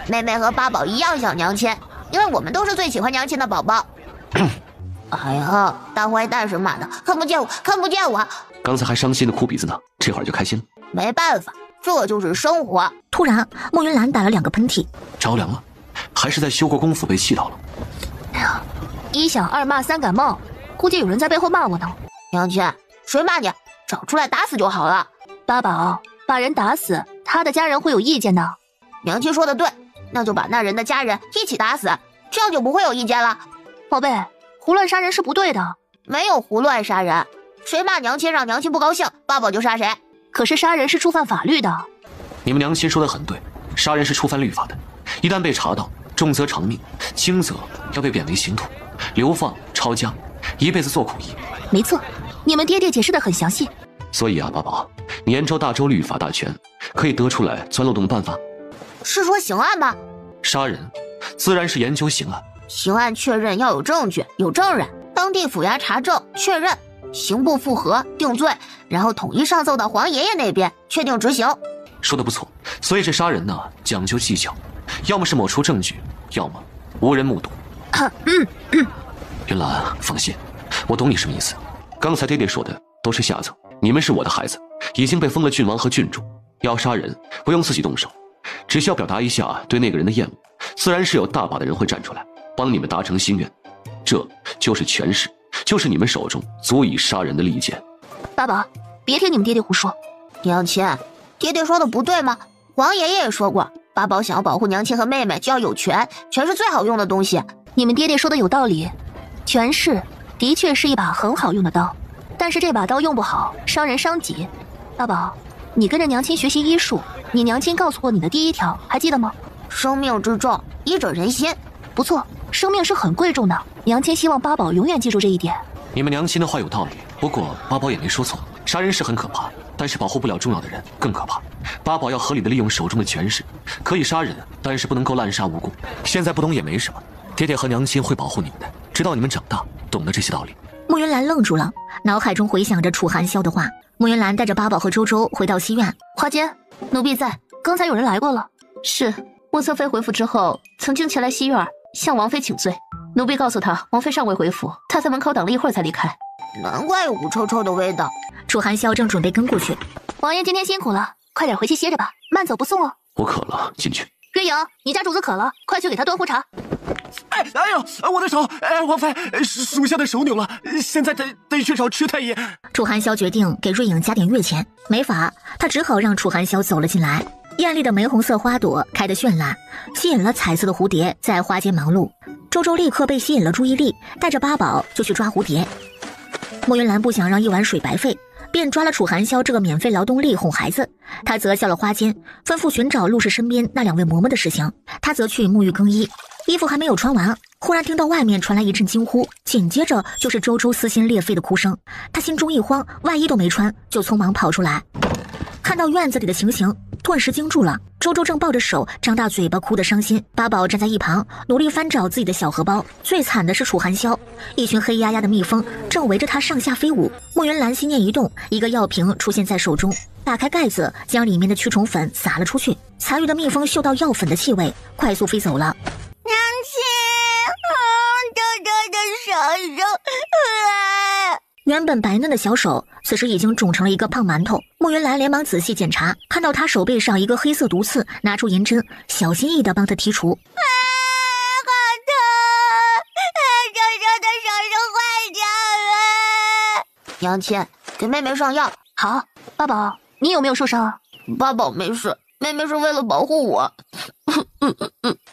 妹妹和八宝一样想娘亲，因为我们都是最喜欢娘亲的宝宝。哎呀，大坏蛋神马的，看不见我，看不见我！刚才还伤心的哭鼻子呢，这会儿就开心了。没办法，这就是生活。突然，慕云兰打了2个喷嚏，着凉了，还是在修国公府被气到了。哎呀，1响2骂3感冒，估计有人在背后骂我呢。娘亲，谁骂你？找出来打死就好了。八宝，把人打死，他的家人会有意见的。娘亲说的对，那就把那人的家人一起打死，这样就不会有意见了。宝贝，胡乱杀人是不对的。没有胡乱杀人，谁骂娘亲让娘亲不高兴，八宝就杀谁。可是杀人是触犯法律的。你们娘亲说的很对，杀人是触犯律法的，一旦被查到，重则偿命，轻则要被贬为刑徒，流放抄家，一辈子做苦役。没错，你们爹爹解释得很详细。所以啊，八宝，你研究大周律法大全，可以得出来钻漏洞的办法。是说刑案吗？杀人，自然是研究刑案。刑案确认要有证据，有证人，当地府衙查证确认，刑部复核定罪，然后统一上奏到皇爷爷那边确定执行。说得不错，所以这杀人呢讲究技巧，要么是抹除证据，要么无人目睹。云兰，放心，我懂你什么意思。刚才爹爹说的都是下策，你们是我的孩子，已经被封了郡王和郡主，要杀人不用自己动手，只需要表达一下对那个人的厌恶，自然是有大把的人会站出来帮你们达成心愿。这就是权势，就是你们手中足以杀人的利剑。八宝，别听你们爹爹胡说。娘亲，爹爹说的不对吗？皇爷爷也说过，八宝想要保护娘亲和妹妹，就要有权，权是最好用的东西。你们爹爹说的有道理，权势的确是一把很好用的刀，但是这把刀用不好，伤人伤己。八宝，你跟着娘亲学习医术，你娘亲告诉过你的第一条，还记得吗？生命之重，医者仁心。不错，生命是很贵重的，娘亲希望八宝永远记住这一点。你们娘亲的话有道理，不过八宝也没说错，杀人是很可怕，但是保护不了重要的人更可怕。八宝要合理的利用手中的权势，可以杀人，但是不能够滥杀无辜。现在不懂也没什么，爹爹和娘亲会保护你们的，直到你们长大，懂得这些道理。穆云兰愣住了，脑海中回想着楚寒霄的话。穆云兰带着八宝和周周回到西院。花间，奴婢在，刚才有人来过了。是，莫侧妃回府之后，曾经前来西院向王妃请罪。奴婢告诉他，王妃尚未回府，他在门口等了一会儿才离开。难怪有股臭臭的味道。楚寒霄正准备跟过去。王爷今天辛苦了，快点回去歇着吧，慢走不送哦。我渴了，进去。瑞颖，你家主子渴了，快去给他端壶茶。哎呦，我的手！哎，王妃，属下的手扭了，现在得去找池太医。楚寒霄决定给瑞颖加点月钱，没法，他只好让楚寒霄走了进来。艳丽的玫红色花朵开得绚烂，吸引了彩色的蝴蝶在花间忙碌。周周立刻被吸引了注意力，带着八宝就去抓蝴蝶。莫云兰不想让一碗水白费，便抓了楚寒霄这个免费劳动力哄孩子。他则叫了花间，吩咐寻找陆氏身边那两位嬷嬷的事情。他则去沐浴更衣，衣服还没有穿完，忽然听到外面传来一阵惊呼，紧接着就是周周撕心裂肺的哭声。他心中一慌，外衣都没穿，就匆忙跑出来，看到院子里的情形，顿时惊住了。周周正抱着手，张大嘴巴，哭得伤心。八宝站在一旁，努力翻找自己的小荷包。最惨的是楚寒霄，一群黑压压的蜜蜂正围着他上下飞舞。莫云兰心念一动，一个药瓶出现在手中，打开盖子，将里面的驱虫粉撒了出去。残余的蜜蜂嗅到药粉的气味，快速飞走了。娘亲，周周的手手。原本白嫩的小手，此时已经肿成了一个胖馒头。莫云兰连忙仔细检查，看到他手背上一个黑色毒刺，拿出银针，小心翼翼地帮他剔除。好疼！周周的手手坏掉了。娘亲，给妹妹上药。好，八宝，你有没有受伤啊？八宝没事，妹妹是为了保护我。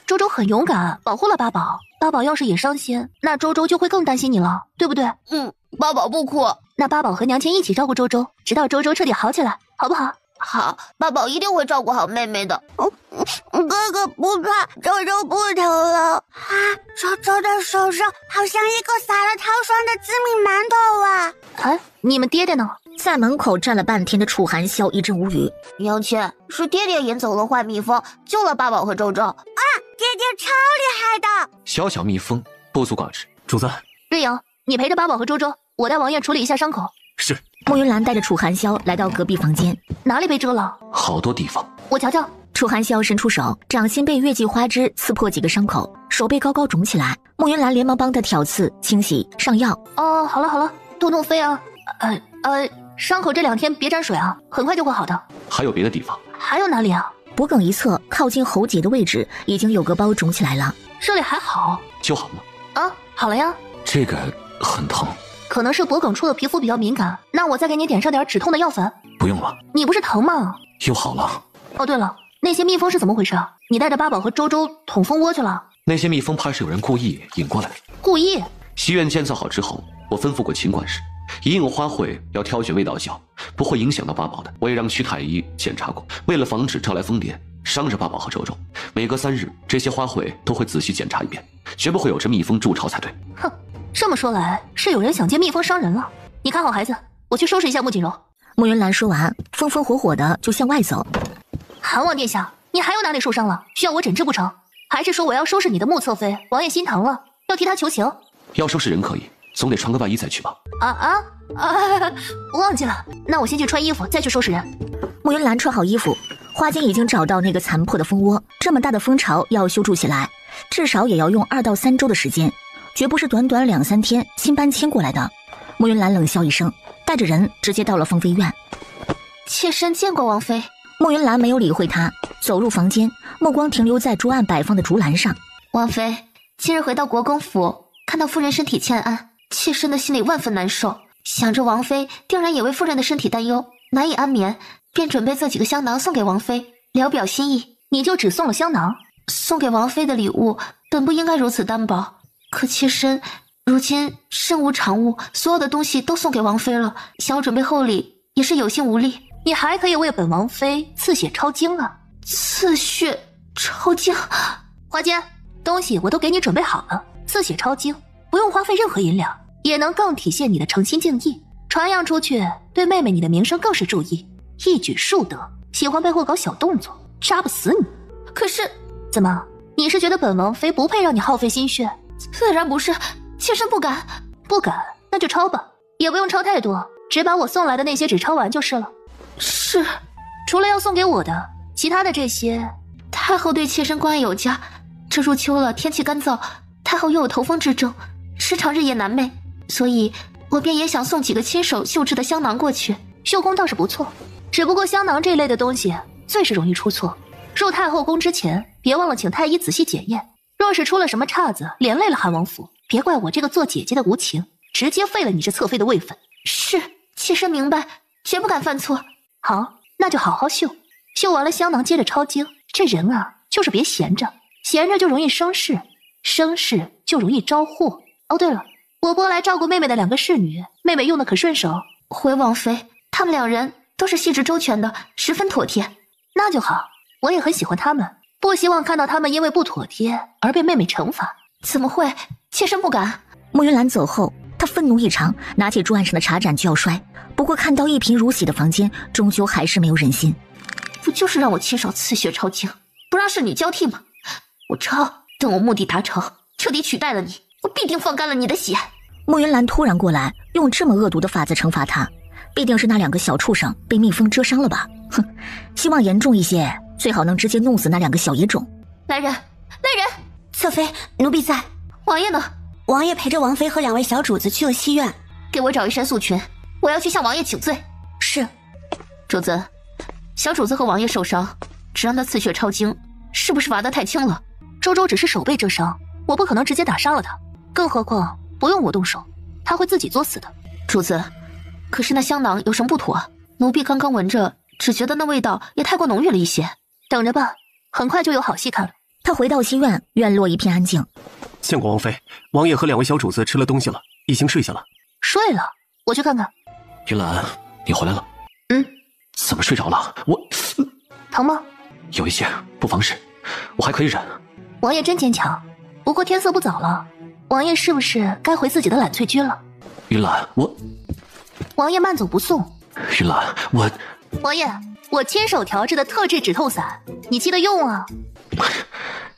周周很勇敢，保护了八宝。八宝要是也伤心，那周周就会更担心你了，对不对？八宝不哭。那八宝和娘亲一起照顾周周，直到周周彻底好起来，好不好？好，八宝一定会照顾好妹妹的。哥哥不怕，周周不疼了啊！周周的手上好像一个撒了糖霜的紫米馒头啊！哎，你们爹爹呢？在门口站了半天的楚寒霄一阵无语。娘亲，是爹爹引走了坏蜜蜂，救了八宝和周周。啊，爹爹超厉害的！小小蜜蜂不足挂齿。主子，瑞颖，你陪着八宝和周周，我带王爷处理一下伤口。是。莫云兰带着楚寒霄来到隔壁房间，哪里被蛰了？好多地方，我瞧瞧。楚寒霄伸出手，掌心被月季花枝刺破几个伤口，手背高高肿起来。莫云兰连忙帮他挑刺、清洗、上药。哦，好了，多诺菲啊，伤口这2天别沾水啊，很快就会好的。还有别的地方？还有哪里啊？脖梗一侧靠近喉结的位置已经有个包肿起来了。这里还好，就好了。啊，好了呀。这个很疼，可能是脖梗处的皮肤比较敏感，那我再给你点上点止痛的药粉。不用了，你不是疼吗？又好了。哦，对了，那些蜜蜂是怎么回事啊？你带着八宝和周周捅蜂窝去了？那些蜜蜂怕是有人故意引过来的。故意？西院建造好之后，我吩咐过秦管事，一应花卉要挑选味道小，不会影响到八宝的。我也让屈太医检查过，为了防止招来蜂蝶伤着八宝和周周，每隔3日这些花卉都会仔细检查一遍，绝不会有这蜜蜂筑巢才对。哼，这么说来是有人想借蜜蜂伤人了。你看好孩子，我去收拾一下穆锦柔。慕云兰说完，风风火火的就向外走。韩王殿下，你还有哪里受伤了，需要我诊治不成？还是说我要收拾你的穆侧妃？王爷心疼了，要替他求情？要收拾人可以，总得穿个外衣再去吧。忘记了，那我先去穿衣服，再去收拾人。慕云兰穿好衣服，花间已经找到那个残破的蜂窝。这么大的蜂巢要修筑起来，至少也要用2到3周的时间，绝不是短短2、3天新搬迁过来的。慕云兰冷笑一声，带着人直接到了芳菲院。妾身见过王妃。慕云兰没有理会他，走入房间，目光停留在桌案摆放的竹篮上。王妃，今日回到国公府，看到夫人身体欠安，妾身的心里万分难受，想着王妃定然也为夫人的身体担忧，难以安眠，便准备做几个香囊送给王妃，聊表心意。你就只送了香囊？送给王妃的礼物本不应该如此单薄，可妾身如今身无长物，所有的东西都送给王妃了，想要准备厚礼也是有心无力。你还可以为本王妃刺血抄经啊！刺血抄经？花间，东西我都给你准备好了，刺血抄经不用花费任何银两，也能更体现你的诚心敬意，传扬出去，对妹妹你的名声更是注意，一举数得。喜欢背后搞小动作，杀不死你。可是，怎么？你是觉得本王妃不配让你耗费心血？自然不是，妾身不敢。不敢，那就抄吧，也不用抄太多，只把我送来的那些纸抄完就是了。是，除了要送给我的，其他的这些，太后对妾身关爱有加。这入秋了，天气干燥，太后又有头风之症，时常日夜难寐，所以我便也想送几个亲手绣制的香囊过去。绣工倒是不错，只不过香囊这类的东西最是容易出错。入太后宫之前，别忘了请太医仔细检验。若是出了什么岔子，连累了韩王府，别怪我这个做姐姐的无情，直接废了你这侧妃的位分。是，妾身明白，绝不敢犯错。好，那就好好绣，绣完了香囊接着抄经。这人啊，就是别闲着，闲着就容易生事，生事就容易招祸。哦，对了，我拨来照顾妹妹的2个侍女，妹妹用的可顺手。回王妃，他们2人都是细致周全的，十分妥帖。那就好，我也很喜欢他们，不希望看到他们因为不妥帖而被妹妹惩罚。怎么会？妾身不敢。慕云兰走后，她愤怒异常，拿起桌案上的茶盏就要摔。不过看到一贫如洗的房间，终究还是没有忍心。不就是让我亲手刺血抄经，不让侍女交替吗？我抄，等我目的达成，彻底取代了你，我必定放干了你的血。慕云兰突然过来，用这么恶毒的法子惩罚他，必定是那2个小畜生被蜜蜂蛰伤了吧？哼，希望严重一些，最好能直接弄死那2个小野种。来人，来人！侧妃，奴婢在。王爷呢？王爷陪着王妃和2位小主子去了西院。给我找一身素裙，我要去向王爷请罪。是。主子，小主子和王爷受伤，只让他刺血抄经，是不是罚得太轻了？周周只是手被蛰伤，我不可能直接打伤了他，更何况不用我动手，他会自己作死的。主子，可是那香囊有什么不妥？奴婢刚刚闻着，只觉得那味道也太过浓郁了一些。等着吧，很快就有好戏看了。他回到西院，院落一片安静。见过王妃，王爷和2位小主子吃了东西了，已经睡下了。睡了？我去看看。云兰，你回来了。怎么睡着了？我疼吗？有一些，不妨事，我还可以忍。王爷真坚强，不过天色不早了，王爷是不是该回自己的揽翠居了？云兰，王爷慢走不送。云兰，王爷，我亲手调制的特制止痛伞，你记得用啊。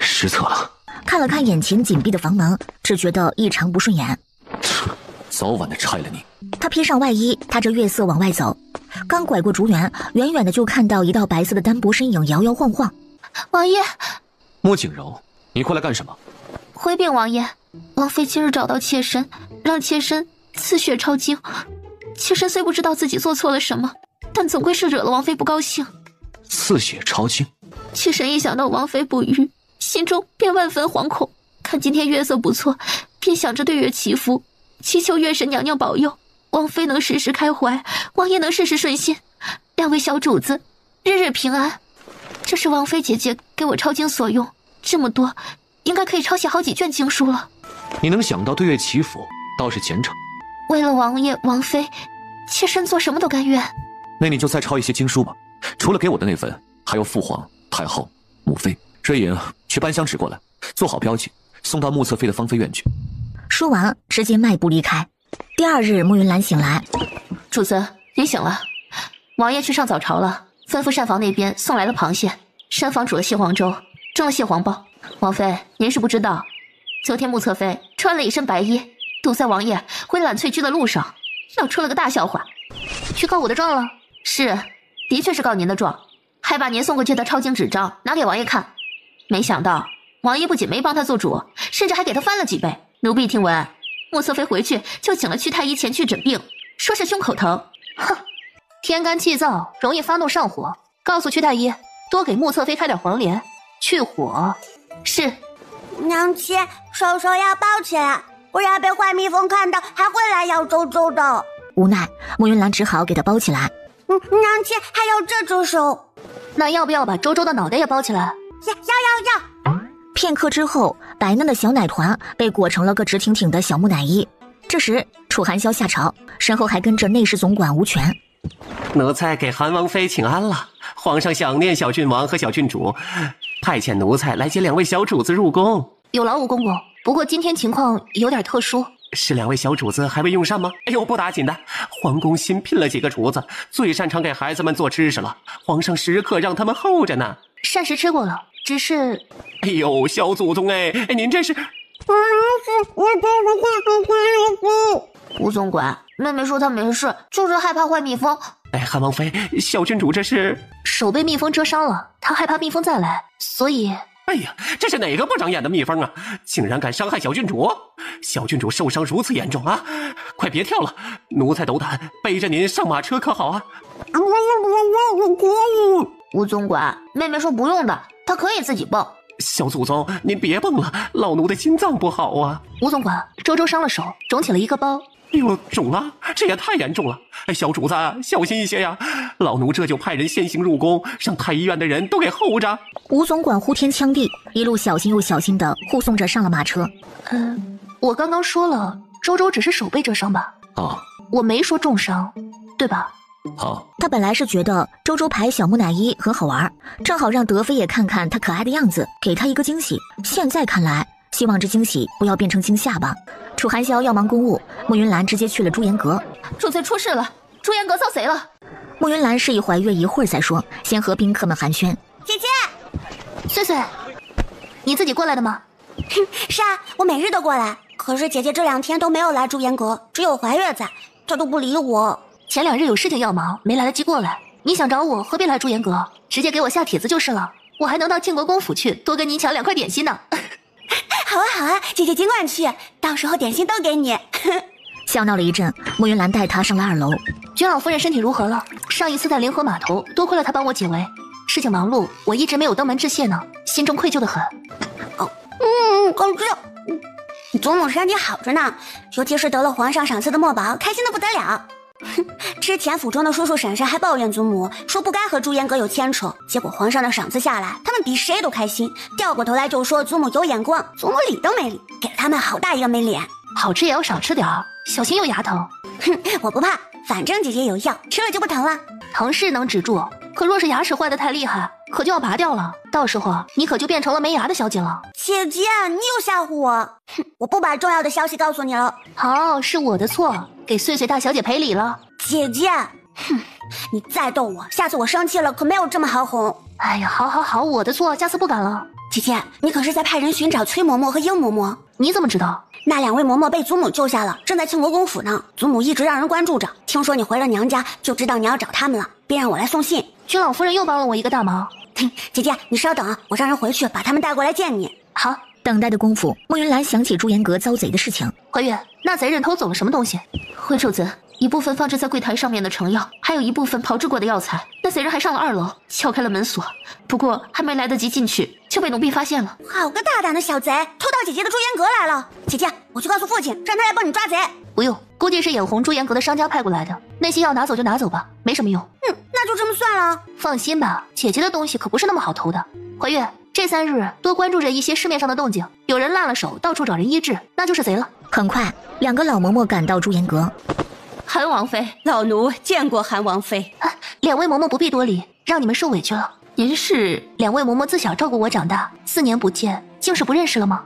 失策了。看了看眼前紧闭的房门，只觉得异常不顺眼。早晚的拆了你。他披上外衣，踏着月色往外走，刚拐过竹园，远远的就看到一道白色的单薄身影摇摇晃晃。王爷，莫景柔，你过来干什么？回禀王爷，王妃今日找到妾身，让妾身刺血抄经。妾身虽不知道自己做错了什么，但总归是惹了王妃不高兴。刺血抄经，妾身一想到王妃不虞，心中便万分惶恐。看今天月色不错，便想着对月祈福，祈求月神娘娘保佑，王妃能时时开怀，王爷能事事顺心，2位小主子日日平安。这是王妃姐姐给我抄经所用，这么多，应该可以抄写好几卷经书了。你能想到对月祈福，倒是虔诚。为了王爷王妃，妾身做什么都甘愿。那你就再抄一些经书吧，除了给我的那份，还有父皇、太后、母妃。瑞颖，去搬箱纸过来，做好标记，送到穆侧妃的芳菲院去。说完，直接迈步离开。第2日，慕云兰醒来，主子，你醒了。王爷去上早朝了，吩咐膳房那边送来了螃蟹，膳房煮了蟹黄粥，蒸了蟹黄包。王妃，您是不知道，昨天穆侧妃穿了一身白衣，堵在王爷回揽翠居的路上，闹出了个大笑话。去告我的状了？是，的确是告您的状，还把您送过去的抄经纸张拿给王爷看。没想到王爷不仅没帮他做主，甚至还给他翻了几倍。奴婢听闻，穆侧妃回去就请了屈太医前去诊病，说是胸口疼。哼，天干气燥，容易发怒上火。告诉屈太医，多给穆侧妃开点黄连，去火。是。娘亲，手手要抱起来，不然被坏蜜蜂看到还会来咬周周的。无奈，穆云兰只好给他包起来。娘亲还有这只手，那要不要把周周的脑袋也包起来？要。片刻之后，白嫩的小奶团被裹成了个直挺挺的小木乃伊。这时，楚寒霄下朝，身后还跟着内侍总管吴权。奴才给韩王妃请安了，皇上想念小郡王和小郡主，派遣奴才来接两位小主子入宫。有劳吴公公，不过今天情况有点特殊。是两位小主子还未用膳吗？哎呦，不打紧的，皇宫新聘了几个厨子，最擅长给孩子们做吃食了，皇上时刻让他们候着呢。膳食吃过了，只是……哎呦，小祖宗哎，您这是……吴总管，妹妹说她没事，就是害怕坏蜜蜂。哎，韩王妃，小郡主这是手被蜜蜂蛰伤了，她害怕蜜蜂再来，所以……哎呀，这是哪个不长眼的蜜蜂啊！竟然敢伤害小郡主！小郡主受伤如此严重啊！快别跳了，奴才斗胆背着您上马车可好啊？吴总管，妹妹说不用的，她可以自己蹦。小祖宗，您别蹦了，老奴的心脏不好啊！吴总管，周周伤了手，肿起了一个包。哎呦，肿了，这也太严重了！哎，小主子小心一些呀！老奴这就派人先行入宫，让太医院的人都给候着。吴总管呼天抢地，一路小心又小心的护送着上了马车。我刚刚说了，周周只是手被蛰伤吧？哦，我没说重伤，对吧？好。他本来是觉得周周排小木乃伊很好玩，正好让德妃也看看他可爱的样子，给他一个惊喜。现在看来，希望这惊喜不要变成惊吓吧。楚寒霄要忙公务，穆云兰直接去了朱颜阁。主子出事了，朱颜阁遭贼了。穆云兰示意怀月一会儿再说，先和宾客们寒暄。姐姐，穗穗，你自己过来的吗？是啊，我每日都过来。可是姐姐这2天都没有来朱颜阁，只有怀月在，她都不理我。前2日有事情要忙，没来得及过来。你想找我，何必来朱颜阁？直接给我下帖子就是了。我还能到庆国公府去，多跟你抢2块点心呢。好啊好啊，姐姐尽管去，到时候点心都给你。笑闹了一阵，穆云兰带他上了2楼。君老夫人身体如何了？上一次在灵河码头，多亏了她帮我解围。事情忙碌，我一直没有登门致谢呢，心中愧疚的很。可是祖母身体好着呢，尤其是得了皇上赏赐的墨宝，开心的不得了。之前府中的叔叔婶婶还抱怨祖母，说不该和朱颜阁有牵扯，结果皇上的赏赐下来，他们比谁都开心，掉过头来就说祖母有眼光，祖母理都没理，给了他们好大一个没脸。好吃也要少吃点儿，小心又牙疼。我不怕，反正姐姐有药，吃了就不疼了。疼是能止住，可若是牙齿坏得太厉害，可就要拔掉了，到时候你可就变成了没牙的小姐了。姐姐，你又吓唬我！我不把重要的消息告诉你了。好，是我的错，给穗穗大小姐赔礼了。姐姐，你再逗我，下次我生气了可没有这么好哄。哎呀，好，我的错，下次不敢了。姐姐，你可是在派人寻找崔嬷嬷和英嬷嬷？你怎么知道？那2位嬷嬷被祖母救下了，正在庆国公府呢。祖母一直让人关注着，听说你回了娘家，就知道你要找他们了，便让我来送信。君老夫人又帮了我一个大忙。姐姐，你稍等，我让人回去把他们带过来见你。好。等待的功夫，穆云兰想起朱颜阁遭贼的事情。怀月，那贼人偷走了什么东西？回主子，一部分放置在柜台上面的成药，还有一部分炮制过的药材。那贼人还上了2楼，撬开了门锁，不过还没来得及进去，就被奴婢发现了。好个大胆的小贼，偷到姐姐的朱颜阁来了！姐姐，我去告诉父亲，让他来帮你抓贼。不用，估计是眼红朱颜阁的商家派过来的。那些药拿走就拿走吧，没什么用。那就这么算了。放心吧，姐姐的东西可不是那么好偷的。怀月，这3日多关注着一些市面上的动静，有人烂了手，到处找人医治，那就是贼了。很快，2个老嬷嬷赶到朱颜阁。韩王妃，老奴见过韩王妃。2位嬷嬷不必多礼，让你们受委屈了。您是2位嬷嬷自小照顾我长大，4年不见，竟是不认识了吗？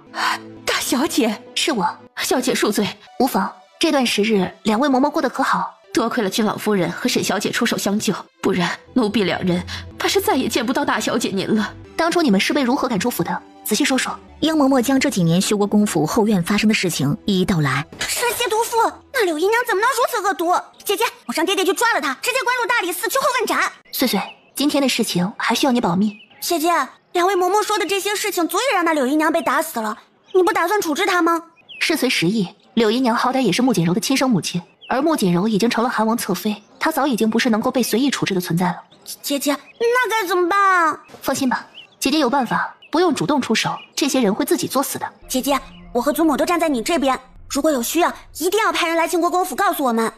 大小姐，是我。小姐恕罪。无妨，这段时日2位嬷嬷过得可好？多亏了君老夫人和沈小姐出手相救，不然奴婢2人怕是再也见不到大小姐您了。当初你们是被如何赶出府的？仔细说说。英嬷嬷将这几年修国公府后院发生的事情一一道来。蛇蝎毒妇，那柳姨娘怎么能如此恶毒？姐姐，我让爹爹去抓了她，直接关入大理寺秋后问斩。碎碎，今天的事情还需要你保密。姐姐，2位嬷嬷说的这些事情足以让那柳姨娘被打死了，你不打算处置她吗？事随实意，柳姨娘好歹也是穆锦柔的亲生母亲，而穆锦柔已经成了韩王侧妃，她早已经不是能够被随意处置的存在了。姐姐，那该怎么办啊？放心吧，姐姐有办法，不用主动出手，这些人会自己作死的。姐姐，我和祖母都站在你这边，如果有需要，一定要派人来靖国公府告诉我们。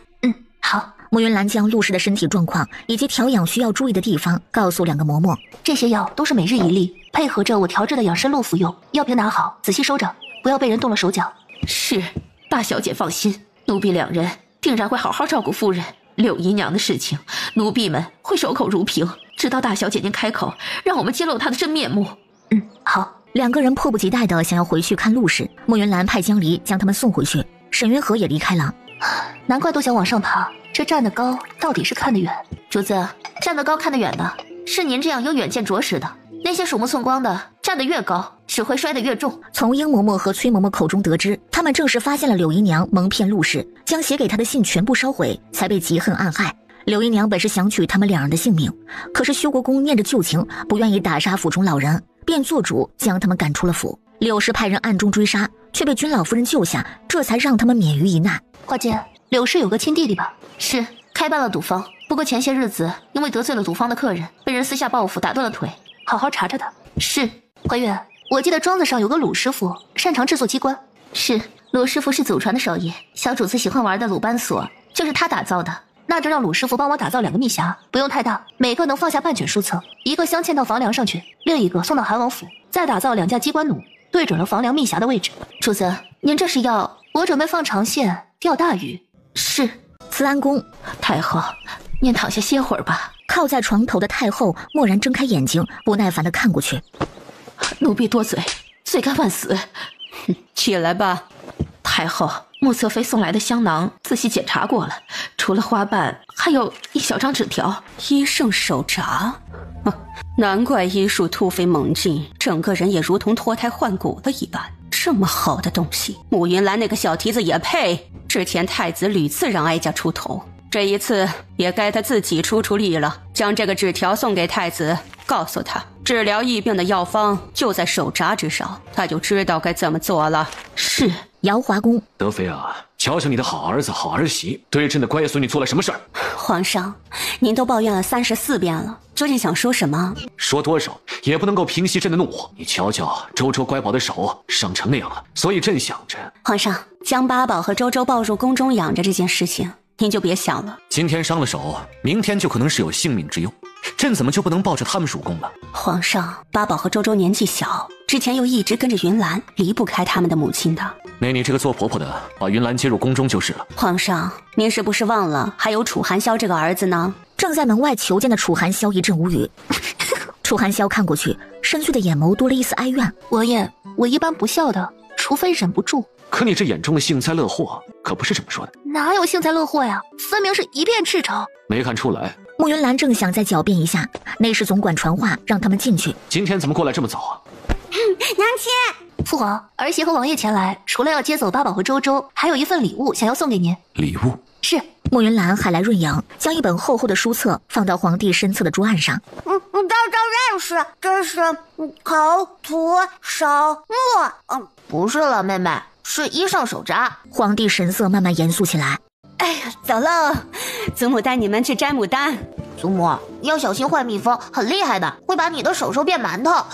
好。穆云兰将陆氏的身体状况以及调养需要注意的地方告诉2个嬷嬷。这些药都是每日1粒，配合着我调制的养生露服用，药瓶拿好，仔细收着，不要被人动了手脚。是，大小姐放心，奴婢2人定然会好好照顾夫人。柳姨娘的事情，奴婢们会守口如瓶，直到大小姐您开口，让我们揭露她的真面目。好。2个人迫不及待地想要回去看陆氏，穆云兰派江离将他们送回去，沈云河也离开了。难怪都想往上爬，这站得高到底是看得远。主子，站得高看得远的是您这样有远见卓识的，那些鼠目寸光的站得越高只会摔得越重。从英嬷嬷和崔嬷嬷口中得知，他们正是发现了柳姨娘蒙骗陆氏，将写给她的信全部烧毁，才被嫉恨暗害。柳姨娘本是想取他们2人的性命，可是修国公念着旧情，不愿意打杀府中老人，便做主将他们赶出了府。柳氏派人暗中追杀，却被君老夫人救下，这才让他们免于一难。花姐，柳氏有个亲弟弟吧？是，开办了赌坊，不过前些日子因为得罪了赌坊的客人，被人私下报复，打断了腿，好好查查他。是。怀远，我记得庄子上有个鲁师傅，擅长制作机关。是，鲁师傅是祖传的手艺，小主子喜欢玩的鲁班锁就是他打造的。那就让鲁师傅帮我打造2个密匣，不用太大，每个能放下半卷书册，一个镶嵌到房梁上去，另一个送到韩王府，再打造2架机关弩，对准了房梁密匣的位置。主子，您这是要我准备放长线钓大鱼？是。慈安宫，太后，您躺下歇会儿吧。靠在床头的太后蓦然睁开眼睛，不耐烦地看过去。奴婢多嘴，罪该万死。起来吧。太后，穆侧妃送来的香囊仔细检查过了，除了花瓣，还有一小张纸条。医圣手札，难怪医术突飞猛进，整个人也如同脱胎换骨了一般。这么好的东西，穆云兰那个小蹄子也配？之前太子屡次让哀家出头，这一次也该他自己出力了。将这个纸条送给太子，告诉他治疗疫病的药方就在手札之上，他就知道该怎么做了。是。瑶华宫，德妃啊，瞧瞧你的好儿子好儿媳，对朕的乖孙女做了什么事儿？皇上，您都抱怨了34遍了，究竟想说什么？说多少也不能够平息朕的怒火。你瞧瞧周周乖宝的手伤成那样了，所以朕想着，皇上将八宝和周周抱入宫中养着这件事情，您就别想了。今天伤了手，明天就可能是有性命之忧，朕怎么就不能抱着他们入宫了？皇上，八宝和周周年纪小，之前又一直跟着云兰，离不开他们的母亲的。那你这个做婆婆的，把云兰接入宫中就是了。皇上，您是不是忘了还有楚寒霄这个儿子呢？正在门外求见的楚寒霄一阵无语。楚寒霄看过去，深邃的眼眸多了一丝哀怨。王爷，我一般不笑的，除非忍不住。可你这眼中的幸灾乐祸，可不是这么说的。哪有幸灾乐祸呀？分明是一片赤诚。没看出来。穆云兰正想再狡辩一下，内侍总管传话让他们进去。今天怎么过来这么早啊？娘亲，父皇，儿媳和王爷前来，除了要接走八宝和周周，还有一份礼物想要送给您。礼物？是。穆云兰海来润养，将一本厚厚的书册放到皇帝身侧的桌案上。周周认识，这是口吐手墨。不是了，妹妹，是医圣手札。皇帝神色慢慢严肃起来。哎呀，走喽，祖母带你们去摘牡丹。祖母要小心坏蜜蜂，很厉害的，会把你的手变馒头。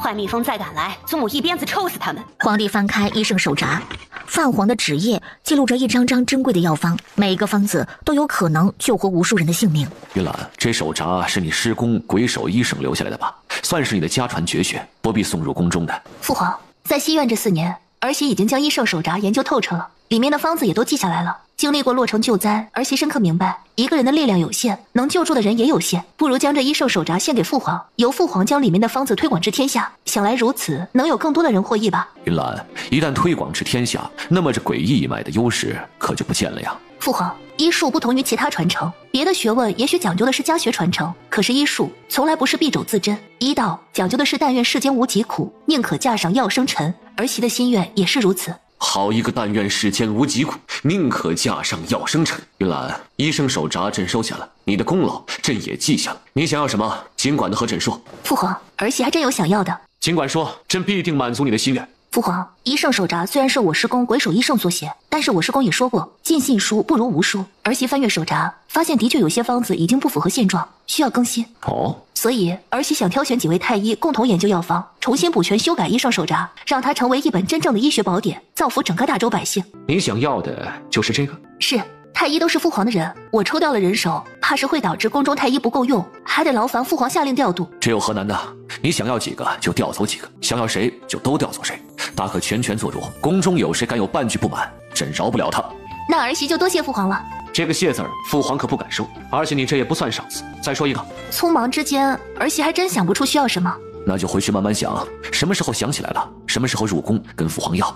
坏蜜蜂再敢来，祖母一鞭子抽死他们。皇帝翻开医圣手札，泛黄的纸页记录着一张张珍贵的药方，每一个方子都有可能救活无数人的性命。云兰，这手札是你师公鬼手医圣留下来的吧？算是你的家传绝学，不必送入宫中的。父皇，在西院这4年，儿媳已经将医圣手札研究透彻了，里面的方子也都记下来了。经历过洛城救灾，儿媳深刻明白，一个人的力量有限，能救助的人也有限，不如将这医圣手札献给父皇，由父皇将里面的方子推广至天下。想来如此，能有更多的人获益吧？云兰，一旦推广至天下，那么这诡异一脉的优势可就不见了呀。父皇，医术不同于其他传承，别的学问也许讲究的是家学传承，可是医术从来不是敝帚自珍。医道讲究的是但愿世间无疾苦，宁可架上药生尘。儿媳的心愿也是如此。好一个但愿世间无疾苦，宁可架上药生尘。云兰，医圣手札朕收下了，你的功劳朕也记下了。你想要什么，尽管的和朕说。父皇，儿媳还真有想要的。尽管说，朕必定满足你的心愿。父皇，医圣手札虽然是我师公鬼手医圣所写，但是我师公也说过，尽信书不如无书。儿媳翻阅手札，发现的确有些方子已经不符合现状，需要更新。哦，所以儿媳想挑选几位太医共同研究药方，重新补全修改医圣手札，让它成为一本真正的医学宝典，造福整个大周百姓。你想要的就是这个？是。太医都是父皇的人，我抽调了人手，怕是会导致宫中太医不够用，还得劳烦父皇下令调度。这有何难的？你想要几个就调走几个，想要谁就都调走谁，大可全权做主。宫中有谁敢有半句不满，朕饶不了他。那儿媳就多谢父皇了。这个谢字儿，父皇可不敢收，而且你这也不算赏赐。再说一个。匆忙之间，儿媳还真想不出需要什么。那就回去慢慢想，什么时候想起来了，什么时候入宫跟父皇要。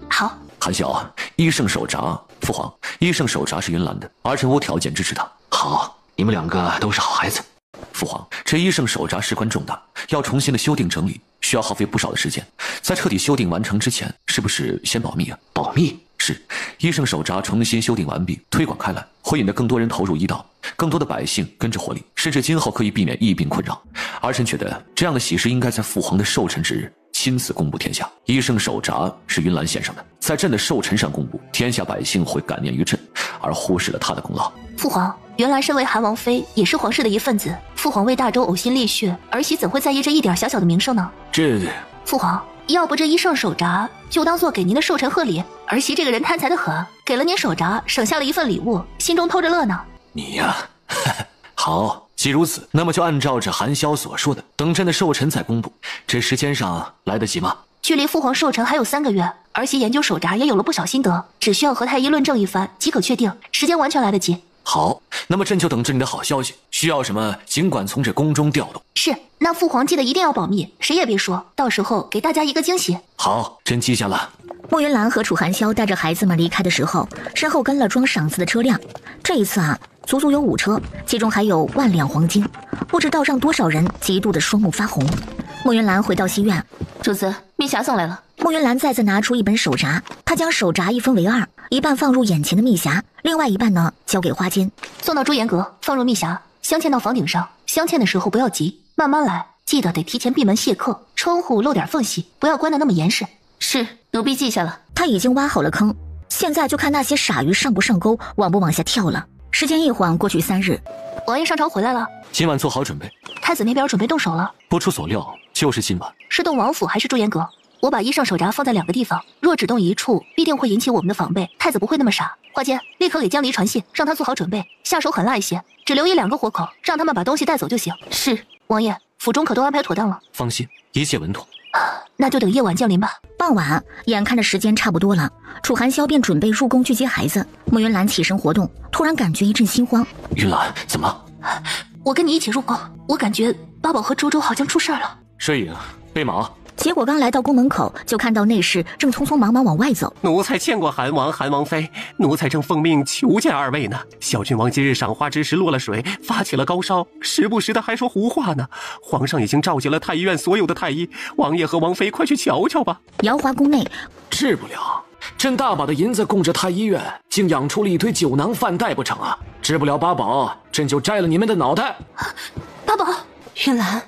好。韩晓，医圣手札，父皇，医圣手札是云兰的，儿臣无条件支持他。好，你们两个都是好孩子。父皇，这医圣手札事关重大，要重新的修订整理，需要耗费不少的时间。在彻底修订完成之前，是不是先保密啊？保密？是。医圣手札重新修订完毕，推广开来，会引得更多人投入医道，更多的百姓跟着获利，甚至今后可以避免疫病困扰。儿臣觉得这样的喜事应该在父皇的寿辰之日亲自公布天下。医圣手札是云兰献上的，在朕的寿辰上公布，天下百姓会感念于朕，而忽视了他的功劳。父皇，原来身为韩王妃，也是皇室的一份子。父皇为大周呕心沥血，儿媳怎会在意这一点小小的名声呢？父皇，要不这医圣手札就当做给您的寿辰贺礼。儿媳这个人贪财的很，给了您手札，省下了一份礼物，心中偷着乐呢。你呀，好。既如此，那么就按照这韩萧所说的，等朕的寿辰再公布。这时间上来得及吗？距离父皇寿辰还有3个月，儿媳研究手札也有了不少心得，只需要和太医论证一番即可确定，时间完全来得及。好，那么朕就等着你的好消息，需要什么尽管从这宫中调动。是，那父皇记得一定要保密，谁也别说，到时候给大家一个惊喜。好，朕记下了。慕云兰和楚寒萧带着孩子们离开的时候，身后跟了装赏赐的车辆。这一次足足有5车，其中还有10000两黄金，不知道让多少人嫉妒的双目发红。慕云兰回到西院，主子，蜜匣送来了。慕云兰再次拿出一本手札，她将手札一分为2，一半放入眼前的蜜匣，另外一半呢交给花间，送到朱颜阁，放入蜜匣，镶嵌到房顶上。镶嵌的时候不要急，慢慢来，记得得提前闭门谢客，窗户漏点缝隙，不要关得那么严实。是，奴婢记下了。他已经挖好了坑，现在就看那些傻鱼上不上钩，往不往下跳了。时间一晃过去3日，王爷上朝回来了，今晚做好准备。太子那边准备动手了。不出所料，就是今晚。是动王府还是朱颜阁？我把医圣手札放在2个地方，若只动一处，必定会引起我们的防备。太子不会那么傻。花间，立刻给江离传信，让他做好准备，下手狠辣一些，只留1、2个活口，让他们把东西带走就行。是，王爷，府中可都安排妥当了。放心，一切稳妥。那就等夜晚降临吧。傍晚，眼看着时间差不多了，楚寒萧便准备入宫去接孩子。慕云兰起身活动，突然感觉一阵心慌。云兰，怎么？我跟你一起入宫，我感觉八宝和周周好像出事了。摄影，备马。结果刚来到宫门口，就看到内侍正匆匆忙忙往外走。奴才见过韩王、韩王妃，奴才正奉命求见2位呢。小郡王今日赏花之时落了水，发起了高烧，时不时的还说胡话呢。皇上已经召集了太医院所有的太医，王爷和王妃快去瞧瞧吧。瑶华宫内，治不了，朕大把的银子供着太医院，竟养出了一堆酒囊饭袋不成啊？治不了八宝，朕就摘了你们的脑袋。八宝，云兰。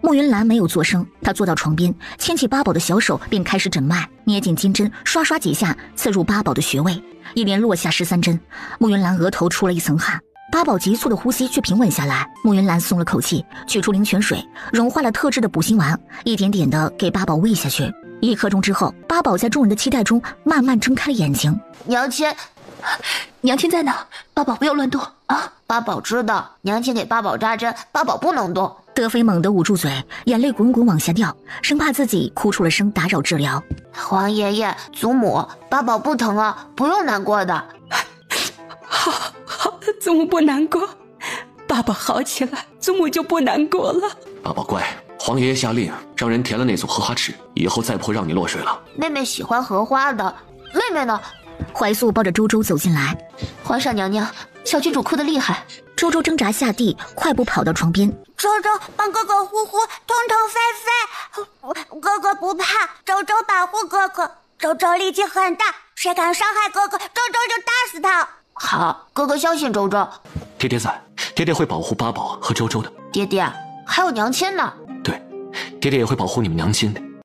慕云兰没有作声，她坐到床边，牵起八宝的小手，便开始诊脉，捏紧金针，刷刷几下刺入八宝的穴位，一连落下13针。慕云兰额头出了一层汗，八宝急促的呼吸却平稳下来。慕云兰松了口气，取出灵泉水，融化了特制的补心丸，一点点的给八宝喂下去。1刻钟之后，八宝在众人的期待中慢慢睁开了眼睛。娘亲，娘亲在哪？八宝不要乱动啊！八宝知道，娘亲给八宝扎针，八宝不能动。德妃猛地捂住嘴，眼泪滚滚往下掉，生怕自己哭出了声打扰治疗。皇爷爷、祖母，八宝不疼啊，不用难过的。好，祖母不难过，爸爸好起来，祖母就不难过了。八宝乖，皇爷爷下令让人填了那组荷花池，以后再不会让你落水了。妹妹喜欢荷花的，妹妹呢？怀素抱着周周走进来。皇上娘娘，小郡主哭得厉害。周周挣扎下地，快步跑到床边。周周帮哥哥呼呼，痛痛飞飞。哥哥不怕，周周保护哥哥。周周力气很大，谁敢伤害哥哥，周周就打死他。好，哥哥相信周周。爹爹在，爹爹会保护八宝和周周的。爹爹，还有娘亲呢。对，爹爹也会保护你们娘亲的。